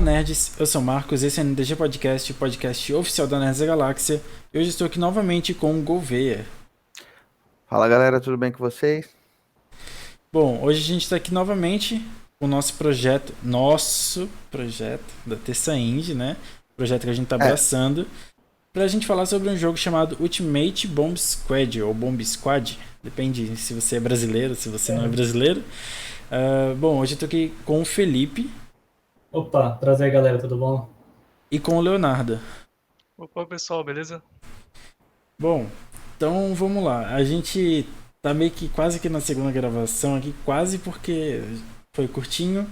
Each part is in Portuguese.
nerds, eu sou o Marcos, esse é o NDG Podcast, o podcast oficial da Nerds da Galáxia. E hoje estou aqui novamente com o Gouveia. Fala galera, tudo bem com vocês? Bom, hoje a gente está aqui novamente com o nosso projeto da Terça Indie, né? Projeto que a gente está É, abraçando, pra gente falar sobre um jogo chamado Ultimate Bomb Squad, ou Bomb Squad, depende se você é brasileiro, se você não é brasileiro. Bom, hoje eu tô aqui com o Felipe Opa, prazer galera, tudo bom? e com o Leonardo. Opa, pessoal, beleza? Bom, então vamos lá. A gente tá meio que quase que na segunda gravação aqui, quase porque foi curtinho.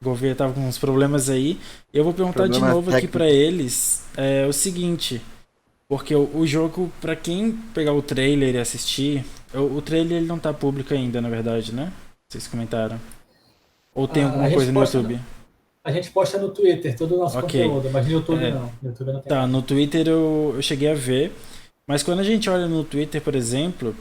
O Gouveia tava com uns problemas aí. Eu vou perguntar de problema novo aqui pra técnico. eles o seguinte, porque o jogo, pra quem pegar o trailer e assistir, o trailer ele não tá público ainda, na verdade, né? Vocês comentaram. Ou tem A alguma gente coisa no posta, YouTube? a gente posta no Twitter todo o nosso Ok. conteúdo, mas no YouTube É, não. No YouTube não tem Tá, nada. no Twitter eu cheguei a ver, mas quando a gente olha no Twitter, por exemplo,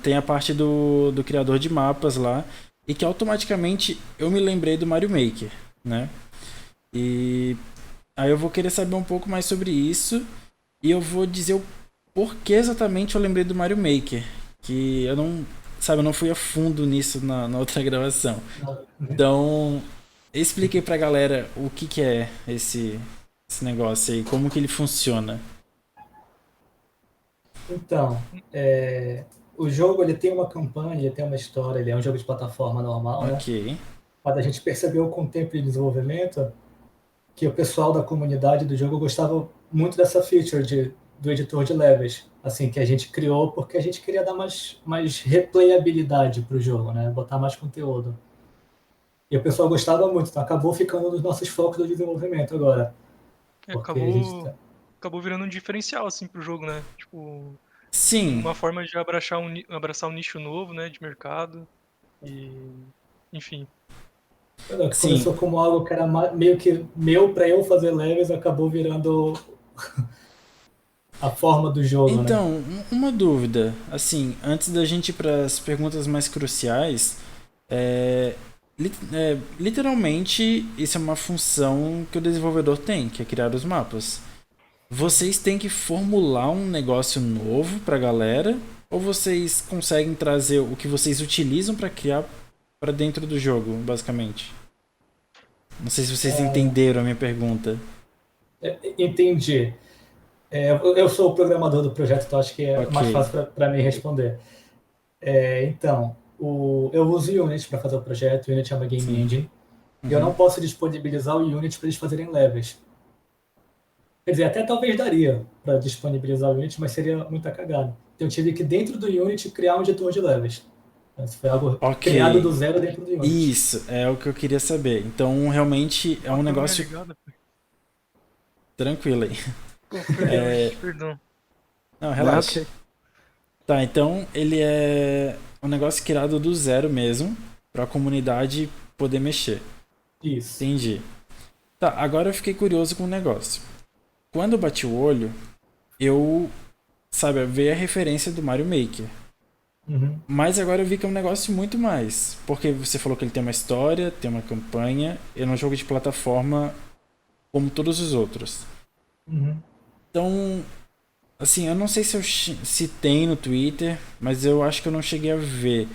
tem a parte do criador de mapas lá, e que automaticamente eu me lembrei do Mario Maker, né? E aí eu vou querer saber um pouco mais sobre isso, e eu vou dizer o porquê exatamente eu lembrei do Mario Maker, que eu não, sabe, eu não fui a fundo nisso na outra gravação. Não. Então, expliquei pra galera o que é esse negócio aí, como que ele funciona. Então, o jogo ele tem uma campanha, ele tem uma história, ele é um jogo de plataforma normal, né? Ok. Mas a gente percebeu com o tempo de desenvolvimento que o pessoal da comunidade do jogo gostava muito dessa feature do editor de levels, assim, que a gente criou porque a gente queria dar mais replayabilidade pro jogo, né? Botar mais conteúdo. E o pessoal gostava muito, então acabou ficando um dos nossos focos do desenvolvimento agora. Que Porque a gente acabou virando um diferencial, assim, pro jogo, né? Tipo, Sim, uma forma de abraçar um nicho novo, né, de mercado. E, enfim. que sim. começou como algo que era meio que meu para eu fazer levels, acabou virando a forma do jogo, né? Então, uma dúvida, assim, antes da gente ir para as perguntas mais cruciais, literalmente isso é uma função que o desenvolvedor tem, que é criar os mapas. Uhum. Vocês têm que formular um negócio novo para a galera, ou vocês conseguem trazer o que vocês utilizam para criar para dentro do jogo, basicamente? Não sei se vocês entenderam a minha pergunta. Entendi. Eu sou o programador do projeto, então acho que é Ok. mais fácil para mim responder. Então, eu uso o Unity para fazer o projeto, o Unity é uma game Sim. engine, e eu Uhum. não posso disponibilizar o Unity para eles fazerem levels. Quer dizer, até talvez daria para disponibilizar o Unity, mas seria muita cagada. Então eu tive que, dentro do Unity, criar um editor de levels. Isso foi algo criado Ok. do zero dentro do Unity. Isso, é o que eu queria saber. Então, realmente é Uma um câmera negócio ligada. tranquilo aí. Pô, perdão, gente, perdão. Não, Não, relaxa. ok. Tá, então ele é um negócio criado do zero mesmo, pra comunidade poder mexer. Isso. Entendi. Tá, agora eu fiquei curioso com o negócio. Quando eu bati o olho, eu, sabe, veio a referência do Mario Maker. Uhum. Mas agora eu vi que é um negócio muito mais. Porque você falou que ele tem uma história, tem uma campanha, ele é um jogo de plataforma como todos os outros. Uhum. Então, assim, eu não sei se tem no Twitter, mas eu acho que eu não cheguei a ver.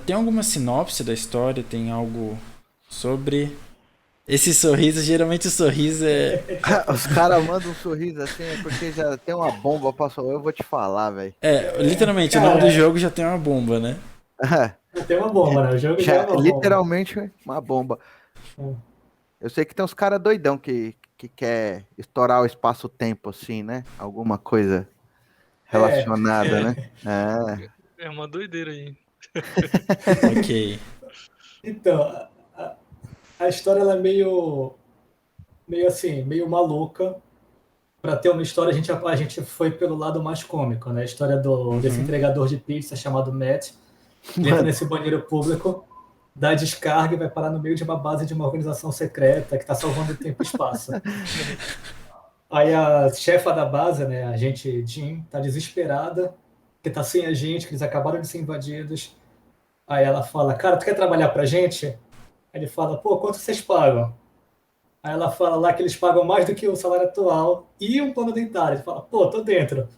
Tem alguma sinopse da história? Tem algo sobre. Esse sorriso, geralmente o sorriso é. Os caras mandam um sorriso assim, é porque já tem uma bomba pra eu vou te falar, velho. Literalmente, o nome do Cara, jogo já tem uma bomba, né? tem uma bomba, né? O jogo já é Já, uma bomba. literalmente uma bomba. Eu sei que tem uns caras doidão que quer estourar o espaço-tempo, assim, né? Alguma coisa É, relacionada, né? É. É uma doideira aí. Ok. então, a história ela é meio assim, meio maluca. Para ter uma história, a gente foi pelo lado mais cômico, né? A história desse Uhum. entregador de pizza chamado Matt. Ele entra Mano, nesse banheiro público, dá descarga e vai parar no meio de uma base de uma organização secreta que está salvando o tempo e espaço. Aí a chefa da base, né, a gente Jean, tá desesperada, que tá sem a gente, que eles acabaram de ser invadidos. Aí ela fala, cara, tu quer trabalhar pra gente? Aí ele fala, pô, quanto vocês pagam? Aí ela fala lá que eles pagam mais do que o salário atual e um plano dentário. Ele fala, pô, tô dentro.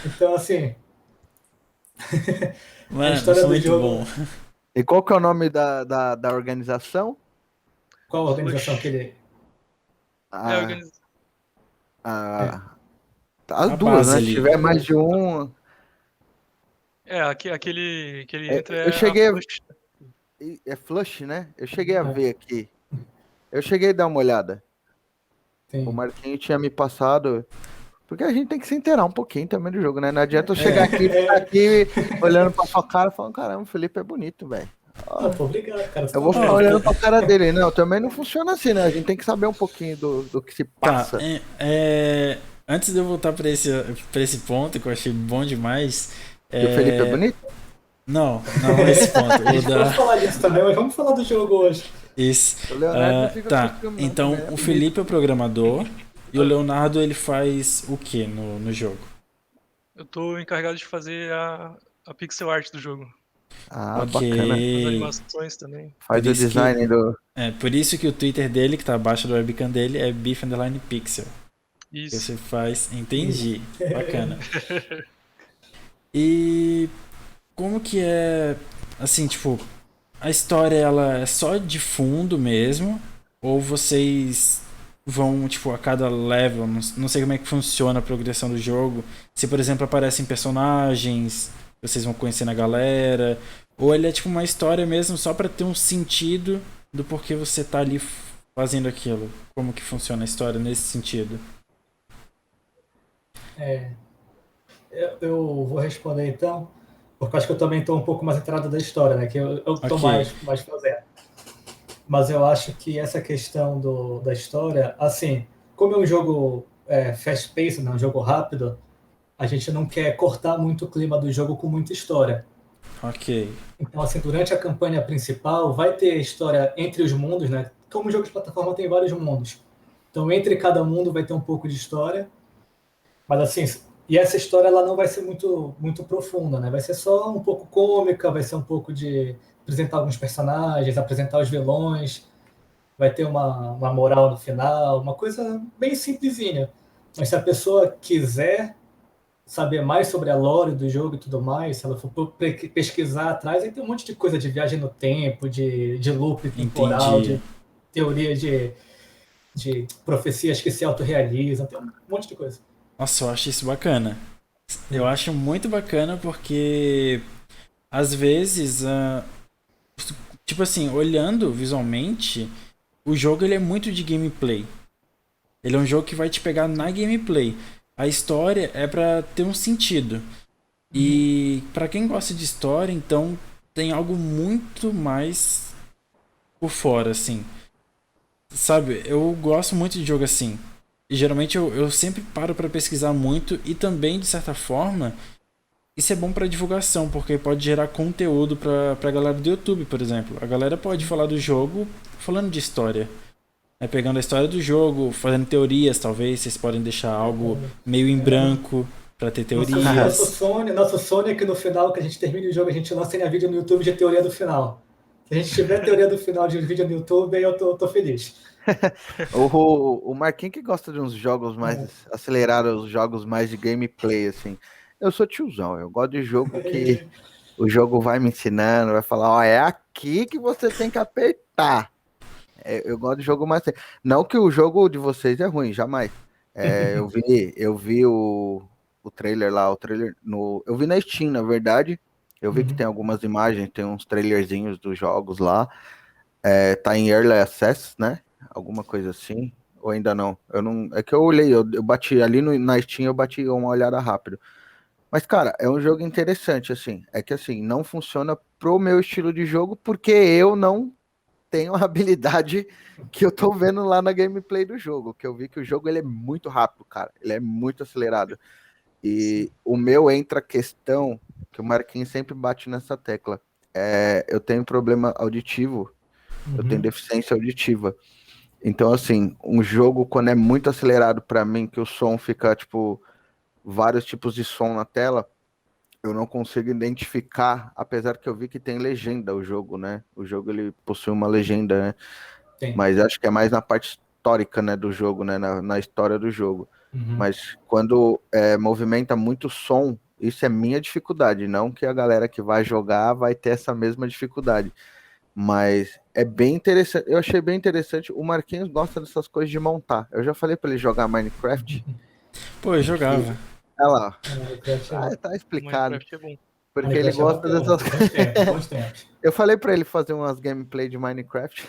Então, assim, a Mano, história do muito bom. jogo, E qual que é o nome da organização? qual a organização que Flush. ele. É, A, organiz... É, as A duas, base né? Se ali. tiver mais de um. aquele que ele entra Eu é a cheguei. Flush. É Flush, né? Eu cheguei a é, ver aqui. Eu cheguei a dar uma olhada. O tem. Marquinhos tinha me passado. Porque a gente tem que se inteirar um pouquinho também do jogo, né? Não adianta eu chegar aqui e ficar aqui olhando pra sua cara e falando, caramba, o Felipe é bonito, velho. Ah, pô, obrigado, cara. Você Eu tá vou ficar Ó, vendo? olhando pra cara dele. Não, também não funciona assim, né? A gente tem que saber um pouquinho do que se tá. passa. Antes de eu voltar pra esse ponto, que eu achei bom demais. E o Felipe é É, bonito? não esse ponto. A O gente pode da. falar disso também, mas vamos falar do jogo hoje. Isso. O Leonardo não fica com Tá. ciúme, não, Então, também. É o bonito. Felipe é o programador e o Leonardo ele faz o que no jogo? Eu tô encarregado de fazer a pixel art do jogo. Ah, Ok. bacana. As animações também. Faz Por o isso que, design do. por isso que o Twitter dele, que tá abaixo do webcam dele, é beef_pixel. Que Isso. você faz. Entendi. Isso. Bacana. E como que é. Assim, tipo, a história ela é só de fundo mesmo? Ou vocês vão, tipo, a cada level? Não sei como é que funciona a progressão do jogo. Se, por exemplo, aparecem personagens, vocês vão conhecendo a galera. Ou ele é, tipo, uma história mesmo só pra ter um sentido do porquê você tá ali fazendo aquilo. Como que funciona a história nesse sentido? É, eu vou responder então, porque eu acho que eu também estou um pouco mais entrado da história, né? Que eu estou Ok. mais fazendo. Mas eu acho que essa questão da história, assim, como é um jogo fast-paced, né, um jogo rápido, a gente não quer cortar muito o clima do jogo com muita história. Ok. Então, assim, durante a campanha principal, vai ter história entre os mundos, né? Como o jogo de plataforma tem vários mundos. Então, entre cada mundo vai ter um pouco de história. Mas, assim, e essa história ela não vai ser muito profunda, né? Vai ser só um pouco cômica, vai ser um pouco de apresentar alguns personagens, apresentar os vilões, vai ter uma moral no final, uma coisa bem simplesinha. Mas se a pessoa quiser saber mais sobre a lore do jogo e tudo mais, se ela for pesquisar atrás, aí tem um monte de coisa de viagem no tempo, de loop temporal, Entendi. de teoria de profecias que se autorrealizam, tem um monte de coisa. Nossa, eu acho isso bacana. Eu acho muito bacana porque às vezes, tipo assim, olhando visualmente, o jogo ele é muito de gameplay. Ele é um jogo que vai te pegar na gameplay. A história é pra ter um sentido. E pra quem gosta de história, então tem algo muito mais por fora, assim. Sabe, eu gosto muito de jogo assim. E geralmente eu sempre paro pra pesquisar muito e também, de certa forma, isso é bom pra divulgação, porque pode gerar conteúdo pra galera do YouTube, por exemplo. A galera pode falar do jogo falando de história. Pegando a história do jogo, fazendo teorias, talvez. Vocês podem deixar algo meio em branco pra ter teorias. Nosso sonho é que no final, que a gente termine o jogo, a gente lance a vídeo no YouTube de teoria do final. Se a gente tiver teoria do final de vídeo no YouTube, aí eu tô feliz. O Marquinhos que gosta de uns jogos mais acelerados, jogos mais de gameplay, assim. Eu sou tiozão, eu gosto de jogo que o jogo vai me ensinando, vai falar, ó, é aqui que você tem que apertar. Eu gosto de jogo mais. Não que o jogo de vocês é ruim, jamais. Eu vi o trailer lá, o trailer no. Eu vi na Steam, na verdade. Eu vi que tem algumas imagens, tem uns trailerzinhos dos jogos lá. Tá em Early Access, né? Alguma coisa assim. Ou ainda não? Eu não. É que eu olhei, eu bati ali na Steam, eu bati uma olhada rápido. Mas, cara, é um jogo interessante, assim. É que assim, não funciona pro meu estilo de jogo, porque eu não tenho a habilidade que eu tô vendo lá na gameplay do jogo, que eu vi que o jogo ele é muito rápido, cara, ele é muito acelerado. E o meu entra a questão que o Marquinhos sempre bate nessa tecla. Eu tenho problema auditivo, eu tenho deficiência auditiva. Então, assim, um jogo quando é muito acelerado para mim, que o som fica tipo vários tipos de som na tela, eu não consigo identificar, apesar que eu vi que tem legenda o jogo, né? O jogo ele possui uma legenda, né? Tem. Mas acho que é mais na parte histórica, né, do jogo, né, na história do jogo. Uhum. Mas quando movimenta muito som, isso é minha dificuldade, não que a galera que vai jogar vai ter essa mesma dificuldade. Mas é bem interessante, eu achei bem interessante. O Marquinhos gosta dessas coisas de montar. Eu já falei para ele jogar Minecraft. Pô, eu jogava. Olha lá, Minecraft é tá explicado. Minecraft é bom. Porque ele Minecraft é gosta bacana, dessas bons tempos, bons tempos. Eu falei para ele fazer umas gameplay de Minecraft.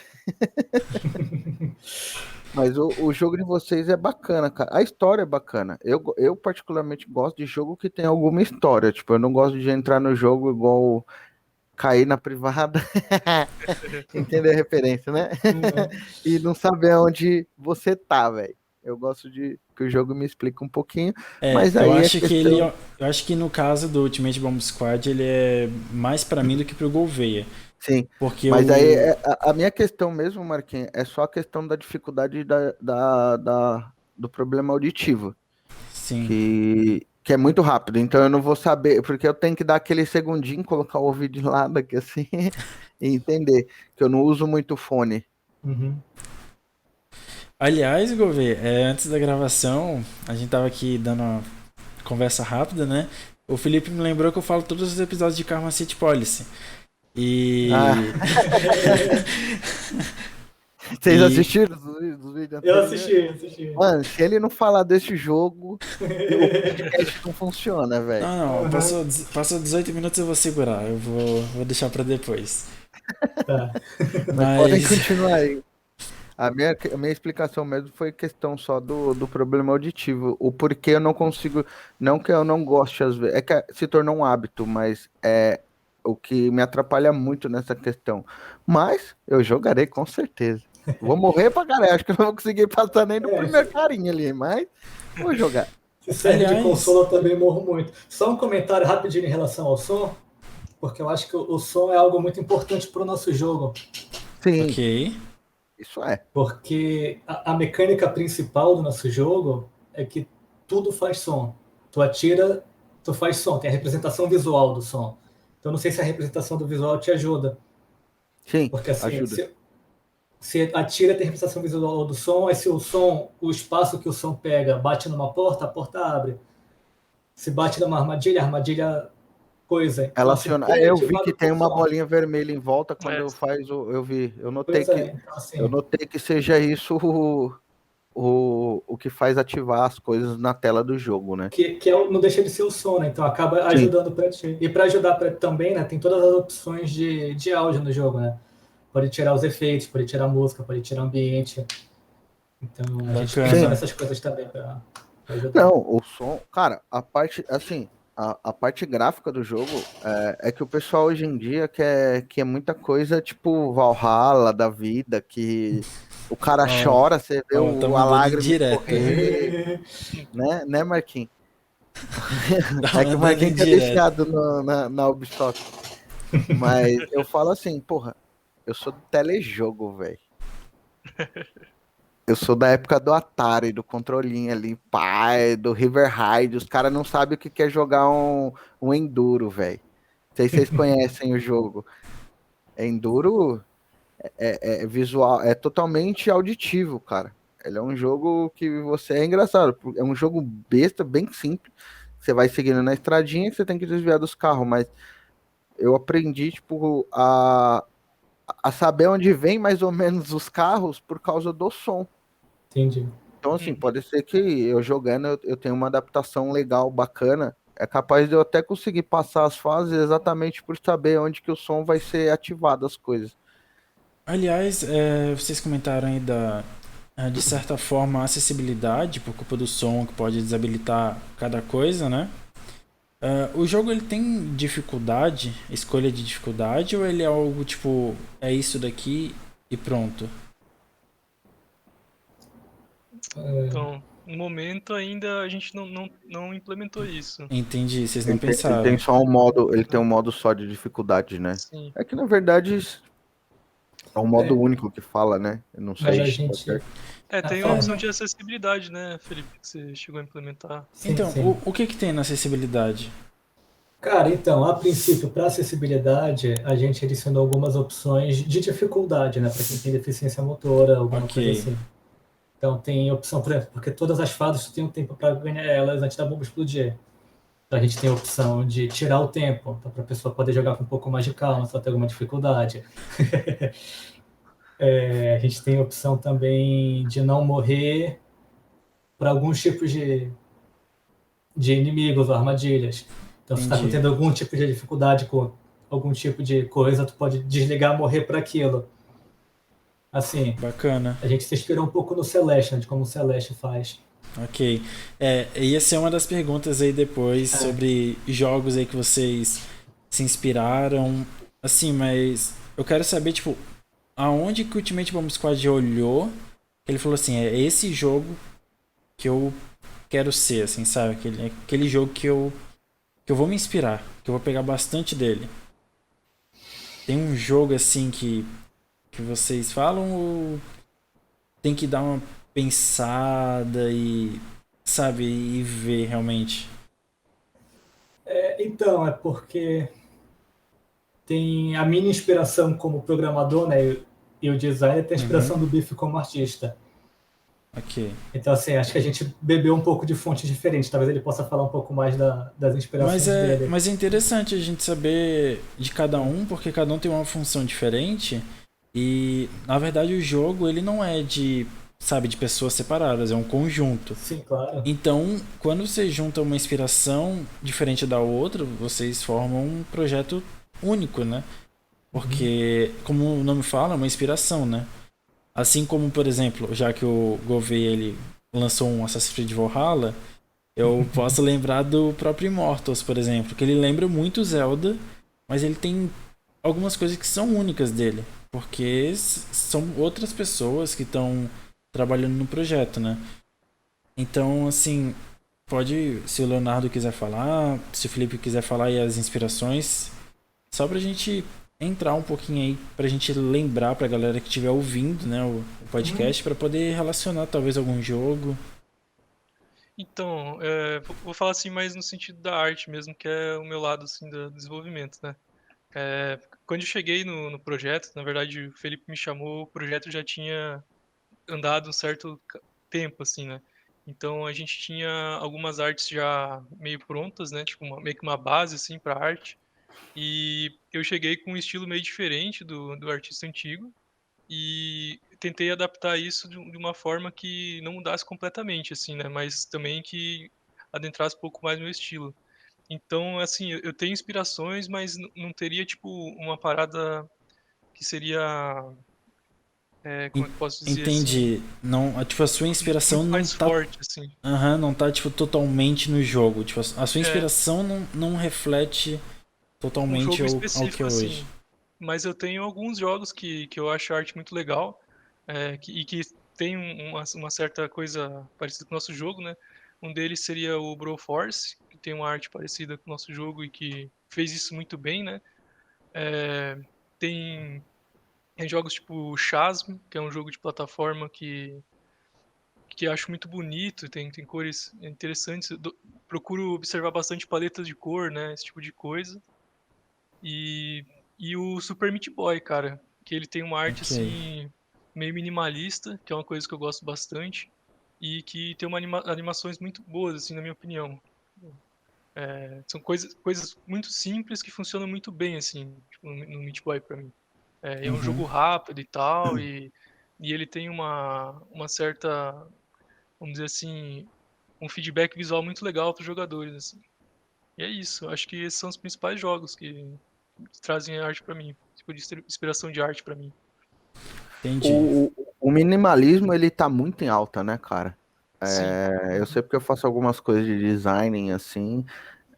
Mas o jogo de vocês é bacana, cara. A história é bacana. Eu particularmente gosto de jogo que tem alguma história. Tipo, eu não gosto de entrar no jogo igual cair na privada. Entender a referência, né? E não saber onde você tá, velho. Eu gosto de que o jogo me explique um pouquinho. Mas aí eu é acho que questão... eu acho que no caso do Ultimate Bomb Squad ele é mais pra mim do que pro Gouveia. Sim, Porque mas aí a minha questão mesmo, Marquinhos, é só a questão da dificuldade do problema auditivo, Sim. que é muito rápido, então eu não vou saber, porque eu tenho que dar aquele segundinho, colocar o ouvido de lado aqui assim, e entender, que eu não uso muito fone. Uhum. Aliás, Gouveia, antes da gravação, a gente tava aqui dando uma conversa rápida, né? O Felipe me lembrou que eu falo todos os episódios de Karma City Policy. E. Vocês E- assistiram os vídeos Eu anteriores? assisti. Mano, se ele não falar desse jogo, o podcast não funciona, velho. Não, passou 18 minutos, eu vou segurar. Eu vou deixar pra depois. Tá. Mas podem Mas. continuar aí. A minha explicação mesmo foi questão só do problema auditivo. O porquê eu não consigo. Não que eu não goste, às vezes. É que se tornou um hábito, mas é o que me atrapalha muito nessa questão. Mas eu jogarei com certeza. Vou morrer pra caralho. Acho que eu não vou conseguir passar nem no primeiro carinha ali, mas vou jogar. Se serve Aliás- de console, eu também morro muito. Só um comentário rapidinho em relação ao som, porque eu acho que o som é algo muito importante para o nosso jogo. Sim, Ok. isso é. Porque a mecânica principal do nosso jogo é que tudo faz som. Tu atira, tu faz som. Tem a representação visual do som. Então, não sei se a representação do visual te ajuda. Sim, Porque assim, ajuda. se atira, tem representação visual do som, aí se o som, o espaço que o som pega, bate numa porta, a porta abre. Se bate numa armadilha, a armadilha coisa. Então, Relaciona. assim, tudo é Eu vi ativado que tem por uma som. bolinha vermelha em volta quando É. eu faz eu vi. Eu Pois notei então, assim, eu notei que seja isso o que faz ativar as coisas na tela do jogo, né? não deixa de ser o som, né? Então acaba Sim. ajudando para ti. E para ajudar também, né? Tem todas as opções de áudio no jogo, né? Pode tirar os efeitos, pode tirar a música, pode tirar o ambiente. Então a gente Bacana. pensa Sim. nessas coisas também para ajudar. Não, o som, cara, a parte, assim, a parte gráfica do jogo é que o pessoal hoje em dia que é muita coisa tipo Valhalla da vida, que o cara chora, você vê tá a mandando lágrima direto. correr, né, Marquinhos? Tá É que o mandando Marquinhos é direto. viciado na Ubisoft. Mas eu falo assim, porra, eu sou do telejogo, velho. Eu sou da época do Atari, do controlinho ali, pai, do River Raid. Os caras não sabem o que é jogar um Enduro, velho. Não sei se vocês conhecem o jogo. Enduro é visual, é totalmente auditivo, cara. Ele é um jogo que você é engraçado. É um jogo besta, bem simples. Você vai seguindo na estradinha que você tem que desviar dos carros, mas eu aprendi, tipo, a saber onde vem mais ou menos os carros por causa do som. Entendi. Então, assim, pode ser que eu jogando eu tenha uma adaptação legal, bacana. É capaz de eu até conseguir passar as fases exatamente por saber onde que o som vai ser ativado, as coisas. Aliás, vocês comentaram aí de certa forma, a acessibilidade por culpa do som que pode desabilitar cada coisa, né? O jogo ele tem dificuldade, escolha de dificuldade, ou ele é algo tipo, é isso daqui e pronto? Então, no momento ainda a gente não implementou isso. Entendi, vocês não Ele pensaram. tem só um modo, ele tem um modo só de dificuldade, né? Sim. É que na verdade é um modo único que fala, né? Eu não sei. Mas a se tá gente. certo. Tem a fala. opção de acessibilidade, né, Felipe, que você chegou a implementar. Sim, Então, sim. o que tem na acessibilidade? Cara, então, a princípio, para acessibilidade, a gente adicionou algumas opções de dificuldade, né? Para quem tem deficiência motora, alguma Ok, coisa assim. Então, tem opção, por exemplo, porque todas as fases tu tem um tempo para ganhar elas antes da bomba explodir. Então, a gente tem a opção de tirar o tempo, para a pessoa poder jogar com um pouco mais de calma, se ela tem alguma dificuldade. A gente tem a opção também de não morrer para alguns tipos de inimigos ou armadilhas. Então, se está entendi. tendo algum tipo de dificuldade com algum tipo de coisa, tu pode desligar, morrer para aquilo. Assim, Bacana. a gente se inspirou um pouco no Celeste, né, de como o Celeste faz. Ok. Ia ser uma das perguntas aí depois É, sobre jogos aí que vocês se inspiraram. Assim, mas eu quero saber, tipo, aonde que o Ultimate Bomb Squad olhou, que ele falou assim, é esse jogo que eu quero ser, assim, sabe? Aquele jogo que eu vou me inspirar, que eu vou pegar bastante dele. Tem um jogo assim que vocês falam ou tem que dar uma pensada e, sabe, e ver realmente? então, é porque tem a minha inspiração como programador, né, e o designer tem a Uhum, inspiração do Biff como artista. ok. Então, assim, acho que a gente bebeu um pouco de fontes diferentes. Talvez ele possa falar um pouco mais das Mas inspirações é, dele. mas é interessante a gente saber de cada um, porque cada um tem uma função diferente. E, na verdade, o jogo, ele não é de, sabe, de pessoas separadas, é um conjunto. Sim, claro. Então, quando você junta uma inspiração diferente da outra, vocês formam um projeto único, né? Uhum. Porque, como o nome fala, é uma inspiração, né? Assim como, por exemplo, já que o Gouveia ele lançou um Assassin's Creed Valhalla, eu posso lembrar do próprio Immortals, por exemplo, que ele lembra muito Zelda, mas ele tem algumas coisas que são únicas dele, porque são outras pessoas que estão trabalhando no projeto, né? Então, assim, pode, se o Leonardo quiser falar, se o Felipe quiser falar aí as inspirações, só pra gente entrar um pouquinho aí, pra gente lembrar pra galera que estiver ouvindo, né, o Uhum. podcast, pra poder relacionar talvez algum jogo. Então, vou falar assim mais no sentido da arte mesmo, que é o meu lado assim do desenvolvimento, né? Quando eu cheguei no projeto, na verdade o Felipe me chamou, o projeto já tinha andado um certo tempo, assim, né? Então a gente tinha algumas artes já meio prontas, né? Tipo, meio que uma base, assim, para arte. E eu cheguei com um estilo meio diferente do artista antigo e tentei adaptar isso de uma forma que não mudasse completamente, assim, né? Mas também que adentrasse um pouco mais no meu estilo. Então, assim, eu tenho inspirações, mas não teria, tipo, uma parada que seria, como é que eu posso dizer assim, Entendi. Não, tipo, a sua inspiração muito não mais tá, forte, assim. não tá tipo totalmente no jogo. Tipo, a sua É, inspiração não reflete um totalmente jogo ao que é específico, hoje. assim. Mas eu tenho alguns jogos que eu acho a arte muito legal, e que tem uma certa coisa parecida com o nosso jogo, né? Um deles seria o Broforce, que tem uma arte parecida com o nosso jogo e que fez isso muito bem, né? É, tem, tem jogos tipo Chasm, que é um jogo de plataforma que eu acho muito bonito, tem cores interessantes. Procuro observar bastante paletas de cor, né? Esse tipo de coisa. E, e o Super Meat Boy, cara, que ele tem uma arte Ok. assim meio minimalista, que é uma coisa que eu gosto bastante e que tem animações muito boas, assim, na minha opinião. São coisas muito simples que funcionam muito bem, assim, tipo, no Meat Boy pra mim. É um Uhum. jogo rápido e tal, e ele tem uma certa, vamos dizer assim, um feedback visual muito legal para os jogadores, assim. E é isso, acho que esses são os principais jogos que trazem arte pra mim, tipo de inspiração de arte pra mim. Entendi. O minimalismo, ele tá muito em alta, né, cara? Sim. Eu sei porque eu faço algumas coisas de design, assim,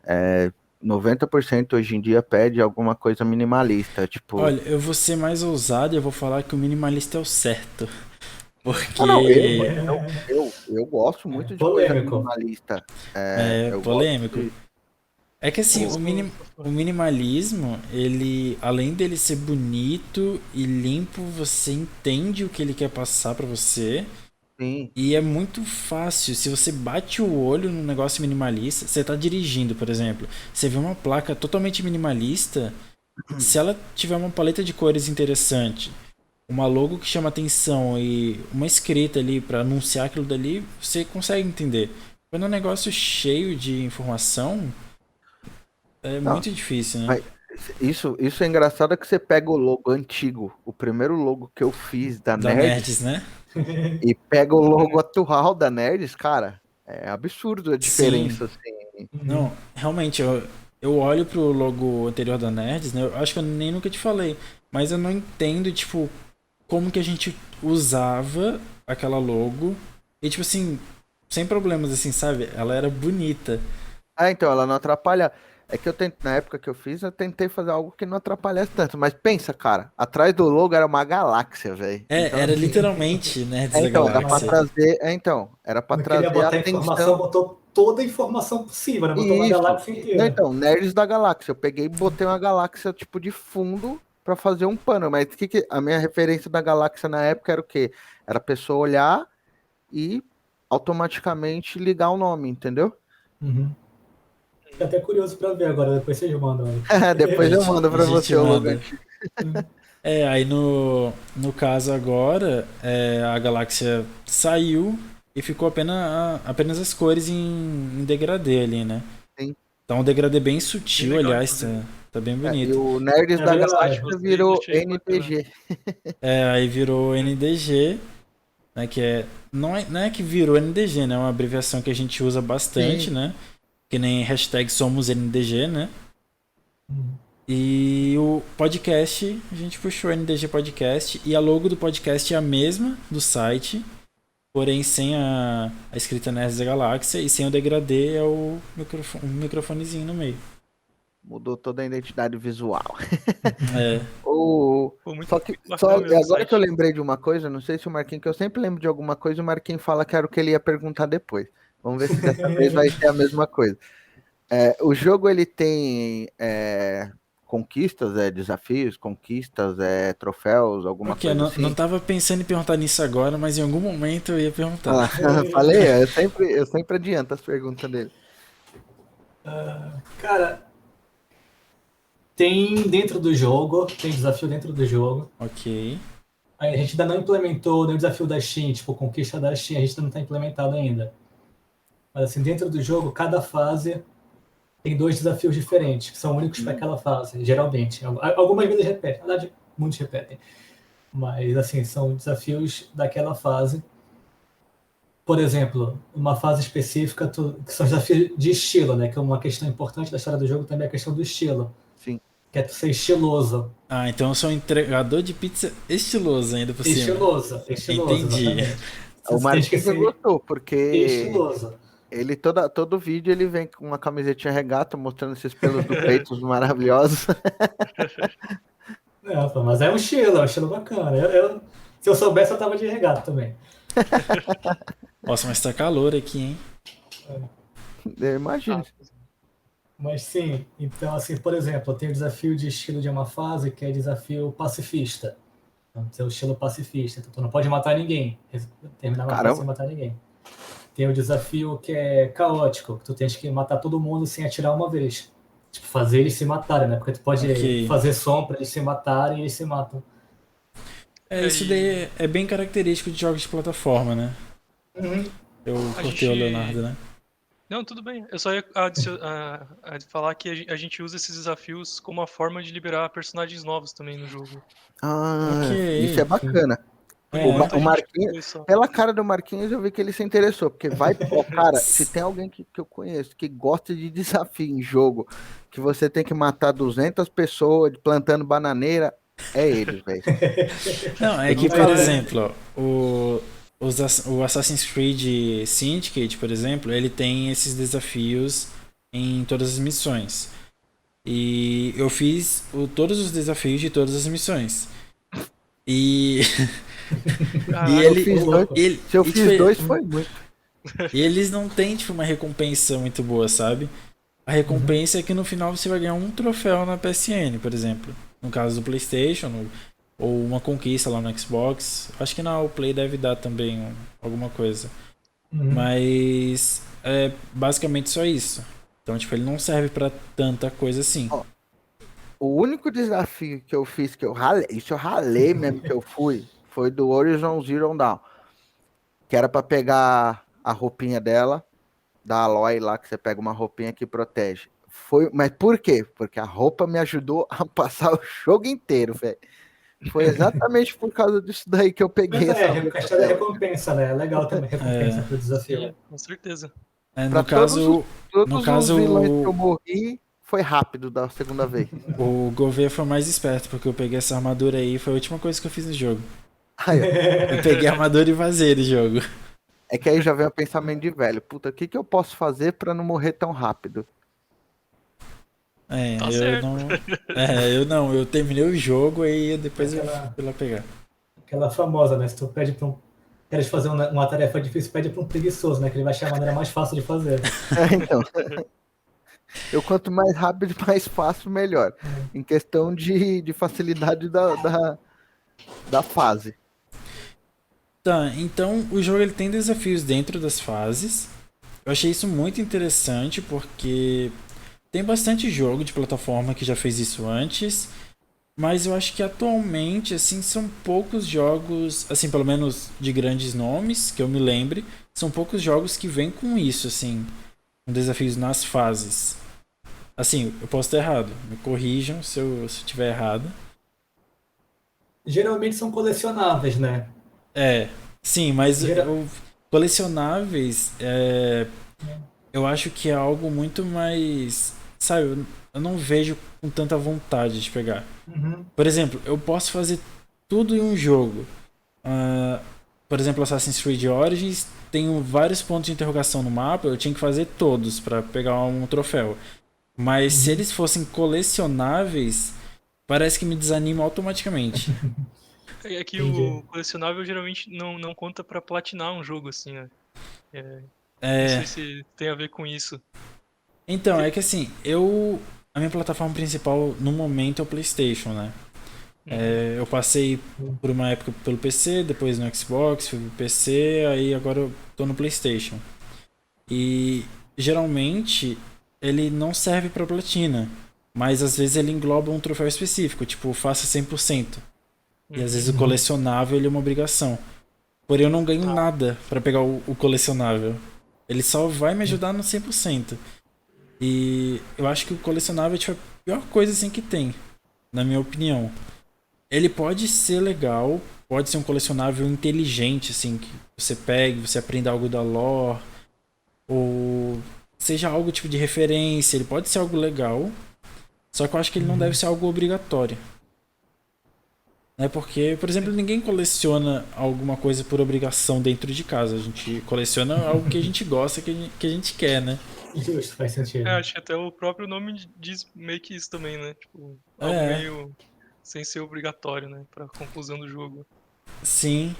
é, 90% hoje em dia pede alguma coisa minimalista, tipo... Olha, eu vou ser mais ousado e eu vou falar que o minimalista é o certo. Ah, não, Porque eu gosto muito de coisa Polêmico. minimalista. é Eu gosto polêmico. de... É que assim, Eu Pô, sou o fã. minimalismo, ele, além dele ser bonito e limpo, você entende o que ele quer passar pra você. Sim. E é muito fácil. Se você bate o olho num negócio minimalista, você tá dirigindo, por exemplo. Você vê uma placa totalmente minimalista. Se ela tiver uma paleta de cores interessante, uma logo que chama atenção e uma escrita ali pra anunciar aquilo dali, você consegue entender. Quando é um negócio cheio de informação, é Não, muito difícil, né? mas isso é engraçado que você pega o logo antigo, o primeiro logo que eu fiz da Da Nerds, Nerds, né? e pega o logo atual da Nerds, cara, é absurdo a Sim. diferença, assim. Não, realmente, eu olho pro logo anterior da Nerds, né? Eu acho que eu nem nunca te falei, mas eu não entendo, tipo, como que a gente usava aquela logo. E, tipo assim, sem problemas, assim, sabe? Ela era bonita. Ah, então, ela não atrapalha. É que eu tentei, na época que eu fiz, eu tentei fazer algo que não atrapalhasse tanto. Mas pensa, cara, atrás do logo era uma galáxia, velho. É, Então, era assim, literalmente Nerds da então, dá pra Galáxia. trazer. Era pra Não queria trazer a botar informação, atenção. botou toda a informação possível, né? Botou uma Isso. galáxia Não, inteira. então, Nerds da Galáxia. Eu peguei e botei uma galáxia tipo de fundo pra fazer um pano. Mas a minha referência da galáxia na época era o quê? Era a pessoa olhar e automaticamente ligar o nome, entendeu? Uhum. Fiquei até curioso pra ver agora, depois vocês mandam aí. Depois eu mando A pra gente você o logo manda. antigo. É, aí no caso agora, a galáxia saiu e ficou apenas as cores em degradê ali, né? Sim. Tá um degradê bem Bem sutil, legal, aliás, inclusive. tá bem E bonito. o Nerds É da verdade. Galáxia Eu virou achei bacana. NTG. Aí virou NDG, né? Não é que virou NDG, né? É uma abreviação que a gente usa bastante, Sim. né? Que nem hashtag somos NDG, né? Uhum. E o podcast, a gente puxou o NDG Podcast e a logo do podcast é a mesma do site, porém sem a escrita Nerds da Galáxia e sem o degradê é o microfonezinho no meio. Mudou toda a identidade visual. É, Pô, muito, Só que muito bacana mesmo o agora que eu site. lembrei de uma coisa, não sei se o Marquinhos, que eu sempre lembro de alguma coisa, o Marquinhos fala que era o que ele ia perguntar depois. Vamos ver se dessa vez vai ser a mesma coisa. O jogo ele tem conquistas, desafios, conquistas, troféus, alguma ok, coisa não assim. tava pensando em perguntar nisso agora, mas em algum momento eu ia perguntar. Ah, falei, eu sempre adianto as perguntas dele. Cara, tem dentro do jogo, tem desafio dentro do jogo. Ok. A gente ainda não implementou nem o desafio da Steam, tipo, conquista da Steam, a gente não está implementado ainda. Mas assim, dentro do jogo, cada fase tem 2 desafios diferentes, que são únicos para aquela fase, geralmente. Algumas vezes repetem, na verdade, muitos repetem. Mas, assim, são desafios daquela fase. Por exemplo, uma fase específica, que são desafios de estilo, né? Que é uma questão importante da história do jogo também é a questão do estilo. Sim. Que é tu ser estiloso. Ah, então eu sou um entregador de pizza estiloso ainda por cima. Estiloso, Entendi. exatamente. O Você tem que Marquinhos ser gostou, porque estiloso. ele todo vídeo ele vem com uma camisetinha regata mostrando esses pelos do peito maravilhosos. Não, pô, mas é um estilo bacana. Se eu soubesse, eu tava de regata também. Nossa, mas tá calor aqui, hein? Eu imagino. Mas sim, então assim, por exemplo, tem o desafio de estilo de uma fase que é desafio pacifista. Então, tem o estilo pacifista, então tu não pode matar ninguém, terminar uma fase Caramba. sem matar ninguém. Tem o desafio que é caótico, que tu tens que matar todo mundo sem atirar uma vez. Tipo, fazer eles se matarem, né? Porque tu pode Ok. fazer som pra eles se matarem e eles se matam. Isso daí é bem característico de jogos de plataforma, né? Eu A curti o gente- Leonardo, né? Não, tudo bem. Eu só ia falar que a gente usa esses desafios como uma forma de liberar personagens novos também no jogo. Ok. Isso é bacana. Por É. enquanto, O a gente Marquinhos, foi só. pela cara do Marquinhos, eu vi que ele se interessou, porque cara, se tem alguém que eu conheço que gosta de desafio em jogo, que você tem que matar 200 pessoas plantando bananeira, é ele, velho. Não, é que, por exemplo, o Assassin's Creed Syndicate, por exemplo, ele tem esses desafios em todas as missões. E eu fiz todos os desafios de todas as missões. E Caralho, ele, Se eu e, fiz tipo, 2, foi muito. e eles não têm tipo uma recompensa muito boa, sabe? A recompensa é que no final você vai ganhar um troféu na PSN, por exemplo. No caso do PlayStation, ou uma conquista lá no Xbox. Acho que na Play deve dar também alguma coisa. Mas é basicamente só isso. Então, tipo, ele não serve pra tanta coisa assim. O único desafio que eu fiz, que eu ralei, isso eu ralei mesmo que eu fui, foi do Horizon Zero Dawn. Que era pra pegar a roupinha dela, da Aloy lá, que você pega uma roupinha que protege. Mas por quê? Porque a roupa me ajudou a passar o jogo inteiro, velho. Foi exatamente por causa disso daí que eu peguei Mas essa roupa. a história é recompensa, né? É legal ter uma recompensa pro desafio. Sim, com certeza. Pra todos no os caso, vilões que eu morri, foi rápido da segunda vez. o Gouveia foi mais esperto, porque eu peguei essa armadura aí, foi a última coisa que eu fiz no jogo. Aí, ó. Eu peguei a armadura e vazei do jogo. É que aí já vem o pensamento de velho. Puta, o que eu posso fazer pra não morrer tão rápido? É, Tá eu certo. não. É, eu não, eu terminei o jogo e depois eu Aquela- fui lá pegar. Aquela famosa, né? Se tu pede pra queres fazer uma tarefa difícil, pede pra um preguiçoso, né? Que ele vai achar a maneira mais fácil de fazer. Então, eu quanto mais rápido, mais fácil, melhor. Em questão de facilidade da fase. Tá, então o jogo ele tem desafios dentro das fases. Eu achei isso muito interessante porque tem bastante jogo de plataforma que já fez isso antes, mas eu acho que atualmente assim são poucos jogos, assim, pelo menos de grandes nomes que eu me lembre, são poucos jogos que vêm com isso assim, com desafios nas fases. Assim, eu posso estar errado, me corrijam se eu estiver errado. Geralmente são colecionáveis, né? É, sim, mas Gera- colecionáveis, eu acho que é algo muito mais. Sabe, eu não vejo com tanta vontade de pegar. Uhum. Por exemplo, eu posso fazer tudo em um jogo. Ah, por exemplo, Assassin's Creed Origins, tenho vários pontos de interrogação no mapa, eu tinha que fazer todos pra pegar um troféu. Mas se eles fossem colecionáveis, parece que me desanima automaticamente. É que Entendi. o colecionável geralmente não conta pra platinar um jogo, assim, né? Não É. sei se tem a ver com isso. Então, é que assim, a minha plataforma principal no momento é o PlayStation, né? Eu passei por uma época pelo PC, depois no Xbox, fui pro PC, aí agora eu tô no PlayStation. E geralmente ele não serve pra platina, mas às vezes ele engloba um troféu específico, tipo, faça 100%. E às vezes o colecionável ele é uma obrigação. Porém eu não ganho nada pra pegar o colecionável. Ele só vai me ajudar no 100%. E eu acho que o colecionável é tipo, a pior coisa assim que tem, na minha opinião. Ele pode ser legal, pode ser um colecionável inteligente, assim, que você pegue, você aprenda algo da lore, ou seja algo tipo de referência, ele pode ser algo legal, só que eu acho que ele não deve ser algo obrigatório. Né? Porque, por exemplo, ninguém coleciona alguma coisa por obrigação dentro de casa. A gente coleciona algo que a gente gosta, que a gente quer, né? Justo, faz sentido. Acho que até o próprio nome diz meio que isso também, né? Tipo, algo meio sem ser obrigatório, né? Pra conclusão do jogo. Sim.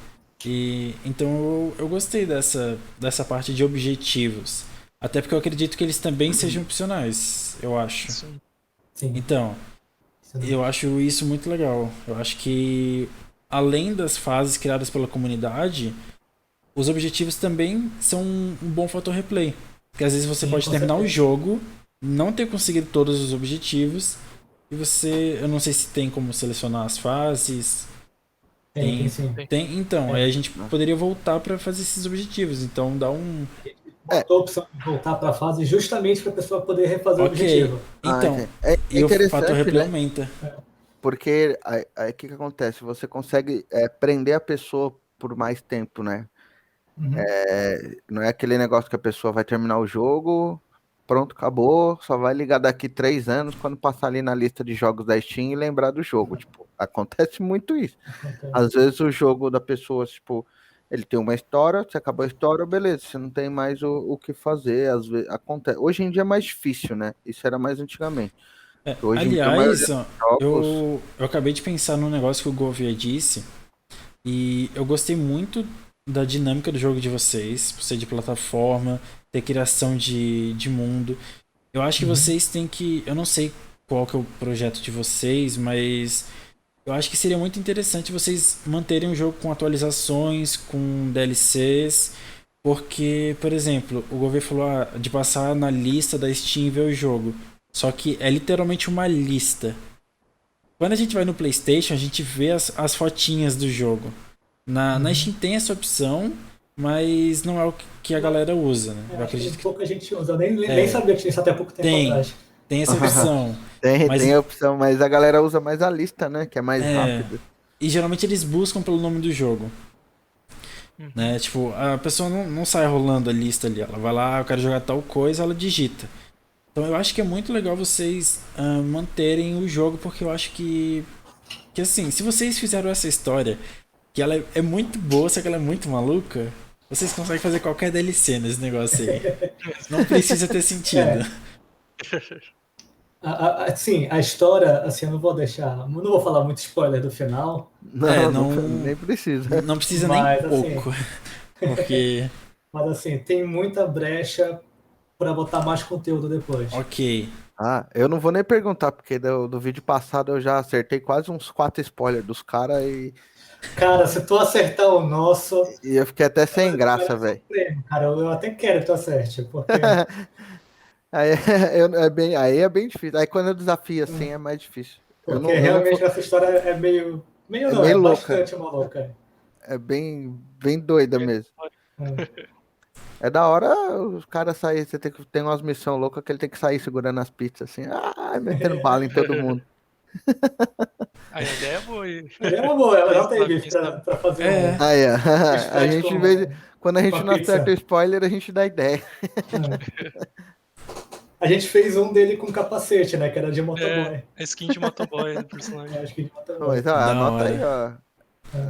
E então eu gostei dessa parte de objetivos. Até porque eu acredito que eles também sejam opcionais, eu acho. Sim. Sim. Então, eu acho isso muito legal. Eu acho que, além das fases criadas pela comunidade, os objetivos também são um bom fator replay. Porque às vezes você Sim, pode com terminar o certeza. jogo, não ter conseguido todos os objetivos, e você. Eu não sei se tem como selecionar as fases. Tem sim. Então, É. aí a gente poderia voltar pra fazer esses objetivos. Então dá um. Botou a opção de voltar para a fase justamente para a pessoa poder refazer o Ok. objetivo. Então, Entendi. É e o fator interessante, replay né? aumenta. Porque aí o que acontece? Você consegue prender a pessoa por mais tempo, né? Não é aquele negócio que a pessoa vai terminar o jogo, pronto, acabou, só vai ligar daqui 3 anos quando passar ali na lista de jogos da Steam e lembrar do jogo. Tipo, acontece muito isso. Às vezes o jogo da pessoa, tipo, ele tem uma história, você acabou a história, beleza, você não tem mais o que fazer. Às vezes acontece. Hoje em dia é mais difícil, né? Isso era mais antigamente. Hoje em dia a maioria Aliás, dos ó, jogos. eu acabei de pensar num negócio que o Gouveia disse. E eu gostei muito da dinâmica do jogo de vocês, por ser de plataforma, ter criação de mundo. Eu acho que vocês têm que. Eu não sei qual que é o projeto de vocês, mas eu acho que seria muito interessante vocês manterem o jogo com atualizações, com DLCs, porque, por exemplo, o governo falou de passar na lista da Steam e ver o jogo. Só que é literalmente uma lista. Quando a gente vai no PlayStation, a gente vê as fotinhas do jogo. Na Steam tem essa opção, mas não é o que a galera usa, né? Eu Acho que acredito que pouca gente usa. Eu nem sabia que tinha isso até pouco tempo tem, atrás. tem essa opção. Tem, Mas tem a opção, mas a galera usa mais a lista, né? Que é mais é, rápido. e geralmente eles buscam pelo nome do jogo, né? Tipo, a pessoa não sai rolando a lista ali. Ela vai lá, eu quero jogar tal coisa, ela digita. Então eu acho que é muito legal vocês manterem o jogo, porque eu acho que assim, se vocês fizeram essa história, que ela é muito boa, só que ela é muito maluca, vocês conseguem fazer qualquer DLC nesse negócio aí. Não precisa ter sentido. Sim, a história, assim, eu não vou deixar, não vou falar muito spoiler do final, Não, Não, nem precisa. não precisa nem mas assim, pouco. Porque, mas assim, tem muita brecha para botar mais conteúdo depois. ok. Ah, eu não vou nem perguntar, porque do vídeo passado eu já acertei quase uns 4 spoilers dos caras Cara, se tu acertar o nosso, e eu fiquei até sem vai graça, ser um velho. prêmio, cara. Eu até quero que tu acerte, porque Aí aí é bem difícil. Aí quando eu desafio assim é mais difícil. Eu não realmente essa história é meio é não, é meio louca. bastante maluca. É bem doida mesmo. É. É da hora os caras saírem. Você tem umas missões loucas que ele tem que sair segurando as pizzas assim. Metendo bala em todo mundo. Aí a ideia é boa. Era boa, ela não tem Quem bife sabe? pra fazer É. Aí, ó. A Squad gente, em vez de- quando a com gente a não acerta pizza. o spoiler, a gente dá ideia. A gente fez um dele com capacete, né? Que era de É, motoboy. a skin de motoboy do personagem. Acho que de motoboy. Mas ó, Da anota aí, hora. ó.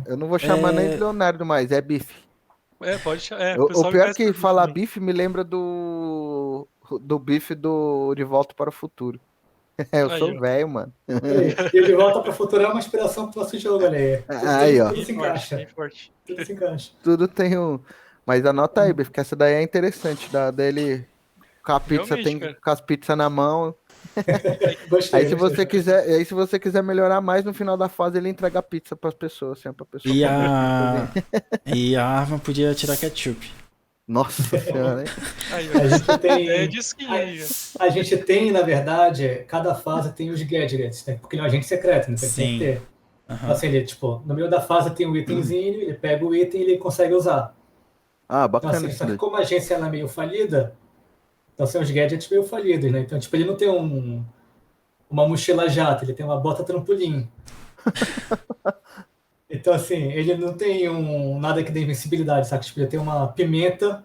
Eu não vou chamar nem de É, Leonardo mais, é bife. Pode chamar. O O pessoal me pior é conhece que por bife falar também. bife me lembra do bife do De Volta para o Futuro. Eu Aí, sou ó. velho, mano. E o De Volta para o Futuro é uma inspiração pro nosso jogo, olha aí. Aí, ó. Tudo Bem se forte, bem encaixa. forte. Tudo se encaixa. Tudo tem um. Mas anota aí, bife, que essa daí é interessante. Dele com a pizza, Realmente, tem cara. com as pizzas na mão. Gostei. Aí se você quiser melhorar mais no final da fase, ele entrega a pizza para as pessoas, assim, pra pessoa e, comer. e a arma podia tirar ketchup. Nossa senhora, hein? Aí, A gente tem. É de skin aí, ó. A gente tem, na verdade, cada fase tem os gadgets, né? Porque ele é um agente secreto, né? Então ele tem que Sim. ter. Aham. Assim, ele, tipo, no meio da fase tem um itemzinho, ele pega o item e ele consegue usar. Ah, Então, bacana assim, isso só que daí. como a agência ela é meio falida, então são os gadgets meio falidos, né? Então, tipo, ele não tem uma mochila jato, ele tem uma bota trampolim. Então, assim, ele não tem nada que dê invencibilidade, sabe? Tipo, ele tem uma pimenta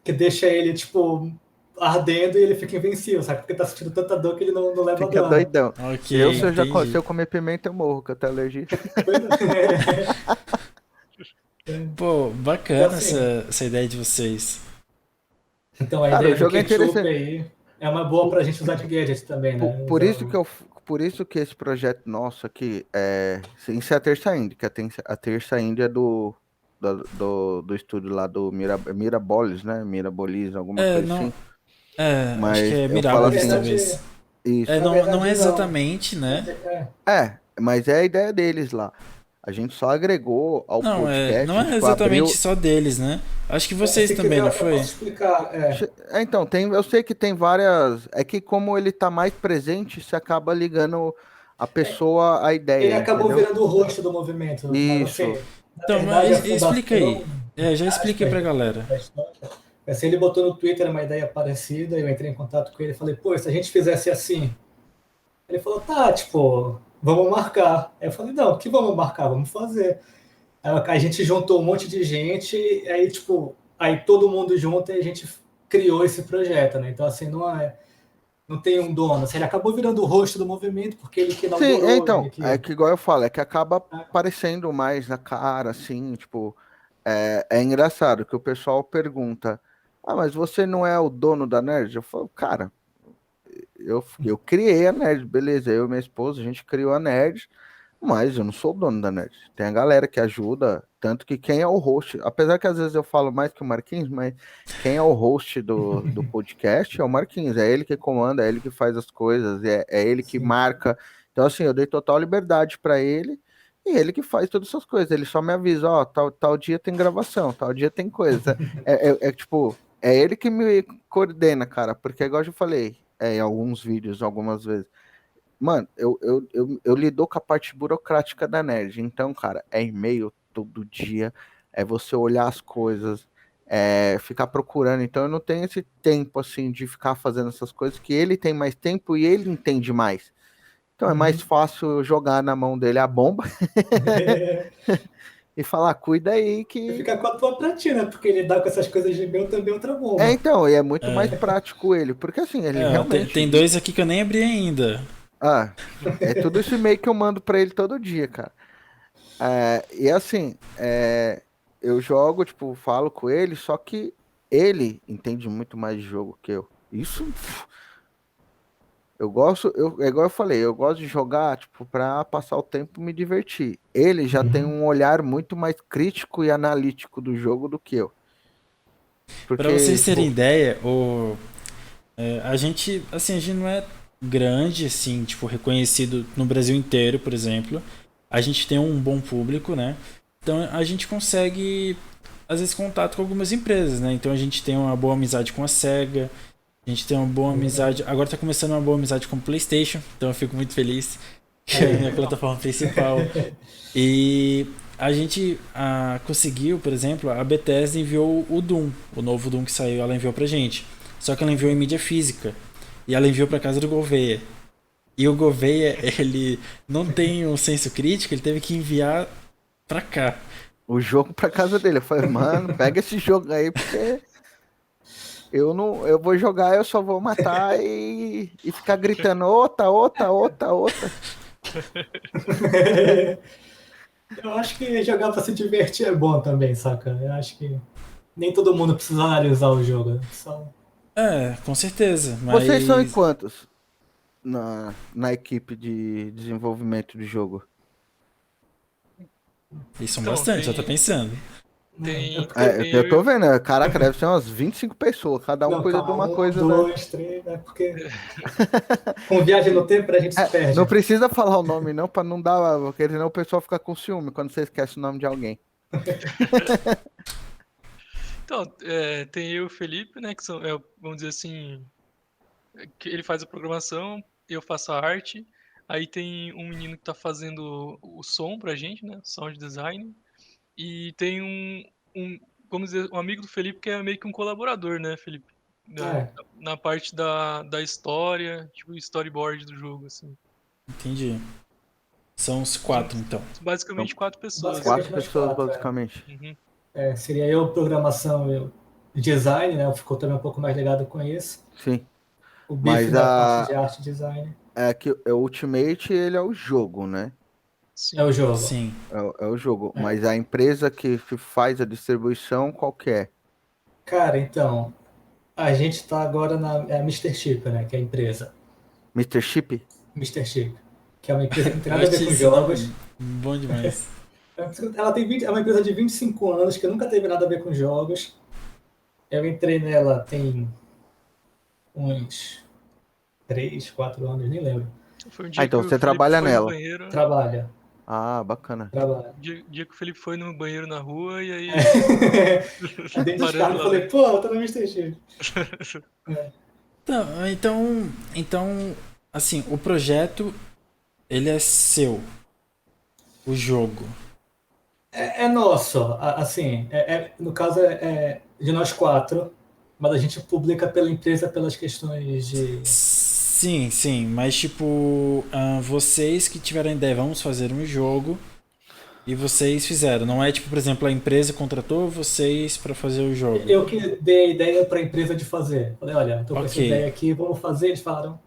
que deixa ele, tipo, ardendo e ele fica invencível, sabe? Porque tá sentindo tanta dor que ele não leva Fica dano. doidão. Ok, Se entendi. eu comer pimenta, eu morro, que eu tenho alergia. Pô, Então, bacana assim, essa ideia de vocês. então a Cara, o ideia do jogo é ketchup interessante. aí é uma boa pra gente usar de gadget também, Por, né? por isso que por isso que esse projeto nosso aqui isso é a Terça Índia, que a Terça Índia é do estúdio lá do Mirabolis, né? Mirabolis, alguma É, coisa não. assim. Acho que Mas é eu falo Na Mirabolis, assim, verdade, talvez. isso. na Não é verdade não. exatamente, né? Mas é a ideia deles lá. A gente só agregou ao Não podcast, é tipo, exatamente abriu. só deles, né? Acho que vocês Se também, quiser, não eu foi? posso explicar. Então, eu sei que tem várias. É que como ele tá mais presente, você acaba ligando a pessoa à Ele ideia, acabou entendeu? virando o rosto do movimento, mas assim, Isso. na Então, verdade, a explica aí. fundação Já expliquei pra galera. da história, assim, ele botou no Twitter uma ideia parecida, eu entrei em contato com ele e falei, pô, se a gente fizesse assim, ele falou, tá, tipo, vamos marcar. Aí eu falei, não, que vamos marcar? Vamos fazer. Aí a gente juntou um monte de gente, aí, tipo, aí todo mundo junto e a gente criou esse projeto, né? Então, assim, não tem um dono. Assim, ele acabou virando o rosto do movimento, porque ele que Sim, inaugurou, ele então, que... é que igual eu falo, é que acaba aparecendo mais na cara, assim, tipo, é engraçado que o pessoal pergunta, mas você não é o dono da Nerd? Eu falo, cara, eu criei a Nerd, beleza, eu e minha esposa, a gente criou a Nerd, Mas eu não sou o dono da Nerd. Tem a galera que ajuda, tanto que quem é o host, apesar que às vezes eu falo mais que o Marquinhos, mas quem é o host do podcast é o Marquinhos. É ele que comanda, é ele que faz as coisas, é ele que Sim. marca. Então, assim, eu dei total liberdade para ele e ele que faz todas essas coisas. Ele só me avisa, ó, tal dia tem gravação, tal dia tem coisa. Tipo, é ele que me coordena, cara, porque igual eu já falei, em alguns vídeos, algumas vezes. Mano, eu lido com a parte burocrática da Nerd. Então, cara, é e-mail todo dia, é você olhar as coisas, ficar procurando. Então, eu não tenho esse tempo, assim, de ficar fazendo essas coisas, que ele tem mais tempo e ele entende mais. Então, é mais fácil eu jogar na mão dele a bomba e falar, cuida aí Você que... fica com a tua pratina, porque ele dá com essas coisas de meu também outra bomba. Então, e é muito mais É, prático ele, porque assim, ele ó, tem, realmente... tem dois aqui que eu nem abri ainda. Ah, é tudo esse e-mail que eu mando pra ele todo dia, cara. E assim, eu jogo, tipo, falo com ele, só que ele entende muito mais de jogo que eu. Isso, eu gosto, é igual eu falei, eu gosto de jogar, tipo, pra passar o tempo e me divertir. Ele já tem um olhar muito mais crítico e analítico do jogo do que eu. Pra Porque, vocês terem tipo, ideia, a gente, assim, a gente não é grande, assim, tipo, reconhecido no Brasil inteiro, por exemplo. A gente tem um bom público, né? Então a gente consegue, às vezes, contato com algumas empresas, né? Então a gente tem uma boa amizade com a SEGA, a gente tem uma boa amizade. Agora tá começando uma boa amizade com o PlayStation, então eu fico muito feliz, que é a minha plataforma principal. E a gente conseguiu, por exemplo, a Bethesda enviou o Doom, o novo Doom que saiu, ela enviou pra gente. Só que ela enviou em mídia física. E ela enviou pra casa do Gouveia. E o Gouveia, ele não tem um senso crítico, ele teve que enviar pra cá. o jogo pra casa dele. Eu falei, mano, pega esse jogo aí, porque eu não, eu vou jogar, eu só vou matar e ficar gritando outra, outra, outra, outra. Eu acho que jogar pra se divertir é bom também, saca? Eu acho que nem todo mundo precisa analisar o jogo. Só... É, com certeza, Vocês são em mas quantos na equipe de desenvolvimento de jogo? eles são Então, bastante, já tá pensando. É tem, porque. tem Eu eu, tô vendo, caraca, deve ser umas 25 pessoas, cada um Não, cuida de calma, uma um, coisa, né? dois, três, é porque com viagem no tempo a gente se Não perde. precisa falar o nome não, pra não dar, porque senão o pessoal fica com ciúme quando você esquece o nome de alguém. então, tem eu e o Felipe, né, que são, vamos dizer assim, que ele faz a programação, eu faço a arte. Aí tem um menino que tá fazendo o som pra gente, né, sound design. E tem vamos dizer, um amigo do Felipe que é meio que um colaborador, né, Felipe? Na, É, na parte da história, tipo, storyboard do jogo, assim. Entendi. São os São quatro, então. São basicamente 4 pessoas. basicamente quatro nós pessoas, quatro. É. basicamente. Uhum. Seria eu programação, eu design, né? Ficou também um pouco mais ligado com isso. Sim. O Bife Mas da parte de arte e design. o Ultimate, ele é o jogo, né? É o Sim. jogo. Sim. É o jogo. É. Mas a empresa que faz a distribuição, qual que é? Cara, então, a gente tá agora na Mr. Chip, né? Que é a empresa. Mr. Chip? Mr. Chip. Que é uma empresa que não tem Eu nada a ver achei com esse jogos. nome bom demais. Ela tem é uma empresa de 25 anos que nunca teve nada a ver com jogos. Eu entrei nela tem uns 3, 4 anos, nem lembro. Foi um Ah, dia que então o você Felipe trabalha foi no nela. banheiro. Trabalha, Ah, bacana. trabalha. Dia que o Felipe foi no banheiro na rua e aí Aí dentro dos paramos carros eu lá falei, dentro. pô, eu tô no Mr. Chip. É. Então, assim, o projeto, ele é seu. O jogo. É nosso, assim, no caso é de nós quatro, mas a gente publica pela empresa pelas questões de. Sim, sim, mas tipo, vocês que tiveram a ideia, vamos fazer um jogo e vocês fizeram. Não é tipo, por exemplo, a empresa contratou vocês pra fazer o jogo. Eu que dei a ideia para a empresa de fazer. Falei, olha, tô com essa Ok. ideia aqui, vamos fazer. Eles falaram,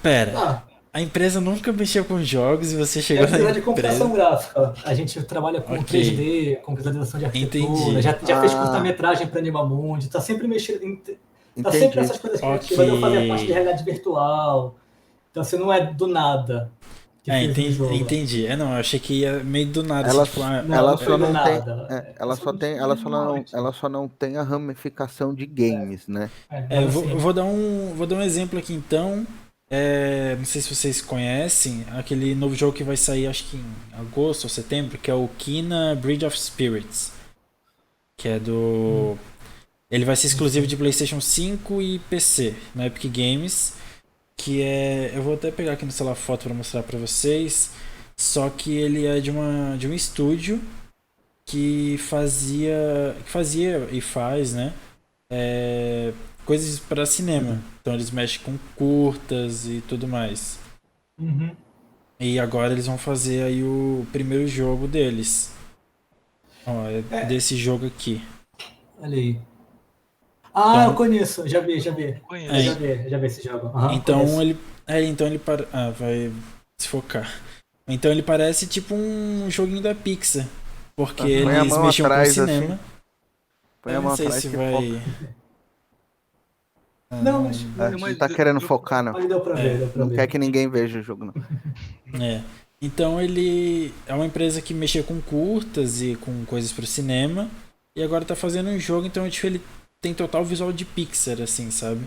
Pera, tá, a empresa nunca mexeu com jogos e você é chegou uma na empresa de computação empresa. gráfica. A gente trabalha com Ok, 3D, com visualização de arquitetura, entendi. já fez Ah, curta-metragem para Animamundi, tá sempre mexendo, tá sempre entendi. nessas coisas Ok. criativas. Eu fazia parte de realidade virtual. Então, assim, não é do nada que fez um jogo. Entendi. Não, eu achei que ia meio do nada. Ela, assim, tipo, Não, ela não só foi do não tem, nada. ela só não tem a ramificação de games, né? Mas eu assim, vou dar um exemplo aqui então. Não sei se vocês conhecem aquele novo jogo que vai sair, acho que em agosto ou setembro, que é o Kena Bridge of Spirits. Que é do. Ele vai ser exclusivo de PlayStation 5 e PC, na Epic Games. Que é. Eu vou até pegar aqui no celular foto pra mostrar pra vocês. Só que ele é de um estúdio que fazia e faz, né? Coisas para cinema. Então eles mexem com curtas e tudo mais. uhum. E agora eles vão fazer aí o primeiro jogo deles. Ó, desse jogo aqui. Olha aí. Ah, Então, eu conheço, já vi. Eu Conheço. já vi esse jogo. Aham, então conheço. ele vai se focar. Então ele parece tipo um joguinho da Pixar, porque Põe a eles mão mexiam com atrás, cinema. assim. Põe a Eu mão não sei atrás se que vai. foca. Não, mas, Não tá querendo focar, não. mas deu pra É, ver, deu pra Não ver. quer que ninguém veja o jogo, não. Então ele é uma empresa que mexia com curtas e com coisas pro cinema e agora tá fazendo um jogo, então tipo, ele tem total visual de Pixar, assim, sabe?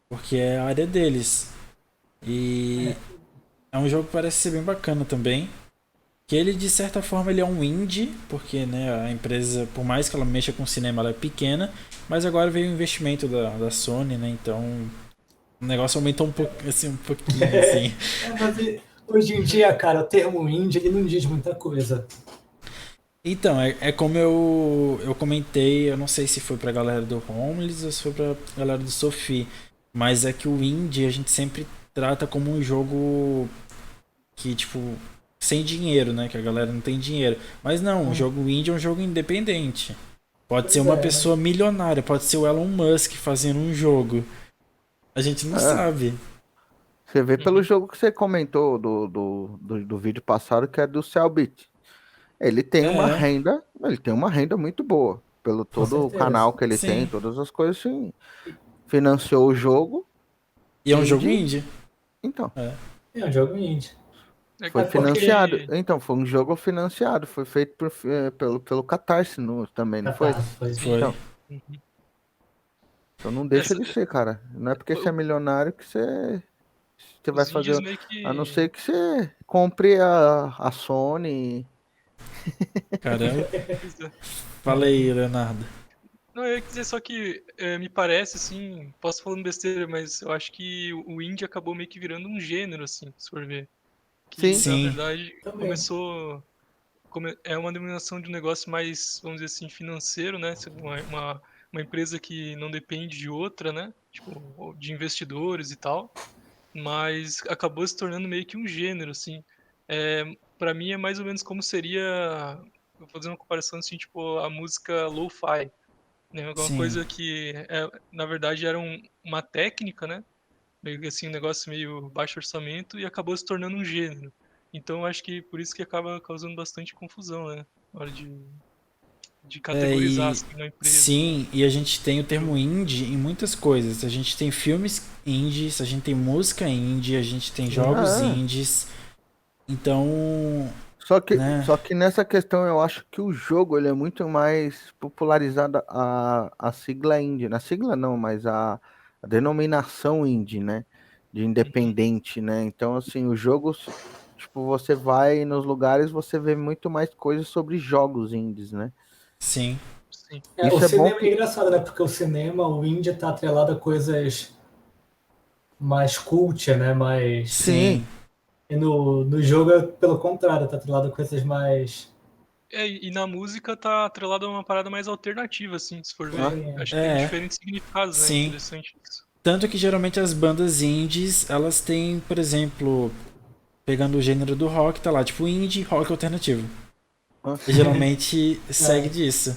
Porque é a área deles. E é um jogo que parece ser bem bacana também. Que ele, de certa forma, ele é um indie, porque né, a empresa, por mais que ela mexa com cinema, ela é pequena, mas agora veio o investimento da Sony, né? Então o negócio aumentou um pouco, assim, um pouquinho, assim. Mas hoje em dia, cara, o termo indie ele não diz muita coisa. Então, é como eu comentei, eu não sei se foi pra galera do Homeless ou se foi pra galera do Sophie, mas é que o indie a gente sempre trata como um jogo que, tipo, sem dinheiro, né? Que a galera não tem dinheiro. Mas não, o jogo indie é um jogo independente. Pode ser uma pessoa milionária, pode ser o Elon Musk fazendo um jogo. A gente não sabe. Você vê pelo jogo que você comentou do vídeo passado, que é do Cellbit. Ele tem uma renda muito boa. Pelo Com todo o certeza. canal que ele tem, Sim. todas as coisas, sim. Financiou o jogo. E é um jogo indie. Então, É um jogo indie. foi porque- financiado. Então, foi um jogo financiado. Foi feito pelo Catarse também, não foi? Foi. Foi. Então, Uhum. então não deixa Essa- de ser, cara. Não é porque você é milionário que você vai Os indies fazer. meio que. A não ser que você compre a Sony. Caramba. Fala aí, Leonardo. Não, eu ia dizer só que me parece, assim, posso falando besteira, mas eu acho que o indie acabou meio que virando um gênero, assim, se for ver. Que, Sim. na Sim. verdade, Também. começou... É uma denominação de um negócio mais, vamos dizer assim, financeiro, né? Uma empresa que não depende de outra, né? Tipo, de investidores e tal. Mas acabou se tornando meio que um gênero, assim. Para mim é mais ou menos como seria... Vou fazer uma comparação, assim, tipo, a música lo-fi, né? Alguma Sim. coisa que, na verdade, era uma técnica, né? Meio que assim, um negócio meio baixo orçamento e acabou se tornando um gênero. Então, eu acho que por isso que acaba causando bastante confusão, né? Na hora de categorizar assim, uma empresa. Sim, e a gente tem o termo indie em muitas coisas. A gente tem filmes indies, a gente tem música indie, a gente tem jogos indies. Então, né? Só que nessa questão eu acho que o jogo ele é muito mais popularizado a sigla indie. Na sigla não, mas a denominação indie, né? De independente, né? Então, assim, o jogo, tipo, você vai nos lugares, você vê muito mais coisas sobre jogos indies, né? Sim. Sim. O Isso é bom cinema é engraçado, né? Porque o cinema, o indie tá atrelado a coisas mais cult, né? Sim. E no jogo é pelo contrário, tá atrelado a coisas mais. E na música tá atrelado a uma parada mais alternativa, assim, se for ver. Acho que tem diferentes significados, né? Sim. Interessante isso. Tanto que geralmente as bandas indies, elas têm, por exemplo, pegando o gênero do rock, tá lá, tipo indie, rock alternativo. E geralmente segue disso.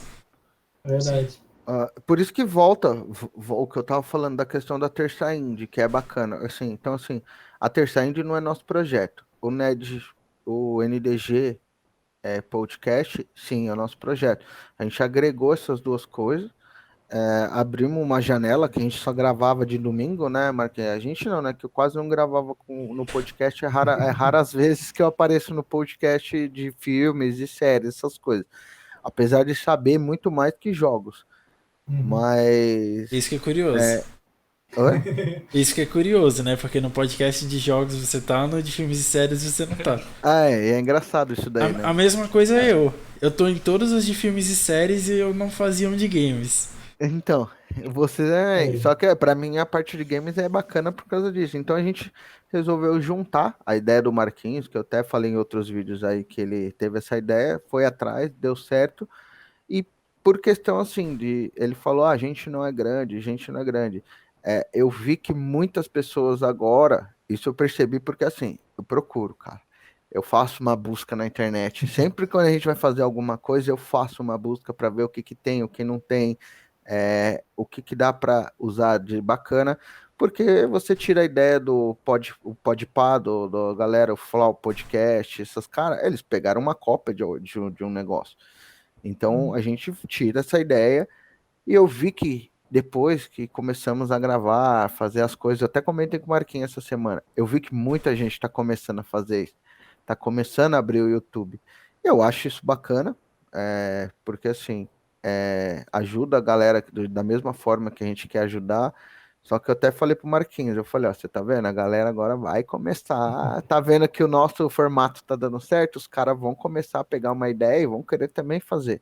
Verdade. Por isso que volta o que eu tava falando da questão da Terça Indie, que é bacana. Assim, então, assim, a Terça Indie não é nosso projeto. O NDG podcast, sim, é o nosso projeto. A gente agregou essas duas coisas abrimos uma janela que a gente só gravava de domingo, né, Marquinhos? A gente não, né? Que eu quase não gravava no podcast. É raras vezes que eu apareço no podcast de filmes e séries, essas coisas. Apesar de saber muito mais que jogos. Mas. Isso que é curioso. Oi? Isso que é curioso, né? Porque no podcast de jogos você tá, no de filmes e séries você não tá. É engraçado isso daí, né? A mesma coisa eu. Eu tô em todos os de filmes e séries e eu não fazia um de games. Então, só que pra mim a parte de games é bacana por causa disso. Então a gente resolveu juntar a ideia do Marquinhos, que eu até falei em outros vídeos aí que ele teve essa ideia, foi atrás, deu certo. E por questão assim, ele falou: a gente não é grande, a gente não é grande. Eu vi que muitas pessoas agora, isso eu percebi porque assim, eu procuro, cara. Eu faço uma busca na internet. Sempre quando a gente vai fazer alguma coisa, eu faço uma busca para ver o que tem, o que não tem, o que dá para usar de bacana, porque você tira a ideia o Podpah, do galera, o Flow Podcast, essas caras, eles pegaram uma cópia de um negócio. Então a gente tira essa ideia e eu vi que depois que começamos a gravar, fazer as coisas, eu até comentei com o Marquinhos essa semana, eu vi que muita gente está começando a fazer isso, está começando a abrir o YouTube. Eu acho isso bacana, porque assim, ajuda a galera da mesma forma que a gente quer ajudar. Só que eu até falei pro Marquinhos, eu falei, ó, você tá vendo? A galera agora vai começar, tá vendo que o nosso formato tá dando certo, os caras vão começar a pegar uma ideia e vão querer também fazer.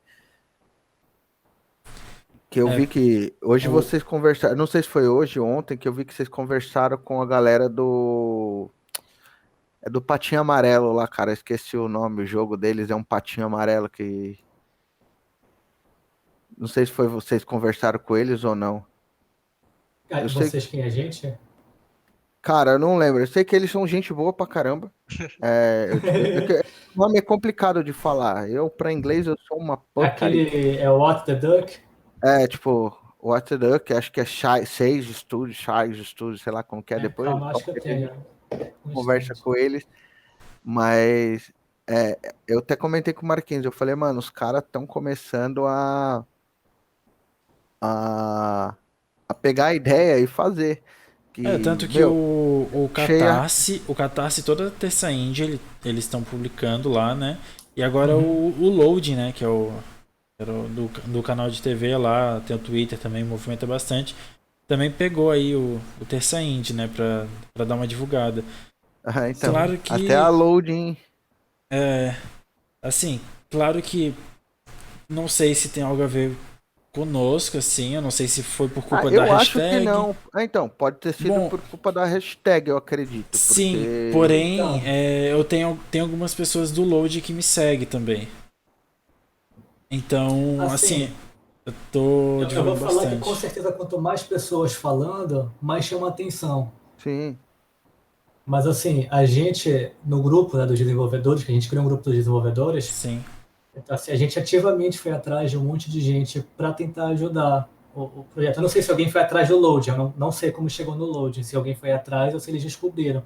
Que eu É, vi que hoje o- vocês conversaram, não sei se foi hoje ou ontem, que eu vi que vocês conversaram com a galera do Patinho Amarelo lá, cara, eu esqueci o nome, o jogo deles é um patinho amarelo que, não sei se foi vocês conversaram com eles ou não. Eu sei, Vocês quem é a gente? cara, eu não lembro, eu sei que eles são gente boa pra caramba. O nome é complicado de falar, pra inglês eu sou uma porcaria. Aquele é o What the Duck? Tipo, What the Duck, acho que é Sage Studio, sei lá como que é, depois Calma, acho que eu tenho. Um conversa instante. com eles, mas eu até comentei com o Marquinhos, eu falei, mano, os caras estão começando a, a pegar a ideia e fazer, que, tanto que meu, o cheia, Catarse toda terça indie eles estão publicando lá, né? E agora o Load, né? Que é era do canal de TV lá, tem o Twitter também, movimenta bastante. Também pegou aí o Terça Indie, né? Pra dar uma divulgada. então, Claro até a que, loading, assim, claro que não sei se tem algo a ver conosco, assim. Eu não sei se foi por culpa da eu acho que hashtag. não, então, pode ter sido Bom, por culpa da hashtag, eu acredito, sim, porque, porém, Então, eu tenho algumas pessoas do Load que me seguem também. Então, assim, assim, eu tô eu vou divulgando falar que com bastante. certeza quanto mais pessoas falando, mais chama atenção. sim, Mas assim, a gente, no grupo, né, dos desenvolvedores, que a gente criou um grupo dos desenvolvedores, Sim. então, assim, a gente ativamente foi atrás de um monte de gente para tentar ajudar o projeto. Eu não sei se alguém foi atrás do Load, eu não sei como chegou no Load, se alguém foi atrás ou se eles descobriram.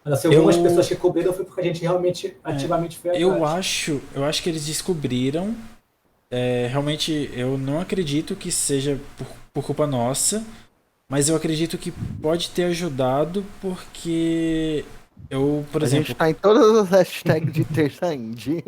Mas assim, algumas pessoas Eu, que cobriram foi porque a gente realmente ativamente foi eu atrás. acho que eles descobriram. Realmente, eu não acredito que seja por culpa nossa, mas eu acredito que pode ter ajudado porque eu, por a gente exemplo, tá em todas as hashtags de terça indie.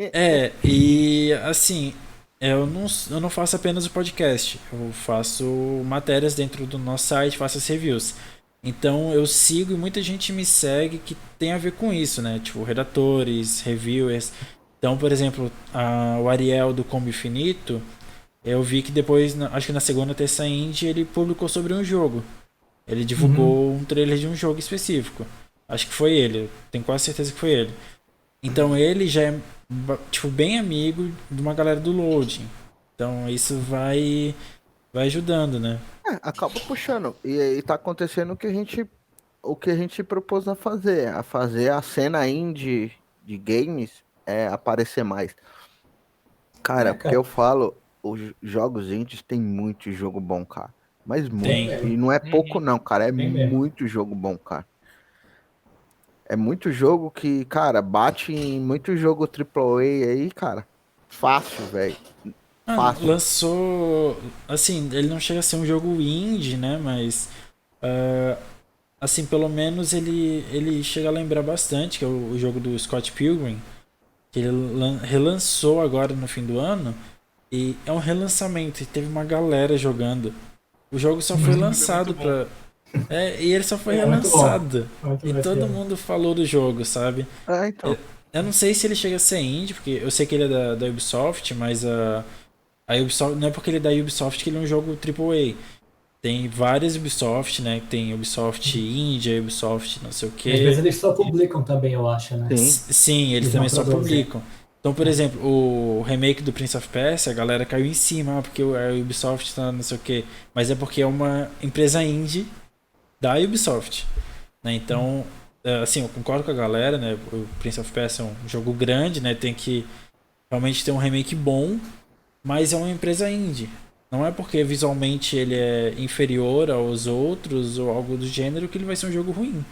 e assim, eu não faço apenas o podcast, eu faço matérias dentro do nosso site, faço as reviews. Então eu sigo e muita gente me segue que tem a ver com isso, né? Tipo, redatores, reviewers. Então, por exemplo, o Ariel do Combo Infinito, eu vi que depois, acho que na segunda ou terça indie, ele publicou sobre um jogo. Ele divulgou um trailer de um jogo específico. Acho que foi ele, eu tenho quase certeza que foi ele. Então ele já é tipo bem amigo de uma galera do loading. Então isso vai ajudando, né? Acaba puxando. E tá acontecendo o que a gente propôs a fazer a cena indie de games aparecer mais. Cara, porque Cara, eu falo, os jogos indies tem muito jogo bom, cara. Mas tem muito. Tem. E não é pouco, Uhum. não, cara. É mesmo. muito jogo bom, cara. É muito jogo que, cara, bate em muito jogo AAA aí, cara. Fácil, velho. Fácil. Lançou. Assim, ele não chega a ser um jogo indie, né? Mas. Assim, pelo menos ele chega a lembrar bastante, que é o jogo do Scott Pilgrim, que ele relançou agora no fim do ano. E é um relançamento, e teve uma galera jogando. O jogo só foi lançado muito bom. pra. E ele só foi É muito bom. relançado. Muito E todo mundo falou do jogo, sabe? Então. Eu não sei se ele chega a ser indie, porque eu sei que ele é da Ubisoft, mas a Ubisoft. Não é porque ele é da Ubisoft que ele é um jogo AAA. Tem várias Ubisoft, né? Tem Ubisoft Índia, Ubisoft não sei o Às quê. vezes eles só publicam também, eu acho, né? Sim. Sim, eles Eles também não só produzem. publicam. Então, por exemplo, o remake do Prince of Persia, a galera caiu em cima, porque a Ubisoft tá não sei o quê. Mas é porque é uma empresa indie da Ubisoft, né? Então, assim, eu concordo com a galera, né? O Prince of Persia é um jogo grande, né? Tem que realmente ter um remake bom, mas é uma empresa indie. Não é porque visualmente ele é inferior aos outros ou algo do gênero que ele vai ser um jogo ruim,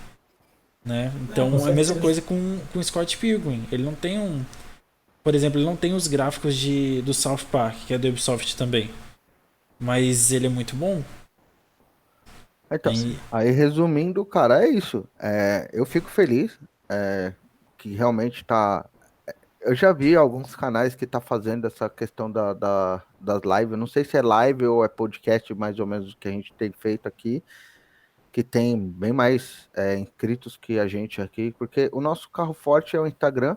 né? Não, com Então, é a mesma certeza. coisa com Scott Pilgrim. Ele não tem um... Por exemplo, ele não tem os gráficos do South Park, que é da Ubisoft também. Mas ele é muito bom. Então, E- aí resumindo, cara, é isso. Eu fico feliz que realmente tá. Eu já vi alguns canais que tá fazendo essa questão das lives. Eu não sei se é live ou é podcast, mais ou menos o que a gente tem feito aqui, que tem bem mais inscritos que a gente aqui, porque o nosso carro forte é o Instagram,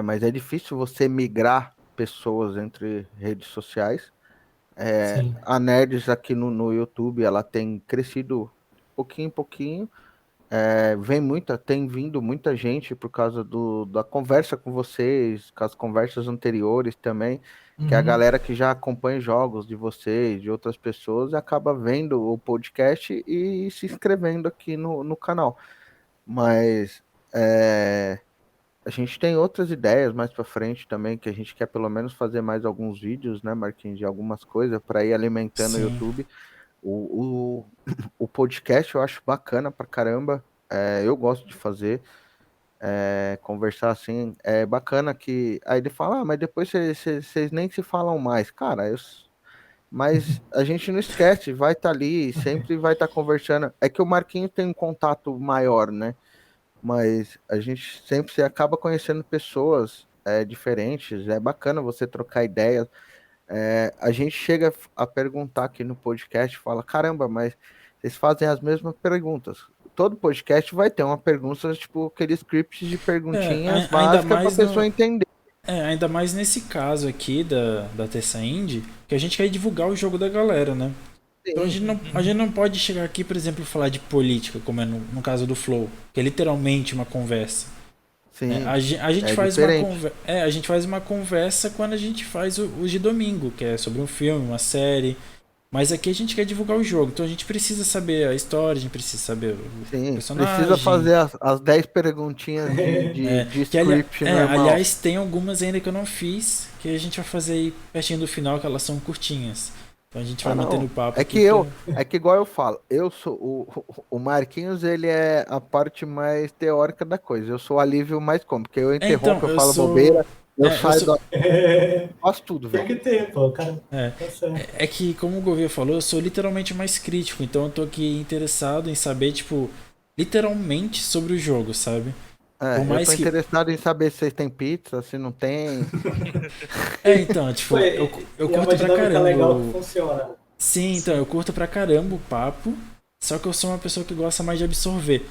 mas é difícil você migrar pessoas entre redes sociais. Sim. A Nerds aqui no YouTube, ela tem crescido pouquinho em pouquinho. Tem vindo muita gente por causa da conversa com vocês, com as conversas anteriores também, que é a Uhum. galera que já acompanha jogos de vocês, de outras pessoas, acaba vendo o podcast e se inscrevendo aqui no canal. Mas a gente tem outras ideias mais para frente também, que a gente quer pelo menos fazer mais alguns vídeos, né, Marquinhos, de algumas coisas para ir alimentando o sim. YouTube. O podcast eu acho bacana pra caramba. Eu gosto de fazer, conversar assim. É bacana que. Aí ele fala, mas depois vocês nem se falam mais. Cara, mas a gente não esquece, vai estar ali, sempre vai estar conversando. É que o Marquinhos tem um contato maior, né? Mas a gente sempre se acaba conhecendo pessoas diferentes. É bacana você trocar ideias. A gente chega a perguntar aqui no podcast, fala, caramba, mas vocês fazem as mesmas perguntas. Todo podcast vai ter uma pergunta, tipo aquele script de perguntinhas Ainda básicas para a mais pessoa no, entender. ainda mais nesse caso aqui da Terça Indie, que a gente quer divulgar o jogo da galera, né? Então Sim, a gente não pode chegar aqui, por exemplo, e falar de política, como é no caso do Flow, que é literalmente uma conversa. Né? sim, A gente é faz uma diferente. a gente faz uma conversa quando a gente faz os de domingo, que é sobre um filme, uma série. Mas aqui a gente quer divulgar o jogo, então a gente precisa saber a história, a gente precisa saber o Sim, precisa personagem. fazer as 10 perguntinhas de script normal. Aliás, tem algumas ainda que eu não fiz, que a gente vai fazer aí pertinho do final, que elas são curtinhas. Então a gente vai mantendo Não. o papo É aqui que pra. é que igual eu falo, eu sou o Marquinhos, ele é a parte mais teórica da coisa. Eu sou o alívio mais cômico, porque eu Então, interrompo, eu eu falo sou. bobeira, eu Eu saio sou. do faço tudo, Tem velho. que ter, pô, cara. É, Tá certo. é que, como o Gouveia falou, eu sou literalmente mais crítico, então eu tô aqui interessado em saber, tipo, literalmente sobre o jogo, sabe? Por Eu mais tô que. interessado em saber se vocês têm pizza, se não tem. Então, Pô, tipo, eu e é uma curto pra dinâmica caramba. legal que funciona. Sim, então, eu curto pra caramba o papo, só que eu sou uma pessoa que gosta mais de absorver.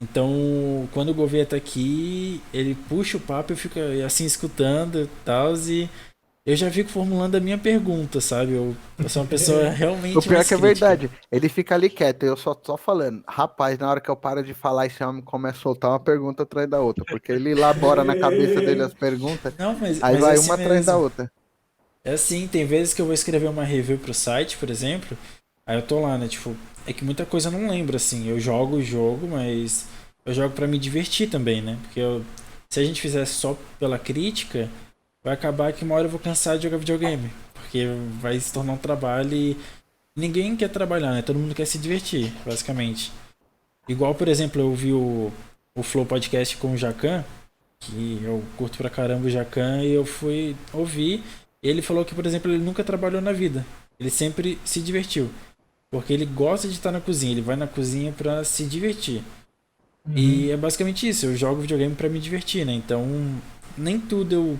Então, quando o Gouveia tá aqui, ele puxa o papo, eu fico assim escutando e tal, e eu já fico formulando a minha pergunta, sabe? Eu sou uma pessoa O realmente pior é mais que é crítica. verdade. Ele fica ali quieto, eu só tô falando. Rapaz, na hora que eu paro de falar, esse homem começa a soltar uma pergunta atrás da outra, porque ele elabora na cabeça dele as perguntas, Não, aí mas é vai assim uma atrás da mesmo. outra. É assim, tem vezes que eu vou escrever uma review pro site, por exemplo, aí eu tô lá, né? Tipo, é que muita coisa eu não lembro, assim. Eu jogo o jogo, mas eu jogo pra me divertir também, né? Porque se a gente fizesse só pela crítica, vai acabar que uma hora eu vou cansar de jogar videogame. Porque vai se tornar um trabalho e ninguém quer trabalhar, né? Todo mundo quer se divertir, basicamente. Igual, por exemplo, eu vi o Flow Podcast com o Jacan, que eu curto pra caramba o Jacan, e eu fui ouvir. Ele falou que, por exemplo, ele nunca trabalhou na vida. Ele sempre se divertiu. Porque ele gosta de estar na cozinha, ele vai na cozinha pra se divertir. E é basicamente isso, eu jogo videogame pra me divertir, né? Então, nem tudo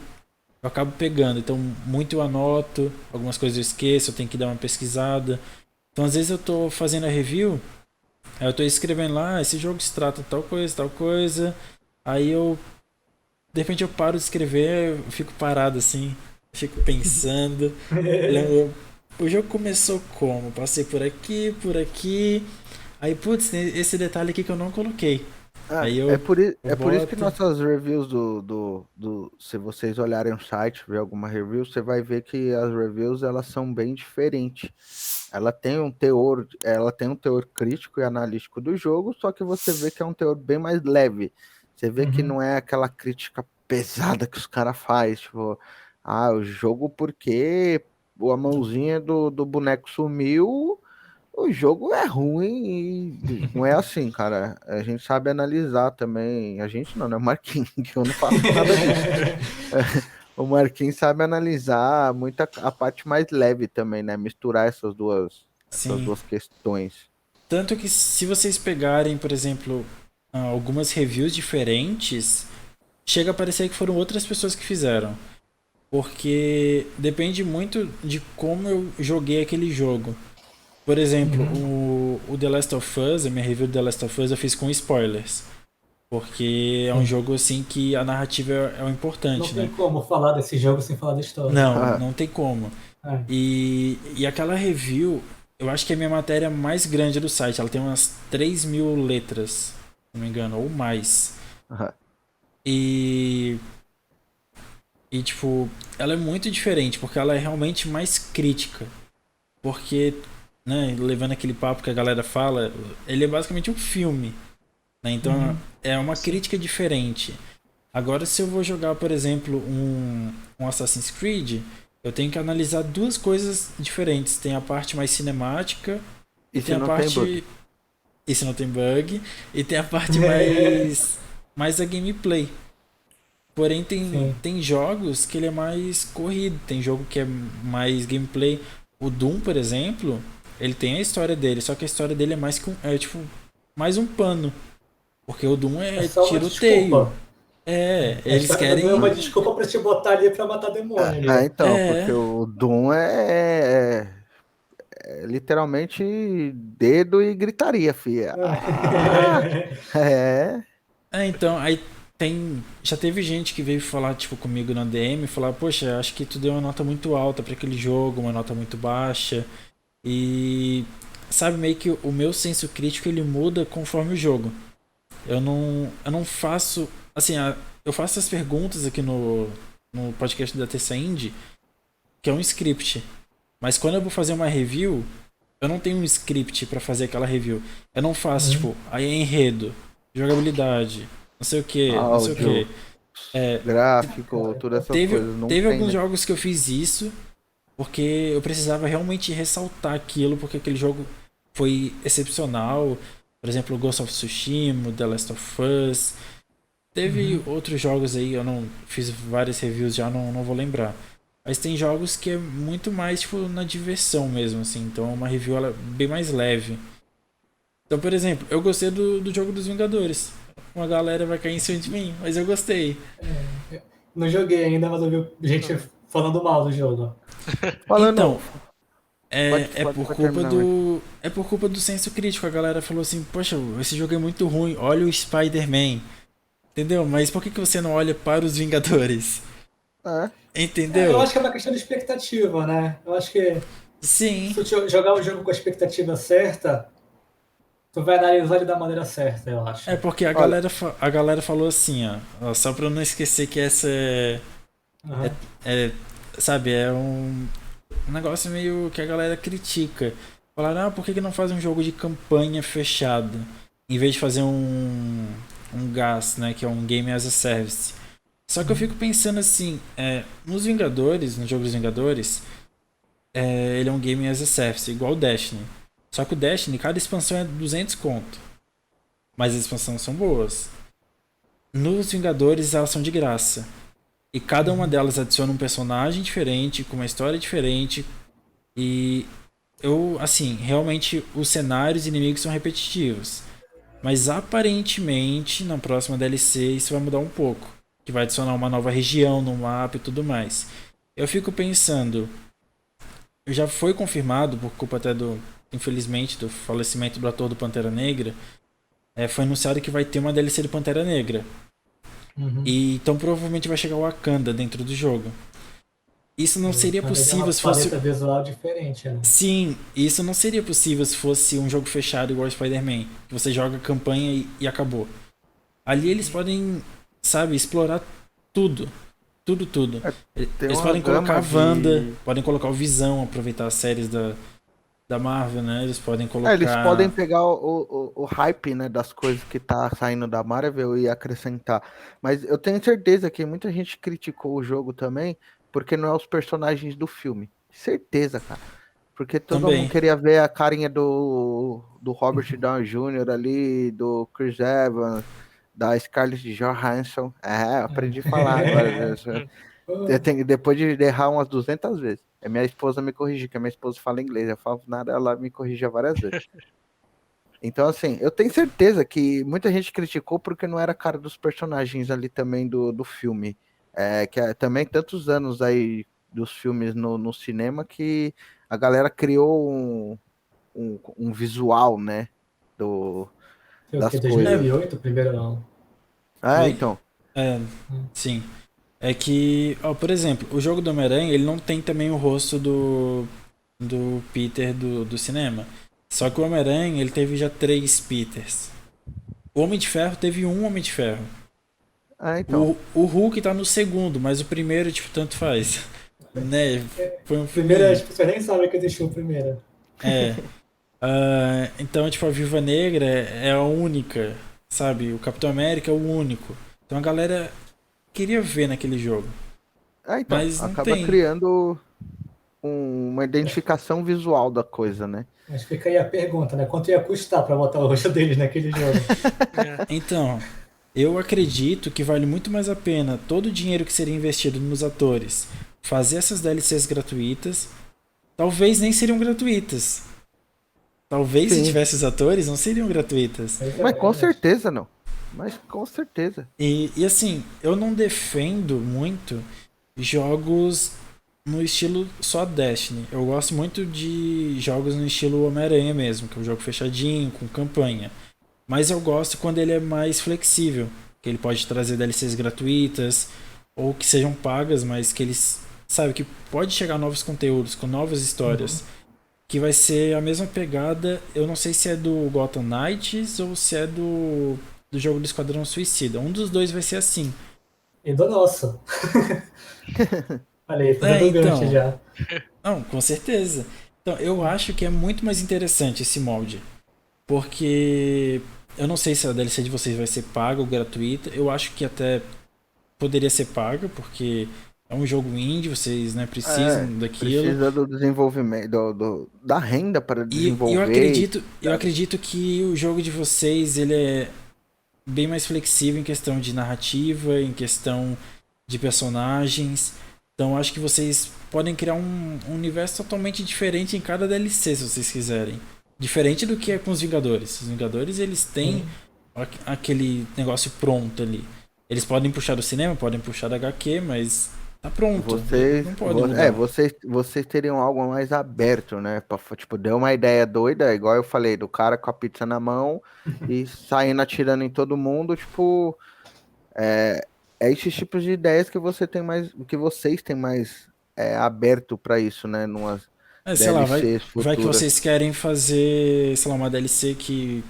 eu acabo pegando. Então, muito eu anoto, algumas coisas eu esqueço, eu tenho que dar uma pesquisada. Então, às vezes eu tô fazendo a review, aí eu tô escrevendo lá, esse jogo se trata tal coisa, tal coisa. Aí eu, de repente eu paro de escrever, eu fico parado assim, fico pensando. Lembro, o jogo começou como? Passei por aqui. Aí, putz, tem esse detalhe aqui que eu não coloquei. Aí eu É por isso que boto. nossas reviews se vocês olharem o site, ver alguma review, você vai ver que as reviews elas são bem diferentes. Ela tem um teor crítico e analítico do jogo, só que você vê que é um teor bem mais leve. Você vê que não é aquela crítica pesada que os caras fazem, tipo, o jogo porque a mãozinha do boneco sumiu. O jogo é ruim e não é assim, cara. A gente sabe analisar também. A gente não, né? O Marquinhos, que eu não faço nada disso. O Marquinhos sabe analisar a parte mais leve também, né? Misturar essas Sim. duas questões. Tanto que se vocês pegarem, por exemplo, algumas reviews diferentes, chega a parecer que foram outras pessoas que fizeram. Porque depende muito de como eu joguei aquele jogo. Por exemplo, o The Last of Us, a minha review do The Last of Us eu fiz com spoilers. Porque é um jogo assim que a narrativa é o Não importante, tem né? como falar desse jogo sem falar da história. Não, não tem como. É. E aquela review, eu acho que é a minha matéria mais grande do site. Ela tem umas 3.000 letras, se não me engano, ou mais. E. E, tipo, ela é muito diferente, porque ela é realmente mais crítica. Porque, né, levando aquele papo que a galera fala, ele é basicamente um filme. Né? Então, é uma crítica diferente. Agora, se eu vou jogar, por exemplo, um Assassin's Creed, eu tenho que analisar duas coisas diferentes. Tem a parte mais cinemática E tem se a não tem parte. bug? E se não tem bug. E tem a parte mais a gameplay. Porém, Sim. tem jogos que ele é mais corrido. Tem jogo que é mais gameplay. O Doom, por exemplo, ele tem a história dele. Só que a história dele é mais tipo mais um pano. Porque o Doom É é só uma tiroteio. desculpa. É, A eles história do Doom é uma querem. desculpa pra te botar ali pra matar demônio ali. Então, porque É, o Doom é literalmente dedo e gritaria, filha. É. então, aí tem. Já teve gente que veio falar, tipo, comigo na DM, falar, poxa, acho que tu deu uma nota muito alta pra aquele jogo, uma nota muito baixa. E sabe, meio que o meu senso crítico ele muda conforme o jogo. Eu não faço. Assim, eu faço as perguntas aqui no podcast da Terça Indie, que é um script. Mas quando eu vou fazer uma review, eu não tenho um script pra fazer aquela review. Eu não faço, tipo, aí é enredo, jogabilidade, não sei o que, não sei o Áudio, que. gráfico, todas essas Teve, coisas. Não teve tem, alguns né? jogos que eu fiz isso, porque eu precisava realmente ressaltar aquilo, porque aquele jogo foi excepcional. Por exemplo, o Ghost of Tsushima, o The Last of Us. Teve outros jogos aí, eu não fiz várias reviews já, não vou lembrar. Mas tem jogos que é muito mais tipo na diversão mesmo, assim. Então uma review ela é bem mais leve. Então, por exemplo, eu gostei do jogo dos Vingadores. Uma galera vai cair em cima de mim, mas eu gostei. Não joguei ainda, mas eu vi gente falando mal do jogo. Falando, Então, pode terminar, mas... É por culpa do senso crítico. A galera falou assim, poxa, esse jogo é muito ruim, olha o Spider-Man. Entendeu? Mas por que você não olha para os Vingadores? Eu Entendeu? acho que é uma questão de expectativa, né? Eu acho que Sim. se tu jogar o jogo com a expectativa certa, tu vai analisar ele da maneira certa, eu É acho. porque Olha, a galera falou assim, ó, só pra eu não esquecer que essa Aham. é, sabe, é um negócio meio que a galera critica. Falaram, por que não faz um jogo de campanha fechado? Em vez de fazer um GaaS, né, que é um Game as a Service. Só que eu fico pensando assim, nos Vingadores, no jogo dos Vingadores, ele é um Game as a Service, igual o Destiny. Só que o Destiny, cada expansão é 200 conto. Mas as expansões são boas. Nos Vingadores, elas são de graça. E cada uma delas adiciona um personagem diferente, com uma história diferente. E assim, realmente os cenários e inimigos são repetitivos. Mas aparentemente, na próxima DLC, isso vai mudar um pouco. Que vai adicionar uma nova região no mapa e tudo mais. Eu fico pensando, já foi confirmado, por culpa até infelizmente, do falecimento do ator do Pantera Negra, foi anunciado que vai ter uma DLC de Pantera Negra. E então provavelmente vai chegar o Wakanda dentro do jogo. Isso não seria possível se fosse. Uma paleta visual diferente, né? Sim, isso não seria possível se fosse um jogo fechado igual Spider-Man, que você joga a campanha e acabou. Ali eles podem, sabe, explorar tudo. Tudo. Eles podem colocar a Wanda, podem colocar o Visão, aproveitar as séries da Marvel, né? Eles podem colocar. Eles podem pegar o hype, né, das coisas que tá saindo da Marvel e acrescentar. Mas eu tenho certeza que muita gente criticou o jogo também, porque não é os personagens do filme. Certeza, cara. Porque todo mundo queria ver a carinha do Robert Downey Jr. ali, do Chris Evans, da Scarlett Johansson. Aprendi a falar agora. Depois de errar umas 200 vezes. Minha esposa me corrigiu, que a minha esposa fala inglês. Eu falo nada, ela me corrige várias vezes. Então, assim, eu tenho certeza que muita gente criticou porque não era a cara dos personagens ali também do filme. Que também tantos anos aí dos filmes no cinema que a galera criou um visual, né? Das coisas. 2008, primeiro não. Então. Sim. É que, por exemplo, o jogo do Homem-Aranha, ele não tem também o rosto do Peter do cinema. Só que o Homem-Aranha, ele teve já 3 Peters. O Homem de Ferro teve um Homem de Ferro. Então. O Hulk tá no segundo, mas o primeiro, tipo, tanto faz. Né? Foi um primeiro, as pessoas nem sabem que existiu o primeiro. Então, tipo, a Viúva Negra é a única, sabe? O Capitão América é o único. Então a galera queria ver naquele jogo. Então, mas acaba criando uma identificação visual da coisa, né? Mas fica aí a pergunta, né? Quanto ia custar pra botar o rosto deles naquele jogo? Então, eu acredito que vale muito mais a pena todo o dinheiro que seria investido nos atores fazer essas DLCs gratuitas. Talvez nem seriam gratuitas. Talvez se tivesse os atores, não seriam gratuitas. Mas com certeza não. Mas com certeza. E assim, eu não defendo muito jogos no estilo só Destiny. Eu gosto muito de jogos no estilo Homem-Aranha mesmo, que é um jogo fechadinho, com campanha. Mas eu gosto quando ele é mais flexível, que ele pode trazer DLCs gratuitas, ou que sejam pagas, mas que eles sabe que pode chegar novos conteúdos, com novas histórias. Que vai ser a mesma pegada, eu não sei se é do Gotham Knights ou se é do jogo do Esquadrão Suicida. Um dos dois vai ser assim. E do nosso. Falei, fazendo gancho já. Não, com certeza. Então, eu acho que é muito mais interessante esse molde. Porque eu não sei se a DLC de vocês vai ser paga ou gratuita. Eu acho que até poderia ser paga, porque é um jogo indie, vocês precisam daquilo. Precisa do desenvolvimento, da renda para desenvolver. E eu acredito que o jogo de vocês ele é bem mais flexível em questão de narrativa, em questão de personagens. Então acho que vocês podem criar um universo totalmente diferente em cada DLC, se vocês quiserem. Diferente do que é com os Vingadores. Os Vingadores, eles têm aquele negócio pronto ali. Eles podem puxar do cinema, podem puxar da HQ, mas tá pronto. Não pode mudar. Vocês teriam algo mais aberto, né? Tipo, deu uma ideia doida, igual eu falei, do cara com a pizza na mão e saindo atirando em todo mundo, tipo... É esses tipos de ideias que vocês têm mais aberto para isso, né? Numas sei lá, vai que futuras. vocês querem fazer, sei lá, uma DLC que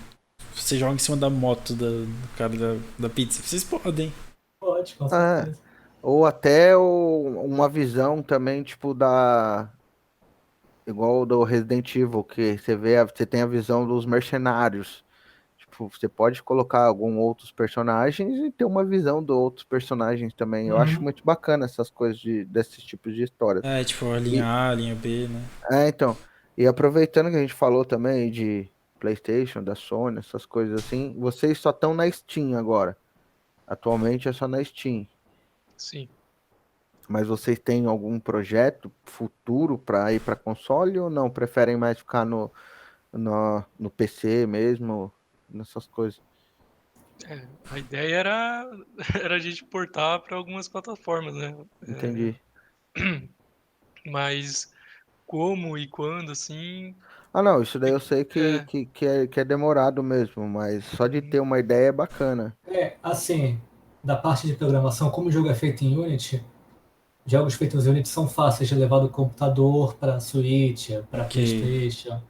você joga em cima da moto do cara da pizza. Vocês podem. Pode, com certeza. Ou até uma visão também, tipo, igual do Resident Evil, que você tem a visão dos mercenários. Tipo, você pode colocar alguns outros personagens e ter uma visão de outros personagens também. Eu acho muito bacana essas coisas desses tipos de histórias. Tipo, a linha A, a linha B, né? Então. E aproveitando que a gente falou também de PlayStation, da Sony, essas coisas assim, vocês só estão na Steam agora. Atualmente é só na Steam. Sim. Mas vocês têm algum projeto futuro para ir para console ou não? Preferem mais ficar no PC mesmo, nessas coisas? A ideia era, era a gente portar para algumas plataformas, né? Entendi. Mas como e quando, assim. Ah, não, isso daí eu sei É, que é demorado mesmo, mas só de ter uma ideia é bacana. Assim, da parte de programação, como o jogo é feito em Unity, jogos feitos em Unity são fáceis de levar do computador para Switch, para Ok. PlayStation.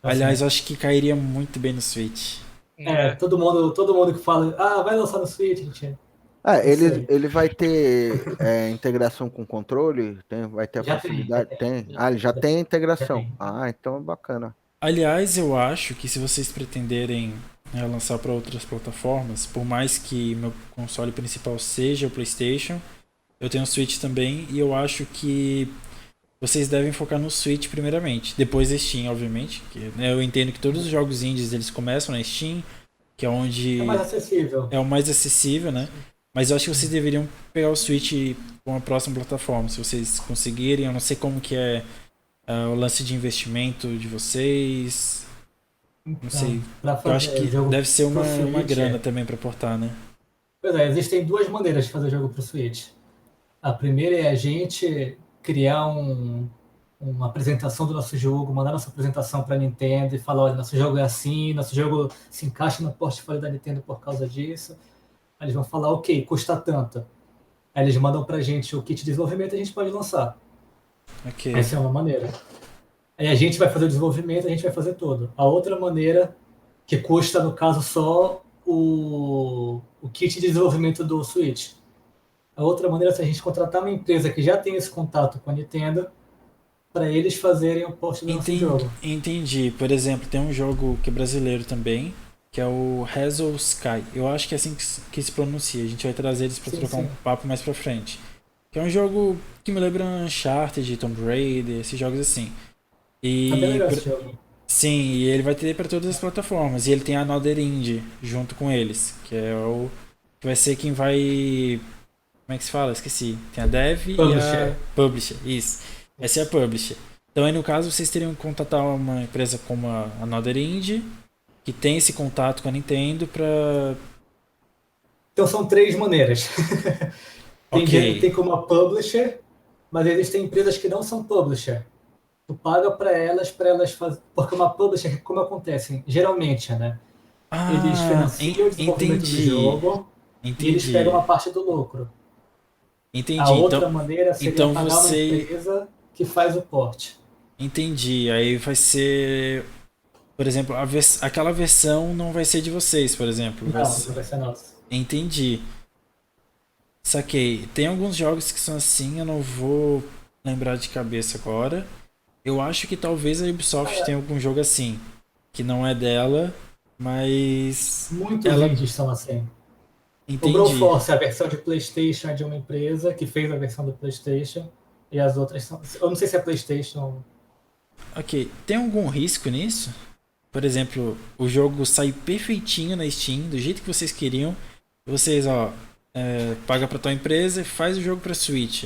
Aliás, Assim, eu acho que cairia muito bem no Switch. é, todo mundo que fala, vai lançar no Switch, gente. Ah, Isso aí. ele vai ter integração com controle? Vai ter a Já tem, já facilidade? tem, Tem. Ah, ele já já, tem já integração. tem. Ah, então é bacana. Aliás, eu acho que se vocês pretenderem lançar para outras plataformas, por mais que meu console principal seja o PlayStation, eu tenho o Switch também e eu acho que vocês devem focar no Switch primeiramente, depois da Steam, obviamente. Que, né, eu entendo que todos os jogos indies eles começam na Steam, que é É mais onde acessível. é o mais acessível, né? Mas eu acho que vocês deveriam pegar o Switch com a próxima plataforma, se vocês conseguirem. Eu não sei como que é o lance de investimento de vocês. Não sei. Então, para Eu acho fazer que jogo deve ser pro uma Switch, grana também pra portar, né? pois é, existem duas maneiras de fazer jogo pro Switch. A primeira é a gente criar uma apresentação do nosso jogo, mandar nossa apresentação para a Nintendo e falar, olha, nosso jogo é assim, nosso jogo se encaixa no portfólio da Nintendo por causa disso. Aí eles vão falar, ok, custa tanto. Aí eles mandam pra gente o kit de desenvolvimento e a gente pode lançar. Ok. Essa é uma maneira. Aí a gente vai fazer o desenvolvimento, a gente vai fazer tudo. A outra maneira, que custa, no caso, só o kit de desenvolvimento do Switch. A outra maneira é se a gente contratar uma empresa que já tem esse contato com a Nintendo para eles fazerem o post do nosso jogo. Entendi. Por exemplo, tem um jogo que é brasileiro também, que é o Hazel Sky. Eu acho que é assim que se pronuncia. A gente vai trazer eles pra Sim, trocar um sim. papo mais pra frente. Que é um jogo que me lembra Uncharted, Tomb Raider, esses jogos assim. É bem E legal esse jogo. sim, e ele vai ter para todas as plataformas. E ele tem a Another Indie junto com eles, que é o que vai ser quem vai. Como é que se fala? Esqueci. Tem a Dev e a Publisher. Publisher. Isso. Essa é a Publisher. Então aí no caso vocês teriam que contatar uma empresa como a Another Indie, que tem esse contato com a Nintendo pra. Então são três maneiras. Tem, Ok. tem como a publisher, mas existem empresas que não são publisher. Tu paga para elas fazer. Porque uma publisher, como acontece? Geralmente, né? Eles Ah, financiam o desenvolvimento do entendi. jogo e eles pegam Entendi. uma parte do lucro. A Entendi. outra maneira seria Então pagar uma você. empresa que faz o porte. Entendi. Aí vai ser. Por exemplo, aquela versão não vai ser de vocês, por exemplo. Não, não vai ser nossa. Entendi. Saquei. Tem alguns jogos que são assim, eu não vou lembrar de cabeça agora. Eu acho que talvez a Ubisoft tenha algum jogo assim, que não é dela, mas Muitos ela. indies são assim. O Entendi. Broforce, a versão de PlayStation é de uma empresa que fez a versão do PlayStation e as outras são. Eu não sei se é PlayStation. Ok. Tem algum risco nisso? Por exemplo, o jogo sai perfeitinho na Steam, do jeito que vocês queriam. E vocês, ó, paga pra tua empresa e faz o jogo pra Switch.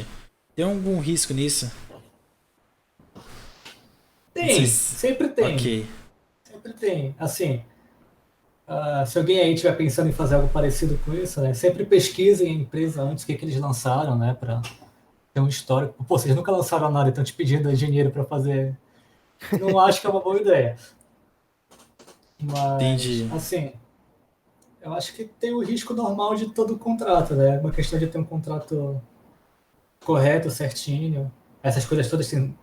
Tem algum risco nisso? Não sei Tem, se. sempre tem. Ok. Sempre tem. Assim, se alguém aí estiver pensando em fazer algo parecido com isso, né, sempre pesquisem a empresa antes, o que, que eles lançaram, né, para ter um histórico. Pô, vocês nunca lançaram nada e estão te pedindo dinheiro para fazer. Não acho que é uma boa ideia. Mas, Entendi. assim, eu acho que tem o risco normal de todo contrato, né? Uma questão de ter um contrato correto, certinho. Essas coisas todas têm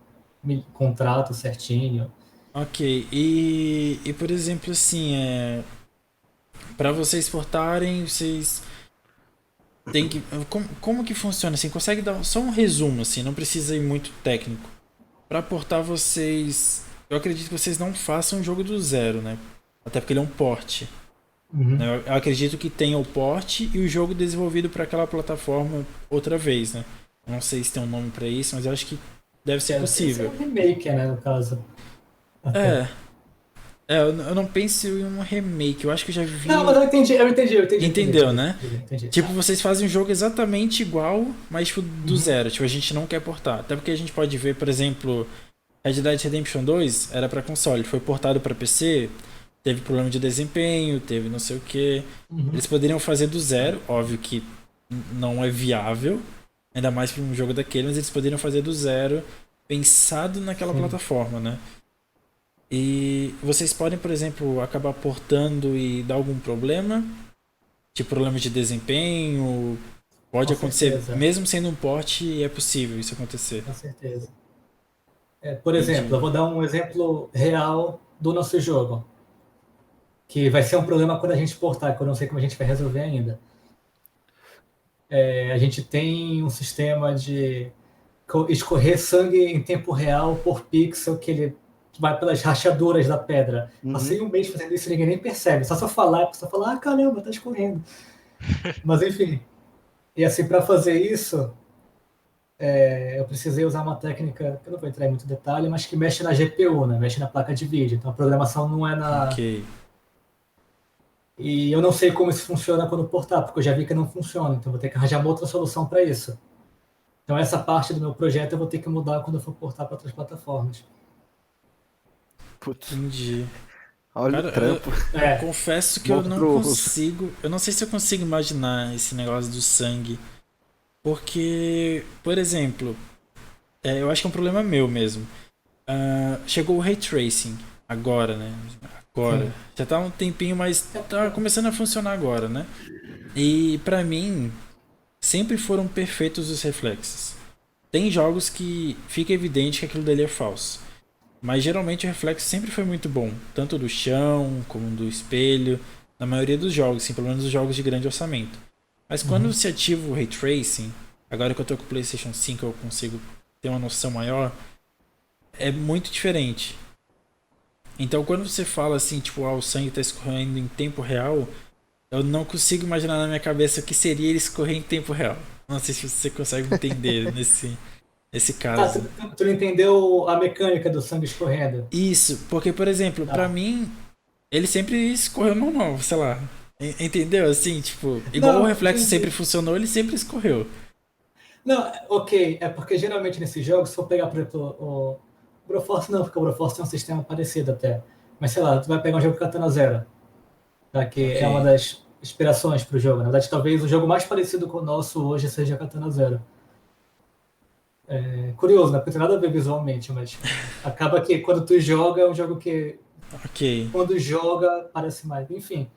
contrato certinho. Ok. E por exemplo, assim, para vocês exportarem, vocês têm que. Como que funciona? Assim, consegue dar só um resumo, assim, não precisa ir muito técnico. Para portar vocês. Eu acredito que vocês não façam um jogo do zero, né? Até porque ele é um port. Uhum. Né? Eu acredito que tenha o port e o jogo desenvolvido para aquela plataforma outra vez, né? Eu não sei se tem um nome para isso, mas eu acho que deve ser Deve ser possível. um remake, né, no caso. Até. É, eu não penso em um remake, eu acho que eu já vi. Não, mas eu entendi. Entendeu, né? Entendi. Tipo, vocês fazem um jogo exatamente igual, mas tipo, do Uhum. zero. Tipo, a gente não quer portar. Até porque a gente pode ver, por exemplo, Red Dead Redemption 2 era pra console, foi portado pra PC, teve problema de desempenho, teve não sei o que. Uhum. Eles poderiam fazer do zero, óbvio que não é viável, ainda mais pra um jogo daquele, mas eles poderiam fazer do zero, pensado naquela Sim. plataforma, né? E vocês podem, por exemplo, acabar portando e dar algum problema? Tipo, problema de desempenho? Pode Com acontecer, certeza. mesmo sendo um port, é possível isso acontecer. Com certeza. Por exemplo, Entendi. eu vou dar um exemplo real do nosso jogo, que vai ser um problema quando a gente portar, que eu não sei como a gente vai resolver ainda. A gente tem um sistema de escorrer sangue em tempo real por pixel, que ele vai pelas rachaduras da pedra. Passei um mês fazendo isso e ninguém nem percebe. Só se eu falar, a pessoa fala, caramba, tá escorrendo. Mas enfim. E assim, para fazer isso, eu precisei usar uma técnica, que eu não vou entrar em muito detalhe, mas que mexe na GPU, né? Mexe na placa de vídeo. Então a programação não é na... Ok. E eu não sei como isso funciona quando portar, porque eu já vi que não funciona. Então eu vou ter que arranjar uma outra solução para isso. Então essa parte do meu projeto eu vou ter que mudar quando eu for portar para outras plataformas. Putz, Entendi. olha Cara, o trampo. eu confesso que eu não Monstruoso. consigo. Eu não sei se eu consigo imaginar esse negócio do sangue. Porque, por exemplo, eu acho que é um problema meu mesmo. Chegou o Ray Tracing agora, né? Agora. Sim. Já tá um tempinho, mas tá começando a funcionar agora, né? E pra mim, sempre foram perfeitos os reflexos. Tem jogos que fica evidente que aquilo dali é falso. Mas geralmente o reflexo sempre foi muito bom. Tanto do chão, como do espelho. Na maioria dos jogos, assim, pelo menos os jogos de grande orçamento. Mas quando se ativa o Ray Tracing, agora que eu tô com o PlayStation 5 eu consigo ter uma noção maior, é muito diferente. Então quando você fala assim, tipo, o sangue tá escorrendo em tempo real, eu não consigo imaginar na minha cabeça o que seria ele escorrer em tempo real. Não sei se você consegue entender nesse caso. Tu não entendeu a mecânica do sangue escorrendo? Isso, porque, por exemplo, pra mim, ele sempre escorreu normal, sei lá. Entendeu? Assim, tipo, igual o Não, reflexo entendi. sempre funcionou, ele sempre escorreu. Não, ok, é porque geralmente nesses jogos, se for pegar, por exemplo, o Broforce não, porque o Broforce tem um sistema parecido até. Mas sei lá, tu vai pegar um jogo Katana Zero, tá? Que é uma Ok. das inspirações pro jogo. Na verdade, talvez o jogo mais parecido com o nosso hoje seja Katana Zero. Curioso, né? Porque não tem nada a ver visualmente, mas acaba que quando tu joga, é um jogo que Ok. quando joga parece mais. Enfim.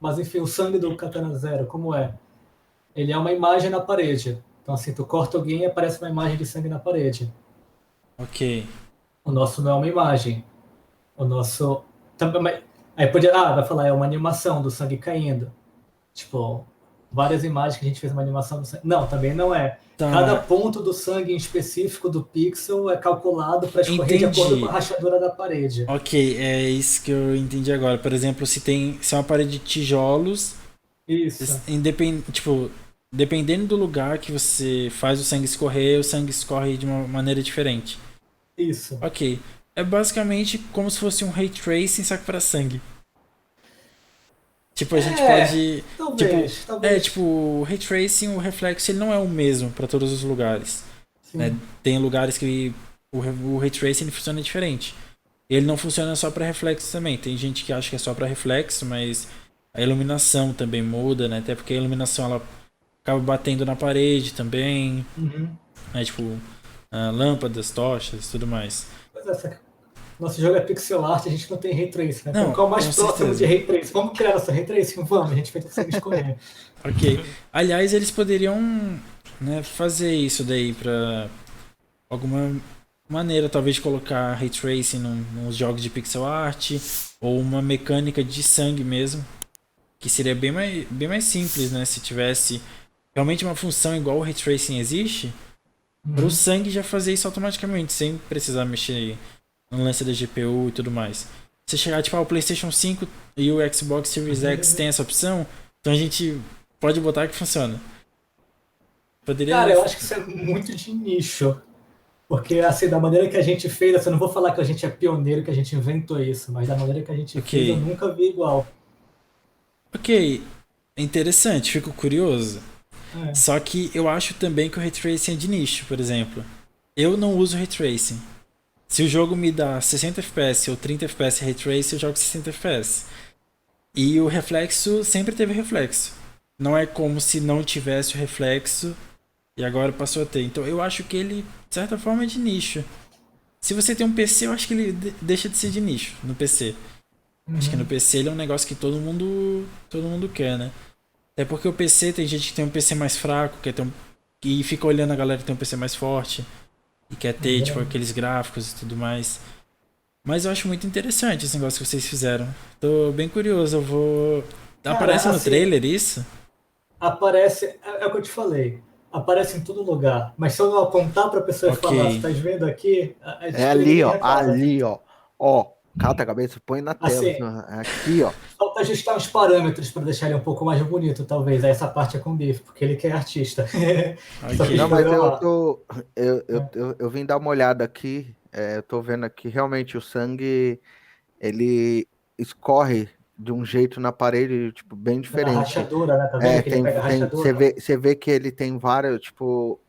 Mas enfim, o sangue do Katana Zero, como é? Ele é uma imagem na parede. Então, assim, tu corta alguém e aparece uma imagem de sangue na parede. Ok. O nosso não é uma imagem. O nosso. Aí podia. Vai falar, é uma animação do sangue caindo. Tipo, várias imagens que a gente fez uma animação do sangue. Não, também não é. Cada Tá. ponto do sangue em específico do pixel é calculado para escorrer de acordo com a Entendi. rachadura da parede. Ok, é isso que eu entendi agora. Por exemplo, se é uma parede de tijolos, Isso, tipo, dependendo do lugar que você faz o sangue escorre de uma maneira diferente. isso. Ok. É basicamente como se fosse um ray tracing, só que para sangue. Tipo, a gente pode. Tipo, Talvez. tipo, o ray tracing, o reflexo, ele não é o mesmo para todos os lugares. Né? Sim. Tem lugares que o ray tracing ele funciona diferente. Ele não funciona só para reflexo também. Tem gente que acha que é só para reflexo, mas a iluminação também muda, né? Até porque a iluminação ela acaba batendo na parede também, Uhum. né? Tipo, lâmpadas, tochas, tudo mais. Pois é, nosso jogo é pixel art, a gente não tem ray tracing, né? Então, Não, qual é o mais com próximo de certeza. ray tracing? Vamos criar nossa ray tracing? Vamos, a gente vai ter que escorrer. Ok. Aliás, eles poderiam, né, fazer isso daí pra alguma maneira, talvez de colocar ray tracing nos jogos de pixel art ou uma mecânica de sangue mesmo, que seria bem mais simples, né? Se tivesse realmente uma função igual o ray tracing existe, para o Uhum. sangue já fazer isso automaticamente, sem precisar mexer no lance da GPU e tudo mais. Se chegar tipo o PlayStation 5 e o Xbox Series X tem essa opção, então a gente pode botar que funciona. Cara, Poderia. eu acho que isso é muito de nicho. Porque, assim, da maneira que a gente fez, assim, eu não vou falar que a gente é pioneiro, que a gente inventou isso, mas da maneira que a gente fez, eu Ok. nunca vi igual. Ok. É interessante, fico curioso. É. Só que eu acho também que o Ray Tracing é de nicho, por exemplo. Eu não uso Ray Tracing. Se o jogo me dá 60 FPS ou 30 FPS Ray Tracing, eu jogo 60 FPS. E o reflexo sempre teve reflexo. Não é como se não tivesse o reflexo e agora passou a ter. Então eu acho que ele, de certa forma, é de nicho. Se você tem um PC, eu acho que ele deixa de ser de nicho no PC. Acho que no Uhum. PC ele é um negócio que todo mundo quer, né? Até porque o PC tem gente que tem um PC mais fraco, quer ter um, e fica olhando a galera que tem um PC mais forte e quer ter tipo Uhum. aqueles gráficos e tudo mais. Mas eu acho muito interessante esse negócio que vocês fizeram. Tô bem curioso, eu vou. Cara, Aparece no assim, trailer isso? aparece, é o que eu te falei, aparece em todo lugar, mas se eu não apontar para a pessoa e Ok. falar, você tá vendo aqui, a É gente, ali, ninguém ó. repara. Ali, ó. Ó, cata a cabeça, põe na tela. Assim, Assim, ó, aqui, ó. falta ajustar os parâmetros para deixar ele um pouco mais bonito, talvez. Aí essa parte é com o Biff, porque ele que é artista. Só quis Não, Ok. mas eu programar. tô. É. Eu vim dar uma olhada aqui. Eu tô vendo aqui realmente o sangue, ele escorre de um jeito na parede, tipo, bem Pela diferente. rachadura, né? Tá vendo que ele pega a rachadura? Você vê que ele tem vários, tipo,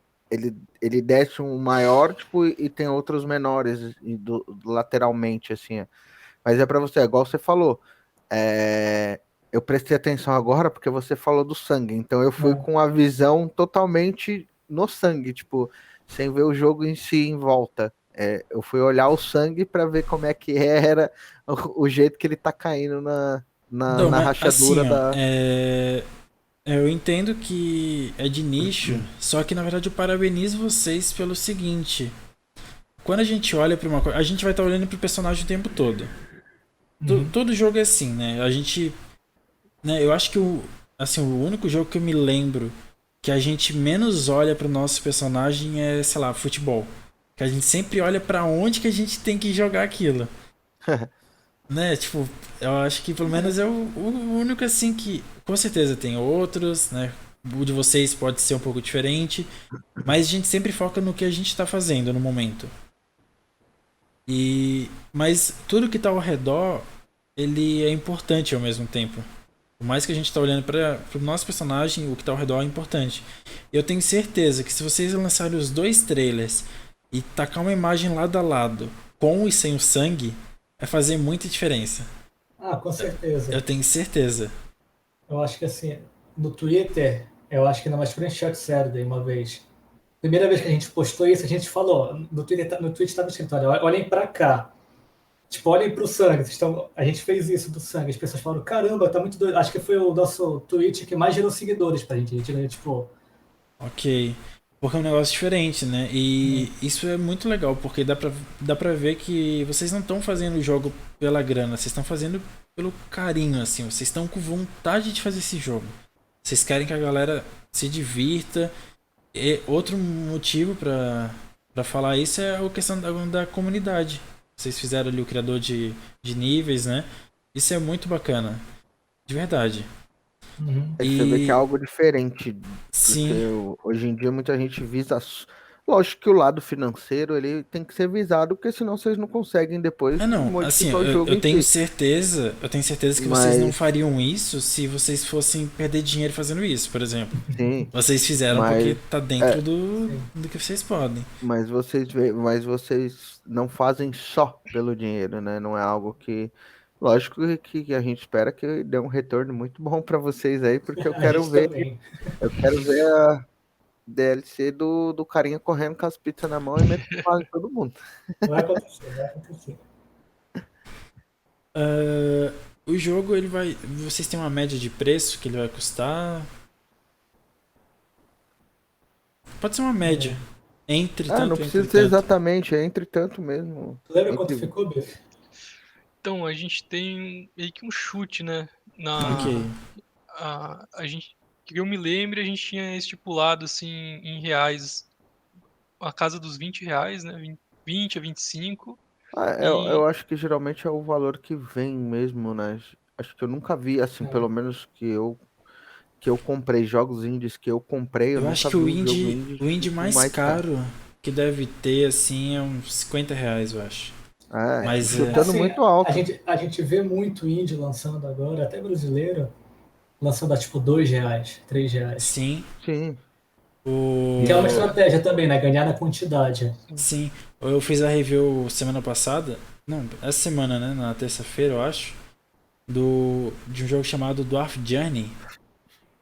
ele desce um maior, tipo, e tem outros menores lateralmente, assim. Mas é para você, é igual você falou. Eu prestei atenção agora porque você falou do sangue, então eu fui É. com a visão totalmente no sangue, tipo, sem ver o jogo em si em volta. Eu fui olhar o sangue para ver como é que era o jeito que ele tá caindo Então, na mas rachadura assim, ó, da. eu entendo que é de nicho, só que na verdade eu parabenizo vocês pelo seguinte. Quando a gente olha pra uma coisa, a gente vai estar olhando pro personagem o tempo todo. Uhum. Todo jogo é assim, né? A gente, né, eu acho que assim, o único jogo que eu me lembro que a gente menos olha pro nosso personagem é, sei lá, futebol. Que a gente sempre olha pra onde que a gente tem que jogar aquilo. Né? Tipo, eu acho que pelo menos é o único assim que. Com certeza tem outros, né? O de vocês pode ser um pouco diferente. Mas a gente sempre foca no que a gente tá fazendo no momento. Mas tudo que tá ao redor, ele é importante ao mesmo tempo. Por mais que a gente tá olhando para o nosso personagem, o que tá ao redor é importante. Eu tenho certeza que se vocês lançarem os dois trailers e tacar uma imagem lado a lado, com e sem o sangue, vai fazer muita diferença. Ah, com Eu certeza. tenho certeza. Eu acho que assim, no Twitter, eu acho que numa Screenshot Saturday uma vez. Primeira vez que a gente postou isso, a gente falou, no Twitter, no tweet estava escrito, olha, olhem para cá. Tipo, olhem pro sangue. A gente fez isso do sangue. As pessoas falaram, caramba, tá muito doido. Acho que foi o nosso tweet que mais gerou seguidores pra gente. A gente ganhou, tipo. Ok. Porque é um negócio diferente, né? E isso é muito legal, porque dá pra ver que vocês não estão fazendo o jogo pela grana, vocês estão fazendo pelo carinho, assim. Vocês estão com vontade de fazer esse jogo. Vocês querem que a galera se divirta. E outro motivo pra falar isso é a questão da comunidade. Vocês fizeram ali o criador de níveis, né? Isso é muito bacana. De verdade. Uhum. Você vê que é E algo diferente, porque sim. hoje em dia muita gente visa. Lógico que o lado financeiro ele tem que ser visado, porque senão vocês não conseguem depois Ah, não, assim, modificar o jogo em si. eu tenho certeza que vocês não Mas, fariam isso se vocês fossem perder dinheiro fazendo isso, por exemplo. sim, Vocês fizeram porque mas, tá dentro é, Sim. do que vocês podem. mas vocês não fazem só pelo dinheiro, né? Não é algo que. Lógico que a gente espera que dê um retorno muito bom para vocês aí, porque A gente também. eu quero ver a DLC do carinha correndo com as pizzas na mão e metendo bala em todo mundo. Vai acontecer, vai acontecer. Ah, o jogo, ele vai. Vocês têm uma média de preço que ele vai custar? Pode ser uma média. É. Entre Ah, não tanto, precisa entre ser tanto. exatamente, é entre tanto mesmo. Tu lembra quanto Entre, ficou, Biff? Então, a gente tem meio que um chute, né? Ok. A gente, que eu me lembre, a gente tinha estipulado, assim, em reais, a casa dos R$ 20, né? 20 a 25. eu E, acho que geralmente é o valor que vem mesmo, né? Acho que eu nunca vi, assim, pelo É. menos que eu comprei, jogos indies que eu comprei, eu Eu acho nunca que vi um jogo indie, o indie tipo, mais mais caro. caro que deve ter, assim, é uns 50 reais, eu acho. É, Mas, chutando muito alto. A gente vê muito indie lançando agora, até brasileiro, lançando a tipo R$ 2, R$ 3. sim, Sim. Que é uma Isso. estratégia também, né? Ganhar na quantidade. sim. Eu fiz a review semana passada, não, essa semana, né, na terça-feira, eu acho, de um jogo chamado Dwarf Journey.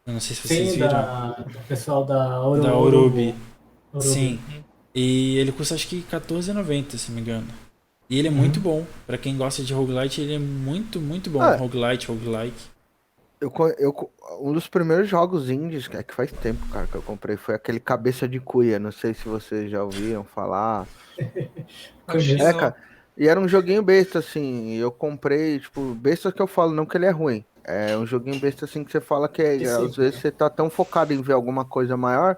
Eu não sei se vocês Sim, viram. do pessoal da Da Urubi. Urubi. Sim. E ele custa acho que R$14,90, se não me engano. E ele é Uhum. muito bom. Pra quem gosta de roguelite, ele é muito, muito bom. Ah, Roguelike. Um dos primeiros jogos indies, que faz tempo, cara, que eu comprei, foi aquele Cabeça de Cuia. Não sei se vocês já ouviram falar. Acho que Conheço. não. E era um joguinho besta, assim. Eu comprei, tipo, besta que eu falo, não que ele é ruim. É um joguinho besta, assim, que você fala que às Sim. vezes você tá tão focado em ver alguma coisa maior.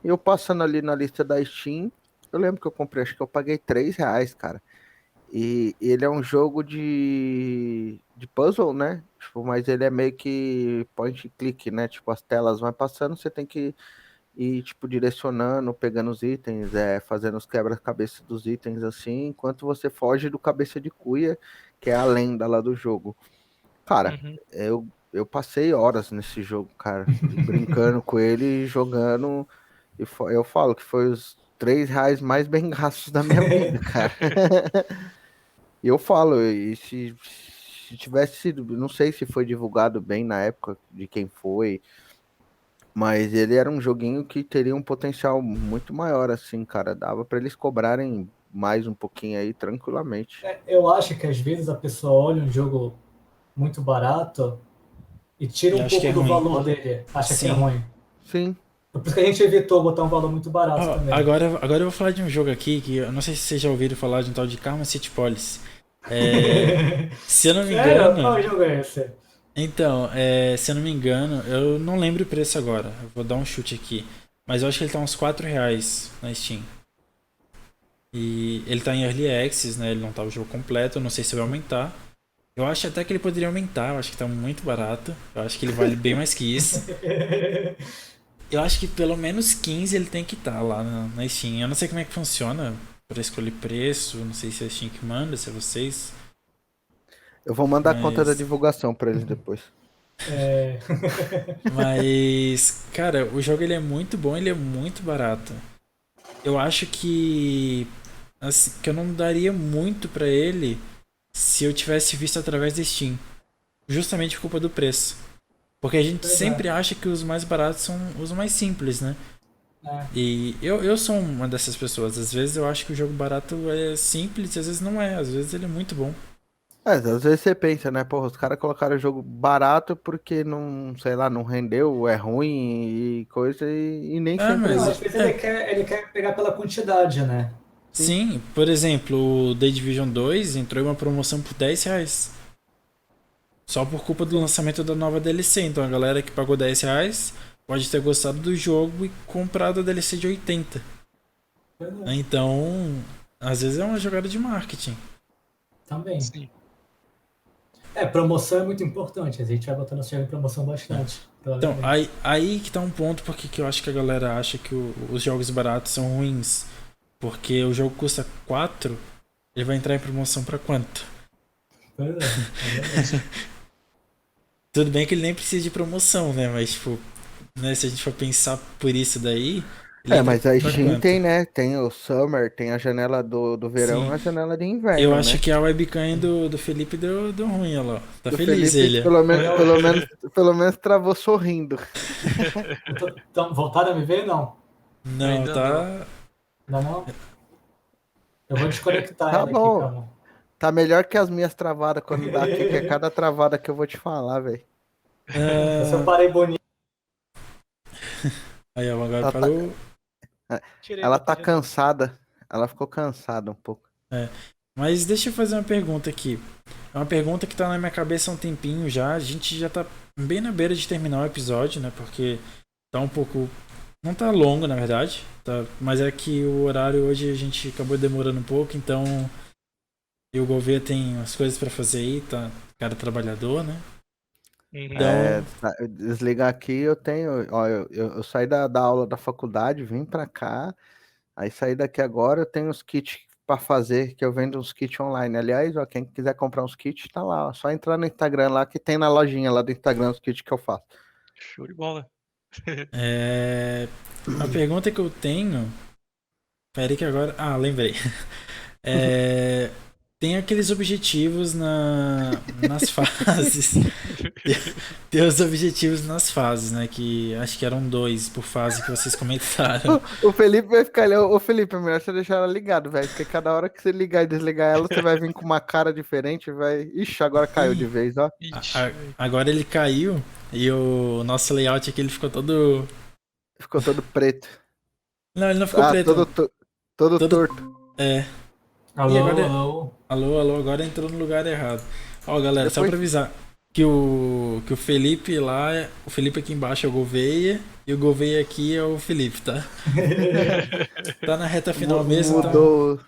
E eu passando ali na lista da Steam, eu lembro que eu comprei, acho que eu paguei R$ 3, cara. E ele é um jogo de puzzle, né? Tipo, mas ele é meio que point and click, né? Tipo, as telas vão passando, você tem que ir, tipo, direcionando, pegando os itens, fazendo os quebra-cabeça dos itens, assim, enquanto você foge do cabeça de cuia, que é a lenda lá do jogo. Cara, Uhum. eu passei horas nesse jogo, cara, brincando com ele, e jogando, e eu falo que foi os R$ 3 mais bem gastos da minha vida, cara. E eu falo, e se tivesse sido, não sei se foi divulgado bem na época de quem foi, mas ele era um joguinho que teria um potencial muito maior, assim, cara. Dava pra eles cobrarem mais um pouquinho aí, tranquilamente. Eu acho que às vezes a pessoa olha um jogo muito barato e tira E um acho que é pouco do ruim. valor dele. Acha que é Sim. ruim. Sim. Por isso que a gente evitou botar um valor muito barato Ó, também. agora eu vou falar de um jogo aqui que eu não sei se vocês já ouviram falar de um tal de Karma City Police. Se eu não me Sério? engano. Qual jogo é esse? Então, se eu não me engano, eu não lembro o preço agora. Eu vou dar um chute aqui. Mas eu acho que ele tá uns R$4 na Steam. E ele tá em Early Access, né? Ele não tá o jogo completo. Eu não sei se vai aumentar. Eu acho até que ele poderia aumentar. Eu acho que tá muito barato. Eu acho que ele vale bem mais que isso. Eu acho que pelo menos 15 ele tem que estar lá na Steam. Eu não sei como é que funciona pra escolher preço. Não sei se é a Steam que manda, se é vocês. Eu vou mandar a conta da Mas. divulgação pra eles depois. É, Mas, cara, o jogo ele é muito bom, ele é muito barato. Eu acho que assim, que eu não daria muito pra ele se eu tivesse visto através da Steam, justamente por culpa do preço. Porque a gente pois é. sempre acha que os mais baratos são os mais simples, né? É. E eu sou uma dessas pessoas. Às vezes eu acho que o jogo barato é simples, às vezes não é. Às vezes ele é muito bom. Às vezes você pensa, né? Porra, os caras colocaram o jogo barato porque não, sei lá, não rendeu, é ruim e coisa, e nem Ah, sempre é Não, mas às isso. vezes ele quer pegar pela quantidade, né? Sim. sim, por exemplo, o The Division 2 entrou em uma promoção por R$10. Só por culpa do lançamento da nova DLC. Então a galera que pagou R$10 pode ter gostado do jogo e comprado a DLC de 80. Pois é, Então, às vezes é uma jogada de marketing. também. Sim. Promoção é muito importante. A gente vai botando o jogo em promoção bastante. Então, Provavelmente. aí que tá um ponto porque que eu acho que a galera acha que os jogos baratos são ruins. Porque o jogo custa 4, ele vai entrar em promoção pra quanto? Pois é verdade. Tudo bem que ele nem precisa de promoção, né? Mas, tipo, né, se a gente for pensar por isso daí, ele entra Mas a pra Steam quanto? tem, né? Tem o Summer, tem a janela do verão Sim. e a janela de Eu inverno, acho né? que a webcam do Felipe deu ruim, olha lá. Tá Do feliz Felipe, ele, ó. pelo menos travou sorrindo. Então, voltaram a me ver? Não. Não, Ainda tá. Não, não? Eu vou desconectar Tá ela aqui, bom. calma. Tá melhor que as minhas travadas quando dá aqui, que é cada travada que eu vou te falar, velho. Essa eu Ah, parei bonito. aí, ó, agora Ela tá, parou. tirei ela da tá bateria. cansada. Ela ficou cansada um pouco. Mas deixa eu fazer uma pergunta aqui. É uma pergunta que tá na minha cabeça há um tempinho já. A gente já tá bem na beira de terminar o episódio, né? Porque tá um pouco. Não tá longo, na verdade. Tá? Mas é que o horário hoje a gente acabou demorando um pouco, então. E o Gouveia tem umas coisas pra fazer aí, tá? Cara trabalhador, né? Uhum. Então. Desligar aqui, eu tenho. Ó, eu saí da aula da faculdade, vim pra cá. Aí saí daqui agora, eu tenho uns kits para fazer, que eu vendo uns kits online. Aliás, ó, quem quiser comprar uns kits, tá lá, ó. Só entrar no Instagram lá, que tem na lojinha lá do Instagram os kits que eu faço. Show de bola. A pergunta que eu tenho. Peraí que agora. Ah, lembrei. É, tem aqueles objetivos nas fases. Tem os objetivos nas fases, né? Que acho que eram 2 por fase que vocês comentaram. O Felipe vai ficar ali. Ô, Felipe, é melhor você deixar ela ligada, velho. Porque cada hora que você ligar e desligar ela, você vai vir com uma cara diferente, vai. Ixi, agora caiu de vez, ó. Ixi, Agora ele caiu e o nosso layout aqui ele ficou todo. Ficou todo preto. Não, ele não ficou Ah, preto. todo Todo- torto. É. Alô, E agora- alô. Alô, agora entrou no lugar errado. Ó, galera, só Depois- pra avisar que o Felipe lá, o Felipe aqui embaixo é o Gouveia e o Gouveia aqui é o Felipe, tá? Tá na reta final mesmo, então. Mudou.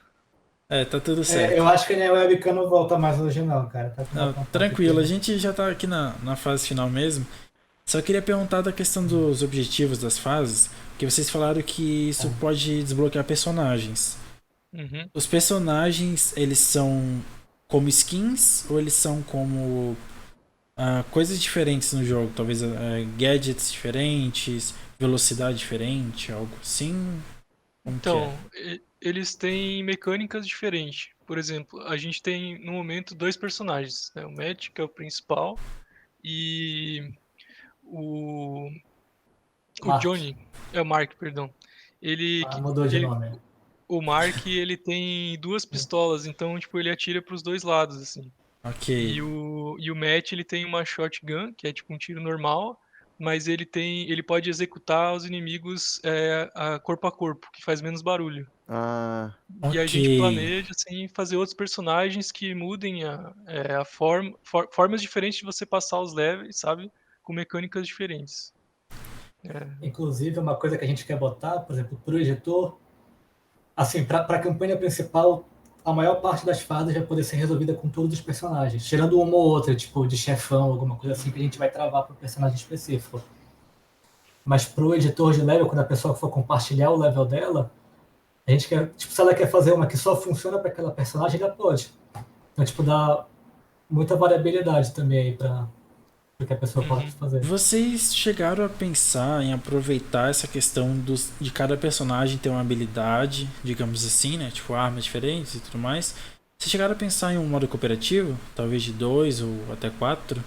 Tá tudo certo. Eu acho que a minha webcam não volta mais hoje não, cara. Tá com uma Não, contato tranquilo, a aqui. gente já tá aqui na fase final mesmo. Só queria perguntar da questão dos objetivos das fases, que vocês falaram que isso pode desbloquear personagens. Uhum. Os personagens, eles são como skins ou eles são como coisas diferentes no jogo? Talvez gadgets diferentes, velocidade diferente, algo assim? Como que Então, eles têm mecânicas diferentes. Por exemplo, a gente tem no momento 2 personagens, né? O Matt, que é o principal, e o Mark. Johnny, é o Mark, perdão. Mudou de nome. O Mark, ele tem 2 pistolas, então tipo ele atira para os 2 lados assim. Ok. E o Matt, ele tem uma shotgun, que é tipo um tiro normal, mas ele pode executar os inimigos corpo a corpo, que faz menos barulho. Ah, E a Ok. gente planeja assim fazer outros personagens que mudem a formas diferentes de você passar os levels, sabe? Com mecânicas diferentes. Inclusive, uma coisa que a gente quer botar, por exemplo, pro editor, assim, pra campanha principal, a maior parte das fases vai poder ser resolvida com todos os personagens, tirando uma ou outra, tipo de chefão, alguma coisa assim que a gente vai travar pro personagem específico. Mas pro editor de level, quando a pessoa for compartilhar o level dela, a gente quer, tipo, se ela quer fazer uma que só funciona para aquela personagem, ela pode. Então, tipo, dá muita variabilidade também aí para o que a pessoa pode fazer. Vocês chegaram a pensar em aproveitar essa questão de cada personagem ter uma habilidade, digamos assim, né? Tipo, armas diferentes e tudo mais. Vocês chegaram a pensar em um modo cooperativo? Talvez de 2 ou até 4?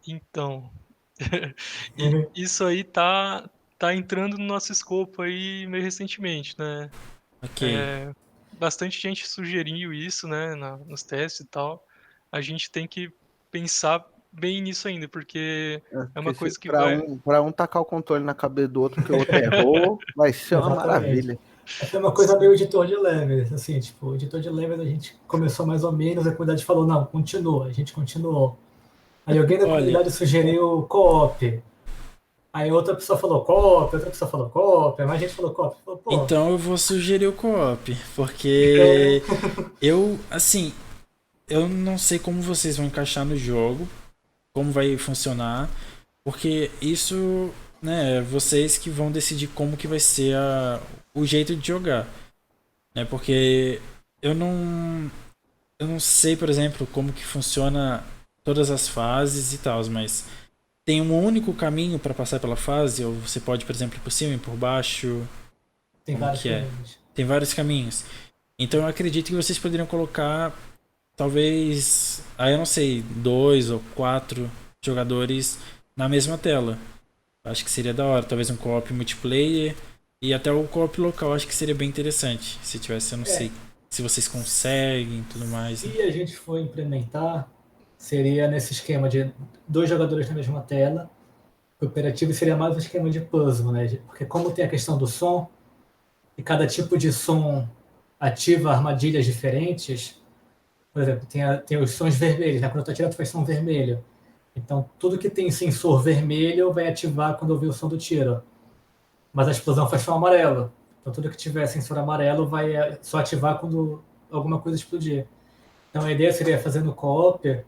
Então, Uhum. isso aí tá entrando no nosso escopo aí meio recentemente, né? Ok. Bastante gente sugeriu isso, né, nos testes e tal. A gente tem que pensar bem nisso ainda, porque é uma coisa que vai... pra um tacar o controle na cabeça do outro, que o outro errou, vai ser uma Exatamente. maravilha. Essa é uma coisa meio editor de levels, assim, tipo, o editor de levels a gente começou mais ou menos, a comunidade falou, não, continua, a gente continuou. Aí alguém da Olha. comunidade sugeriu co-op. Aí outra pessoa falou co-op, outra pessoa falou co-op, aí mais gente falou co-op. Falou, pô, Então eu vou sugerir o co-op, porque eu não sei como vocês vão encaixar no jogo, como vai funcionar, porque isso, né, é vocês que vão decidir como que vai ser o jeito de jogar, né? Porque eu não sei, por exemplo, como que funciona todas as fases e tal, mas tem um único caminho para passar pela fase, ou você pode, por exemplo, ir por cima e por baixo. tem como vários que é? caminhos. Tem vários caminhos. Então eu acredito que vocês poderiam colocar, talvez, eu não sei, 2 ou 4 jogadores na mesma tela. Acho que seria da hora. Talvez um co-op multiplayer e até o co-op local. Acho que seria bem interessante. Se tivesse, eu não sei se vocês conseguem e tudo mais. Se a gente for implementar, seria nesse esquema de 2 jogadores na mesma tela. Cooperativo seria mais um esquema de puzzle, né? Porque como tem a questão do som, e cada tipo de som ativa armadilhas diferentes, por exemplo, tem os sons vermelhos, né? Quando eu tô atirando faz som vermelho. Então, tudo que tem sensor vermelho vai ativar quando ouvir o som do tiro. Mas a explosão faz som amarelo. Então, tudo que tiver sensor amarelo vai só ativar quando alguma coisa explodir. Então, a ideia seria fazer no co-op,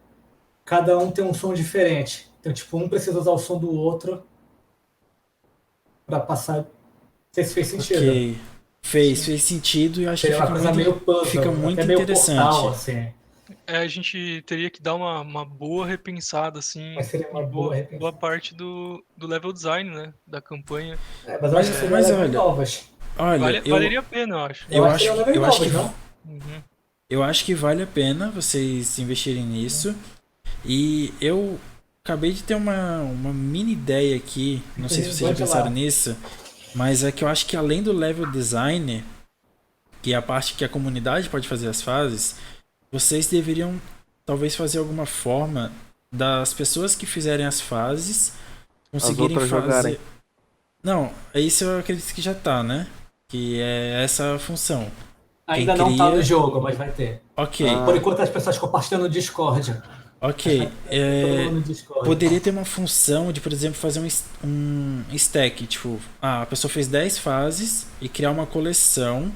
cada um tem um som diferente. Então, tipo, um precisa usar o som do outro para passar sei se fez sentido. Ok. Fez sentido e acho que Seria uma coisa meio puzzle, fica muito até meio interessante. portal, assim. A gente teria que dar uma boa repensada, assim, Mas seria uma em boa boa repensada. parte do level design, né? Da campanha. Mas eu acho que seria levels novas. Olha, Valeria a pena, eu acho. Eu acho que seria levels eu acho novas, que não? Uhum. eu acho que vale a pena vocês investirem nisso. E eu acabei de ter uma mini ideia aqui, não sei se vocês já Pode pensaram lá. nisso, mas é que eu acho que além do level design, que é a parte que a comunidade pode fazer as fases, vocês deveriam talvez fazer alguma forma das pessoas que fizerem as fases conseguirem outras fazer. jogarem. Não, isso eu acredito que já tá, né? Que é essa a função. Ainda Quem não tá cria- no jogo, mas vai ter. Ok, Por enquanto as pessoas compartilham no Discord. ok. Todo mundo no Discord. Poderia ter uma função de, por exemplo, fazer um stack. Tipo, a pessoa fez 10 fases e criar uma coleção.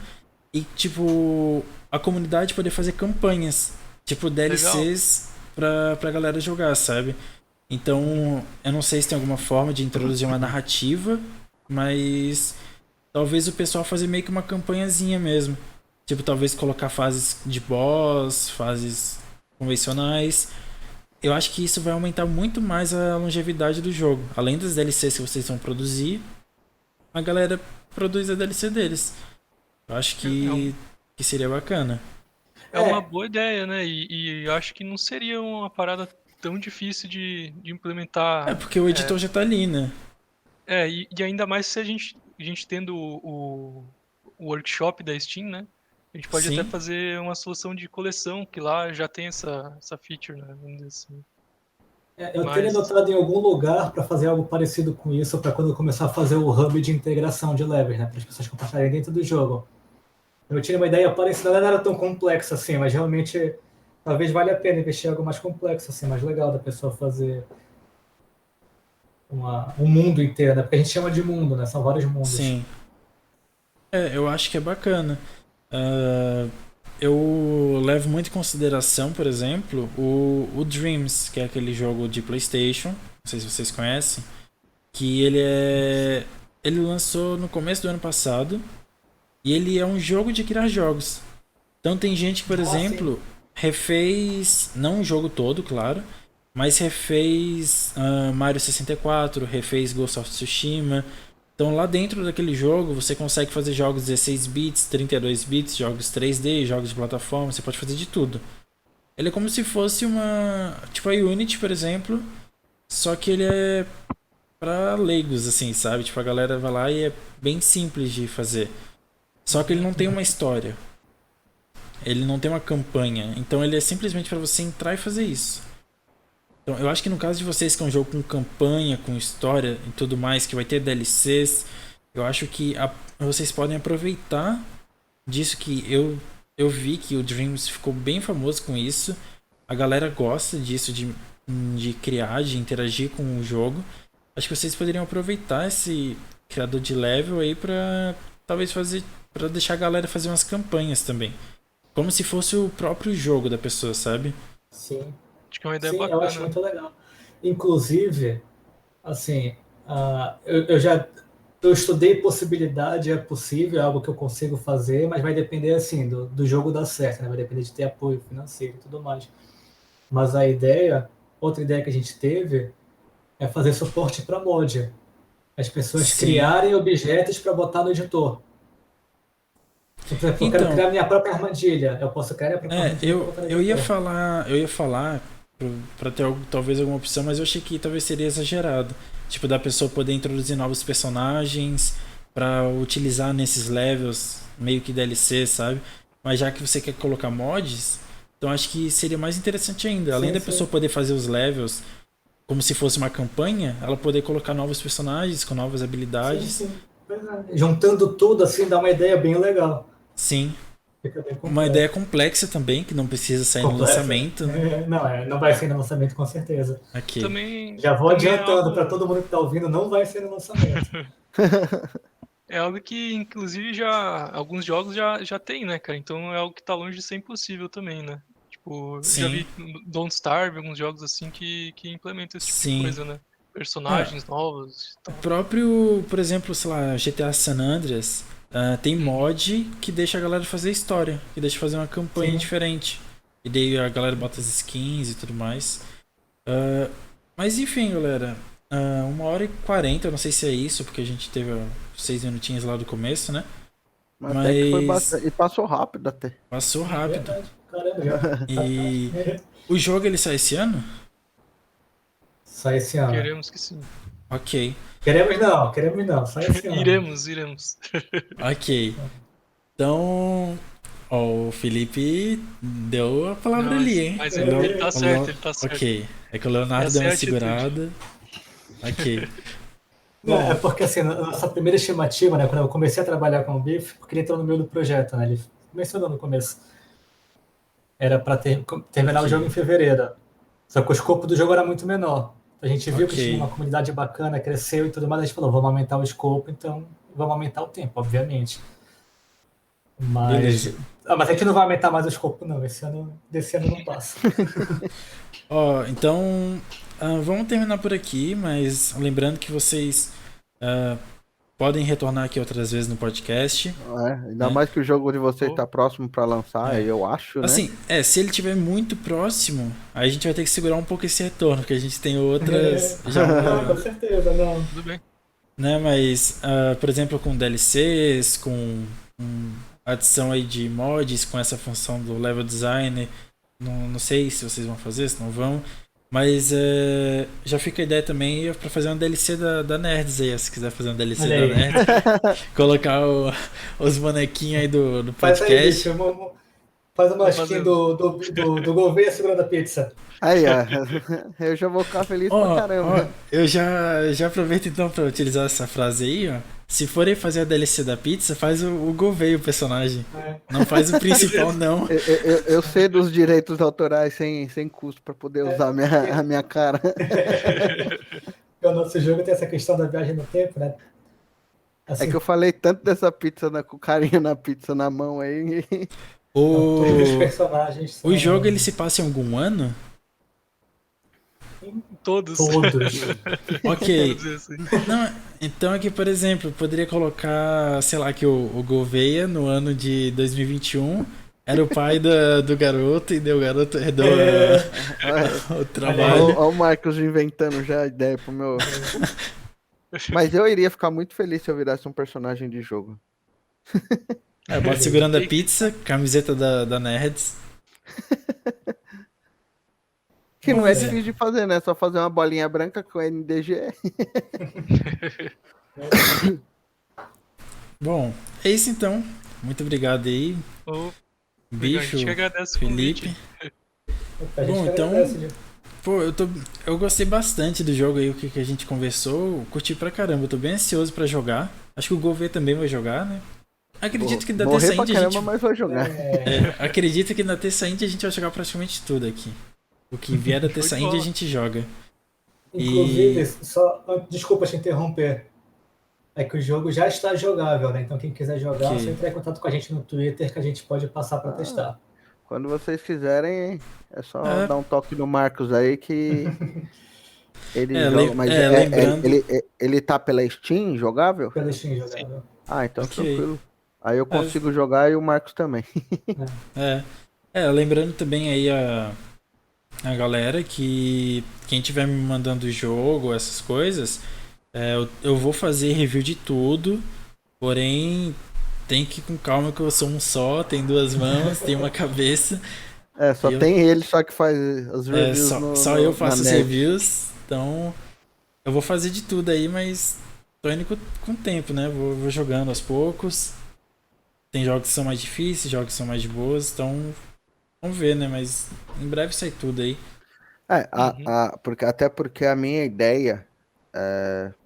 E, tipo, a comunidade poder fazer campanhas. Tipo, DLCs pra galera jogar, sabe? Então, eu não sei se tem alguma forma de introduzir uma narrativa, mas talvez o pessoal fazer meio que uma campanhazinha mesmo. Tipo, talvez colocar fases de boss, fases convencionais. Eu acho que isso vai aumentar muito mais a longevidade do jogo. Além das DLCs que vocês vão produzir, a galera produz a DLC deles. Eu acho que seria bacana. É uma boa ideia, né? E eu acho que não seria uma parada tão difícil de implementar. É porque o editor já tá ali, né? E ainda mais se a gente tendo o workshop da Steam, né? A gente pode até Sim. fazer uma solução de coleção, que lá já tem essa feature, né? Vamos dizer assim. Eu teria notado em algum lugar para fazer algo parecido com isso, para quando eu começar a fazer o hub de integração de levels, né? Para as pessoas compartilharem dentro do jogo. Eu tinha uma ideia parecida, ela não era tão complexa assim, mas realmente talvez valha a pena investir em algo mais complexo, assim, mais legal da pessoa fazer um mundo inteiro, né? Porque a gente chama de mundo, né? São vários mundos. Sim. Eu acho que é bacana. Eu levo muito em consideração, por exemplo, o Dreams, que é aquele jogo de PlayStation. Não sei se vocês conhecem. Que ele lançou no começo do ano passado. E ele é um jogo de criar jogos. Então tem gente que, por exemplo, refez, não o jogo todo, claro, mas refez Mario 64, refez Ghost of Tsushima. Então lá dentro daquele jogo você consegue fazer jogos 16 bits, 32 bits, jogos 3D, jogos de plataforma, você pode fazer de tudo. Ele é como se fosse tipo a Unity, por exemplo, só que ele é pra leigos, assim, sabe? Tipo, a galera vai lá e é bem simples de fazer. Só que ele não tem uma história. Ele não tem uma campanha. Então ele é simplesmente para você entrar e fazer isso. Então eu acho que no caso de vocês, que é um jogo com campanha, com história e tudo mais, que vai ter DLCs, eu acho que vocês podem aproveitar disso, que eu vi que o Dreams ficou bem famoso com isso. A galera gosta disso, de criar, de interagir com o jogo. Acho que vocês poderiam aproveitar esse criador de level aí pra talvez fazer, para deixar a galera fazer umas campanhas também. Como se fosse o próprio jogo da pessoa, sabe? Sim. Acho que é uma ideia Sim, bacana. eu acho muito legal. Inclusive, assim, eu estudei possibilidade, é possível, é algo que eu consigo fazer, mas vai depender, assim, do jogo dar certo, né? Vai depender de ter apoio financeiro e tudo mais. Mas outra ideia que a gente teve é fazer suporte para mod. As pessoas Sim. criarem objetos para botar no editor. Por exemplo, eu quero Então, criar minha própria armadilha. Eu posso criar minha própria armadilha e botar no eu ia editor. falar pra ter talvez alguma opção, mas eu achei que talvez seria exagerado. Tipo, da pessoa poder introduzir novos personagens pra utilizar nesses levels, meio que DLC, sabe? Mas já que você quer colocar mods, então acho que seria mais interessante ainda. Além da pessoa poder fazer os levels como se fosse uma campanha, ela poder colocar novos personagens com novas habilidades. Sim. Juntando tudo, assim, dá uma ideia bem legal. Sim. Fica bem Uma ideia complexa também, que não precisa sair no lançamento, né? Não vai ser no lançamento com certeza. Aqui. Já vou também adiantando para todo mundo que tá ouvindo, não vai ser no lançamento. É algo que, inclusive, alguns jogos já tem, né, cara? Então é algo que tá longe de ser impossível também, né? Tipo, Sim. já vi Don't Starve, alguns jogos assim que implementam esse tipo de coisa, né? personagens novos. O próprio, por exemplo, sei lá, GTA San Andreas, tem mod que deixa a galera fazer história, que deixa fazer uma campanha Sim. diferente. E daí a galera bota as skins e tudo mais. Mas enfim, galera. 1h40, eu não sei se é isso, porque a gente teve 6 minutinhos lá do começo, né? Mas até que foi Mas bastante. E passou rápido até. passou rápido. Verdade. Caramba, já. E o jogo ele sai esse ano? Sai esse ano. Queremos que sim. Ok, Queremos não. Sai esse ano. Iremos. ok. Então, ó, o Felipe deu a palavra Não, ali, hein? mas O ele Leo- tá o certo, Leo- ele tá certo. Ok, é que o Leonardo Essa deu é uma a atitude. segurada. Ok. É porque assim, na nossa primeira estimativa, né, quando eu comecei a trabalhar com o Biff, porque ele entrou no meio do projeto, né, ele mencionou no começo, era para terminar o Ok. jogo em fevereiro. Só que o escopo do jogo era muito menor. A gente viu que Ok. tinha uma comunidade bacana, cresceu e tudo mais, a gente falou, vamos aumentar o escopo, então vamos aumentar o tempo, obviamente. Beleza. Mas a gente não vai aumentar mais o escopo, não. Desse ano não passa. Ó, então, vamos terminar por aqui, mas lembrando que vocês podem retornar aqui outras vezes no podcast. Ainda mais que o jogo de vocês tá próximo pra lançar, eu acho, né? Assim, se ele estiver muito próximo, aí a gente vai ter que segurar um pouco esse retorno, porque a gente tem outras. Não, com certeza, não. Tudo bem. Né, mas, por exemplo, com DLCs, com adição aí de mods, com essa função do level design, não sei se vocês vão fazer, se não vão, mas já fica a ideia também pra fazer uma DLC da Nerds aí, se quiser fazer uma DLC Olha da aí. Nerds, colocar os bonequinhos aí do Faz aí, podcast. bicho. Faz uma Vou skin fazer. do Gouveia segurando a pizza. Aí, ó. Eu já vou ficar feliz pra caramba. Eu já aproveito então pra utilizar essa frase aí, ó. Se forem fazer a DLC da pizza, faz o Gouveia o personagem. Não faz o principal, não. Eu cedo os direitos autorais sem custo pra poder usar a minha cara. O nosso jogo tem essa questão da viagem no tempo, né? Assim, É que eu falei tanto dessa pizza com o carinha na pizza na mão aí. todos os personagens são O jogo ele se passa em algum ano? Todos. todos. Ok. Vamos dizer assim. Não, então aqui, por exemplo, poderia colocar, sei lá, que o Gouveia, no ano de 2021, era o pai do garoto e o garoto herdou o trabalho. Olha o Marcos inventando já a ideia pro meu. Mas eu iria ficar muito feliz se eu virasse um personagem de jogo. Bota segurando a pizza, camiseta da Nerds. Que não é difícil de fazer, né? Só fazer uma bolinha branca com NDG. Bom, é isso então. Muito obrigado aí, A Bicho, gente que agradece o Felipe. convite. A gente Bom, que então- agradece, viu? Pô, eu gostei bastante do jogo aí, o que a gente conversou. Curti pra caramba, eu tô bem ansioso pra jogar. Acho que o Gouveia também vai jogar, né? Acredito que da Morrer terça pra indie a caramba, gente. mas vou jogar. Acredito que na terça indie a gente vai jogar praticamente tudo aqui. O que vier da terça Muito indie a bom. gente joga. Inclusive, desculpa te interromper. É que o jogo já está jogável, né? Então quem quiser jogar, Ok. é só entrar em contato com a gente no Twitter que a gente pode passar para testar. Quando vocês quiserem, é só É. dar um toque no Marcos aí que ele É, joga. Mas lembrando- ele tá pela Steam jogável? Pelo Steam jogável. Ah, então Ok. tranquilo. Aí eu consigo jogar e o Marcos também. Lembrando também aí a galera que quem tiver me mandando o jogo, essas coisas, eu vou fazer review de tudo, porém tem que ir com calma que eu sou um só, tem duas mãos, tem uma cabeça. Só Eu- tem ele só que faz as reviews Só eu na faço os net. reviews, então eu vou fazer de tudo aí, mas tô indo com o tempo, né? Vou jogando aos poucos. Tem jogos que são mais difíceis, jogos que são mais de boas, então vamos ver, né? Mas em breve sai tudo aí. Até porque a minha ideia,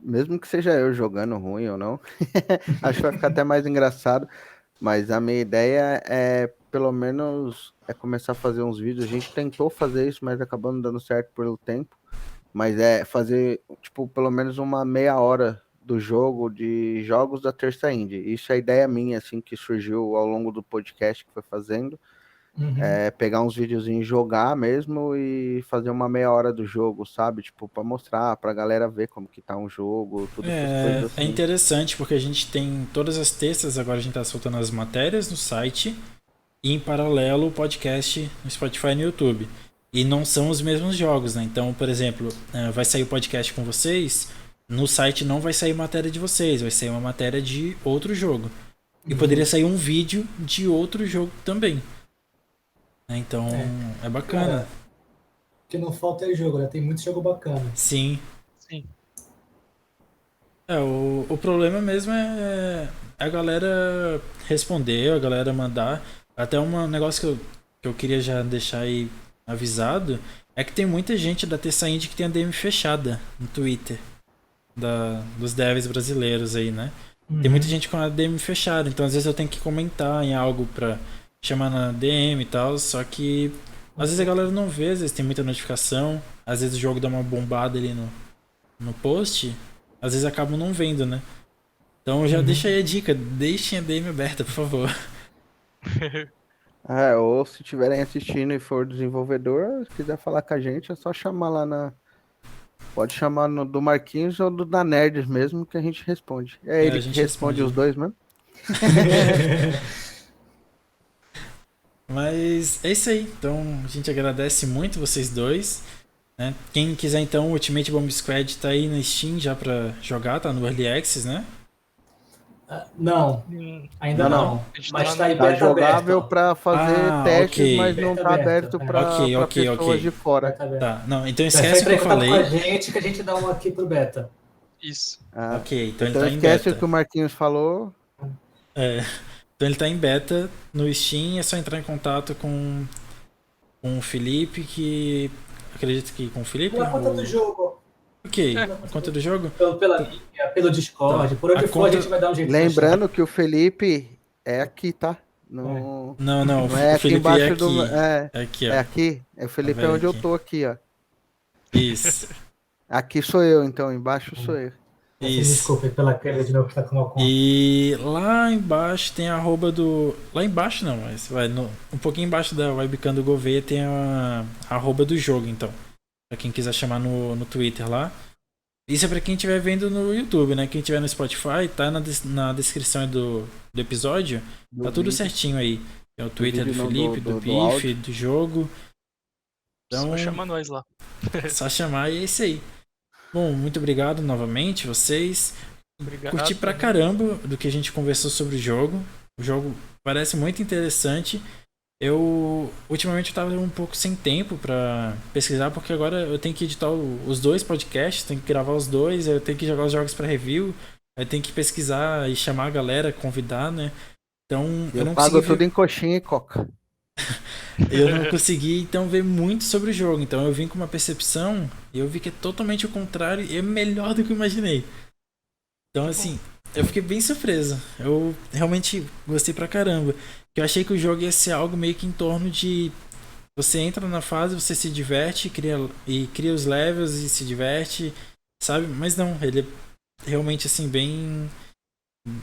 mesmo que seja eu jogando ruim ou não, acho que vai ficar até mais engraçado, mas a minha ideia é pelo menos começar a fazer uns vídeos. A gente tentou fazer isso, mas acabou não dando certo pelo tempo, mas fazer tipo pelo menos uma meia hora do jogo, de jogos da Terça Indie. Isso é a ideia minha, assim, que surgiu ao longo do podcast que foi fazendo. Uhum. Pegar uns videozinhos, jogar mesmo e fazer uma meia hora do jogo, sabe? Tipo, pra mostrar, pra galera ver como que tá um jogo, todas essas coisas É assim. interessante porque a gente tem todas as terças, agora a gente tá soltando as matérias no site e em paralelo o podcast no Spotify e no YouTube. E não são os mesmos jogos, né? Então, por exemplo, vai sair o podcast com vocês, no site não vai sair matéria de vocês, vai sair uma matéria de outro jogo. E poderia sair um vídeo de outro jogo também. Então, é bacana. Cara, o que não falta é jogo, né? Tem muito jogo bacana. Sim. Sim. O problema mesmo é a galera responder, a galera mandar. Até um negócio que eu queria já deixar aí avisado é que tem muita gente da Terça Indie que tem a DM fechada no Twitter dos devs brasileiros aí, né? Tem muita gente com a DM fechada, então às vezes eu tenho que comentar em algo pra chamar na DM e tal, só que às vezes a galera não vê, às vezes tem muita notificação, às vezes o jogo dá uma bombada ali no post, às vezes acabam não vendo, né? Então já deixa aí a dica, deixem a DM aberta, por favor. Ou se estiverem assistindo e for desenvolvedor, se quiser falar com a gente, é só chamar lá na. Pode chamar do Marquinhos ou do da Nerds mesmo, que a gente responde. É A ele que gente responde responde. os dois mesmo? Mas é isso aí. Então a gente agradece muito vocês dois. Né? Quem quiser então, o Ultimate Bomb Squad tá aí na Steam já pra jogar, tá no Early Access, né? Não, ainda Não. não. A gente Mas tá tá em Tá beta jogável aberto. pra fazer testes, ok. mas não Beta tá aberto, aberto pra pessoas Ok. de fora. Beta aberto. Tá, não, então É só esquece o que entrar em eu contato com a falei. gente que a gente dá um aqui pro beta. Isso. Ok, então ele Então tá em esquece o beta. que o Marquinhos falou. É, então ele tá em beta no Steam, é só entrar em contato com o Felipe, que. Acredito que com o Felipe? Pela conta do jogo. Ok, a conta do jogo? Pela linha, pelo Discord, Tá. por onde A for, a conta- gente vai dar um jeito de Lembrando que o Felipe é aqui, tá? Não, Não, não é o aqui Felipe é embaixo do. aqui. É, É aqui, é ó. aqui. O Felipe é vendo onde eu aqui? tô aqui, ó. Isso, Aqui sou eu, então. Embaixo sou eu. Assim, me isso. desculpe pela queda de novo que tá com uma conta. E lá embaixo tem a arroba do. Lá embaixo não, mas vai um pouquinho embaixo da webcam do Gouveia tem a arroba do jogo, então. Pra quem quiser chamar no Twitter lá. Isso é pra quem estiver vendo no YouTube, né? Quem estiver no Spotify, tá na descrição do episódio. Do Tá tudo vídeo. certinho aí. É o Twitter do vídeo, não, Felipe, do do do áudio. Bife, do jogo. Então, Só chama nós lá. só chamar e é isso aí. Bom, muito obrigado novamente, vocês. Obrigado. Curti pra caramba do que a gente conversou sobre o jogo. O jogo parece muito interessante. Ultimamente eu tava um pouco sem tempo pra pesquisar, porque agora eu tenho que editar os dois podcasts, tenho que gravar os dois, eu tenho que jogar os jogos pra review, eu tenho que pesquisar e chamar a galera, convidar, né? Então eu não pago consegui tudo em coxinha e coca. eu não consegui então ver muito sobre o jogo. Então eu vim com uma percepção e eu vi que é totalmente o contrário e é melhor do que eu imaginei. Então assim, eu fiquei bem surpreso. Eu realmente gostei pra caramba. Eu achei que o jogo ia ser algo meio que em torno de você entra na fase, você se diverte, cria os levels e se diverte, sabe? Mas não, ele é realmente assim bem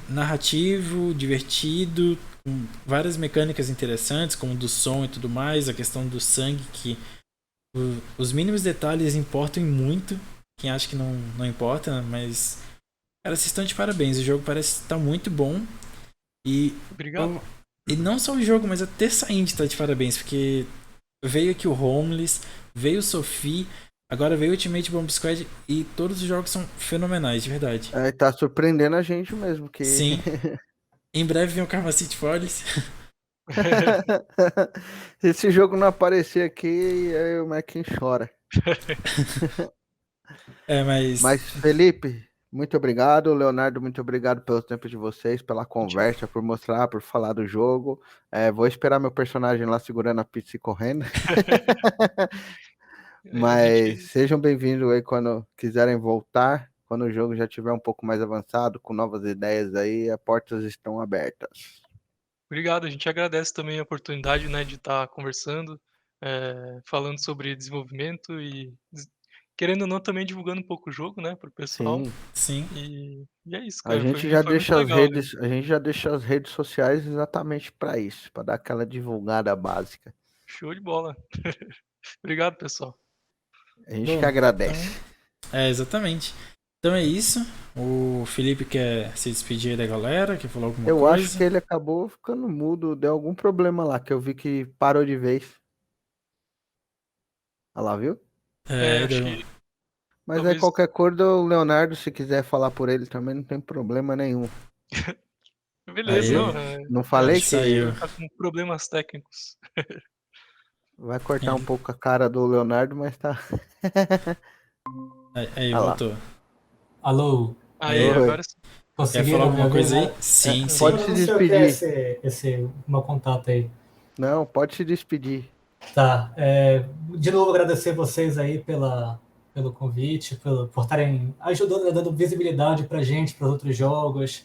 narrativo, divertido, com várias mecânicas interessantes, como do som e tudo mais, a questão do sangue, que os mínimos detalhes importam muito. Quem acha que não importa, mas cara, vocês estão de parabéns. O jogo parece estar muito bom. E Obrigado. E não só o jogo, mas a Terça Indie tá de parabéns, porque veio aqui o Homeless, veio o Sophie, agora veio o Ultimate Bomb Squad e todos os jogos são fenomenais, de verdade. Tá surpreendendo a gente mesmo. Que... Sim. Em breve vem o Karma City Police. Se esse jogo não aparecer aqui, aí o Marquinhos chora. Mas, Felipe, muito obrigado. Leonardo, muito obrigado pelo tempo de vocês, pela conversa, por mostrar, por falar do jogo. Vou esperar meu personagem lá segurando a pizza e correndo. Mas sejam bem-vindos aí quando quiserem voltar. Quando o jogo já estiver um pouco mais avançado, com novas ideias aí, as portas estão abertas. Obrigado, a gente agradece também a oportunidade, né, de estar conversando, falando sobre desenvolvimento e querendo ou não, também divulgando um pouco o jogo, né, pro pessoal. Sim. Sim. E é isso, A cara. gente Foi, já foi muito deixa as legal, né? redes, a gente já deixa as redes sociais exatamente para isso, para dar aquela divulgada básica. Show de bola. Obrigado, pessoal. A gente Bom, que agradece. Exatamente. Então é isso. O Felipe quer se despedir aí da galera, quer falar alguma Eu coisa? acho que ele acabou ficando mudo, deu algum problema lá, que eu vi que parou de vez. Olha lá, viu? Acho deu- que Mas aí talvez. qualquer coisa, o Leonardo, se quiser falar por ele também, não tem problema nenhum. Beleza, Aí, não. Não acho falei que que saiu. Tá com problemas técnicos. vai cortar um Ele- pouco a cara do Leonardo, mas tá. Aí, Olha lá. voltou. Alô, Aí, Aí, Oi. agora sim. quer falar conseguiram me alguma ouvir, coisa aí? né? Sim, sim. Pode Eu se não sei o que é despedir. esse meu contato aí. Não, pode se despedir. Tá. De novo, agradecer vocês aí pelo convite, por estarem ajudando, dando visibilidade pra gente, para outros jogos.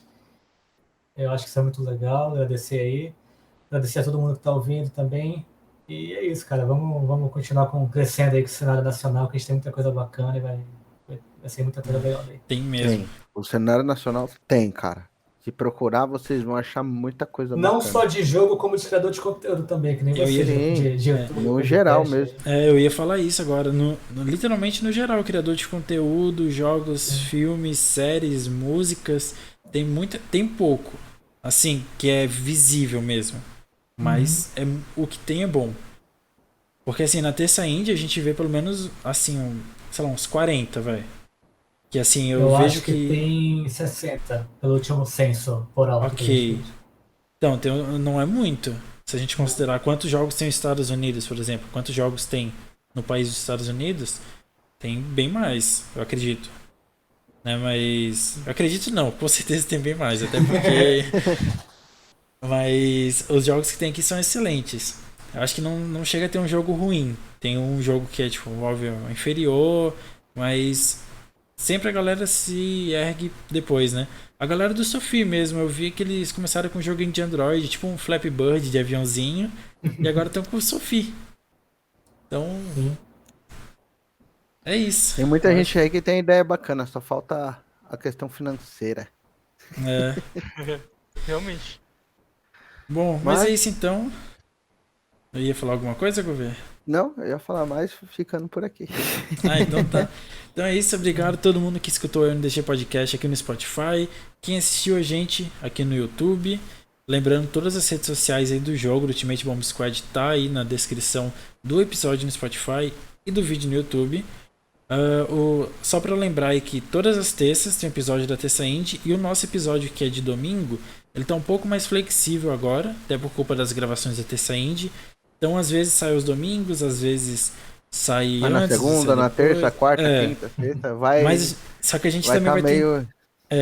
Eu acho que isso é muito legal. Agradecer aí. Agradecer a todo mundo que está ouvindo também. E é isso, cara. Vamos continuar crescendo aí com o cenário nacional, que a gente tem muita coisa bacana e vai ser muita coisa legal aí. Tem mesmo. Tem. O cenário nacional tem, cara. Se procurar, vocês vão achar muita coisa Não bacana. só de jogo, como de criador de conteúdo também, que nem Eu você, ia- de YouTube. no podcast geral aí. mesmo. Eu ia falar isso agora. Literalmente no geral, criador de conteúdo, jogos, filmes, séries, músicas. Tem pouco. Assim, que é visível mesmo. Mas o que tem é bom. Porque assim, na Terça Indie a gente vê pelo menos, assim, sei lá, uns 40, velho. Que assim, eu vejo acho que tem 60, pelo último censo por alto que a Ok. gente fez. Então, não é muito. Se a gente considerar quantos jogos tem nos Estados Unidos, por exemplo, quantos jogos tem no país dos Estados Unidos, tem bem mais, eu acredito. Né, mas. Eu acredito não, com certeza tem bem mais, até porque. Mas os jogos que tem aqui são excelentes. Eu acho que não chega a ter um jogo ruim. Tem um jogo que é, tipo, óbvio, inferior, mas sempre a galera se ergue depois, né? A galera do Sophie mesmo, eu vi que eles começaram com um joguinho de Android, tipo um Flappy Bird de aviãozinho, e agora estão com o Sophie. Então, Sim. é isso. Tem muita Eu gente aí que tem ideia bacana, só falta a questão financeira. Realmente. Bom, mas é isso então. Eu ia falar alguma coisa, Governo? Não, eu ia falar mais ficando por aqui. Então tá. Então é isso, obrigado a todo mundo que escutou o NDG Podcast aqui no Spotify, quem assistiu a gente aqui no YouTube. Lembrando, todas as redes sociais aí do jogo, do Ultimate Bomb Squad, tá aí na descrição do episódio no Spotify e do vídeo no YouTube. Só pra lembrar aí que todas as terças tem episódio da Terça Indie, e o nosso episódio que é de domingo, ele tá um pouco mais flexível agora, até por culpa das gravações da Terça Indie. Então às vezes sai aos domingos, às vezes sai Mas na antes, segunda, sai na depois. terça, quarta, quinta, sexta, vai. Mas só que a gente vai também tá vai meio.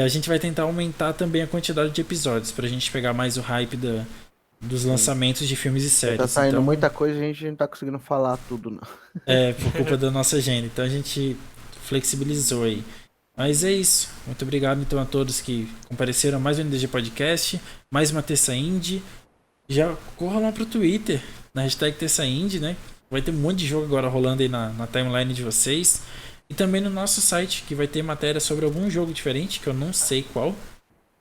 a gente vai tentar aumentar também a quantidade de episódios pra gente pegar mais o hype dos lançamentos de filmes e séries. Tá saindo então, muita coisa e a gente não tá conseguindo falar tudo, não. por culpa da nossa agenda. Então a gente flexibilizou aí. Mas é isso. Muito obrigado então a todos que compareceram a mais um NDG Podcast, mais uma Terça Indie. Já corra lá pro Twitter, na hashtag Terça Indie, né? Vai ter um monte de jogo agora rolando aí na timeline de vocês. E também no nosso site, que vai ter matéria sobre algum jogo diferente, que eu não sei qual.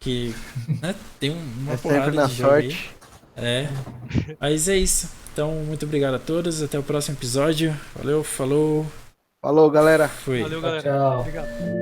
Que né, tem uma É sempre porrada na de jogo aí. sorte. Mas é isso. Então, muito obrigado a todos. Até o próximo episódio. Valeu, falou. Falou, galera. Fui. Valeu, galera. Tchau. Obrigado.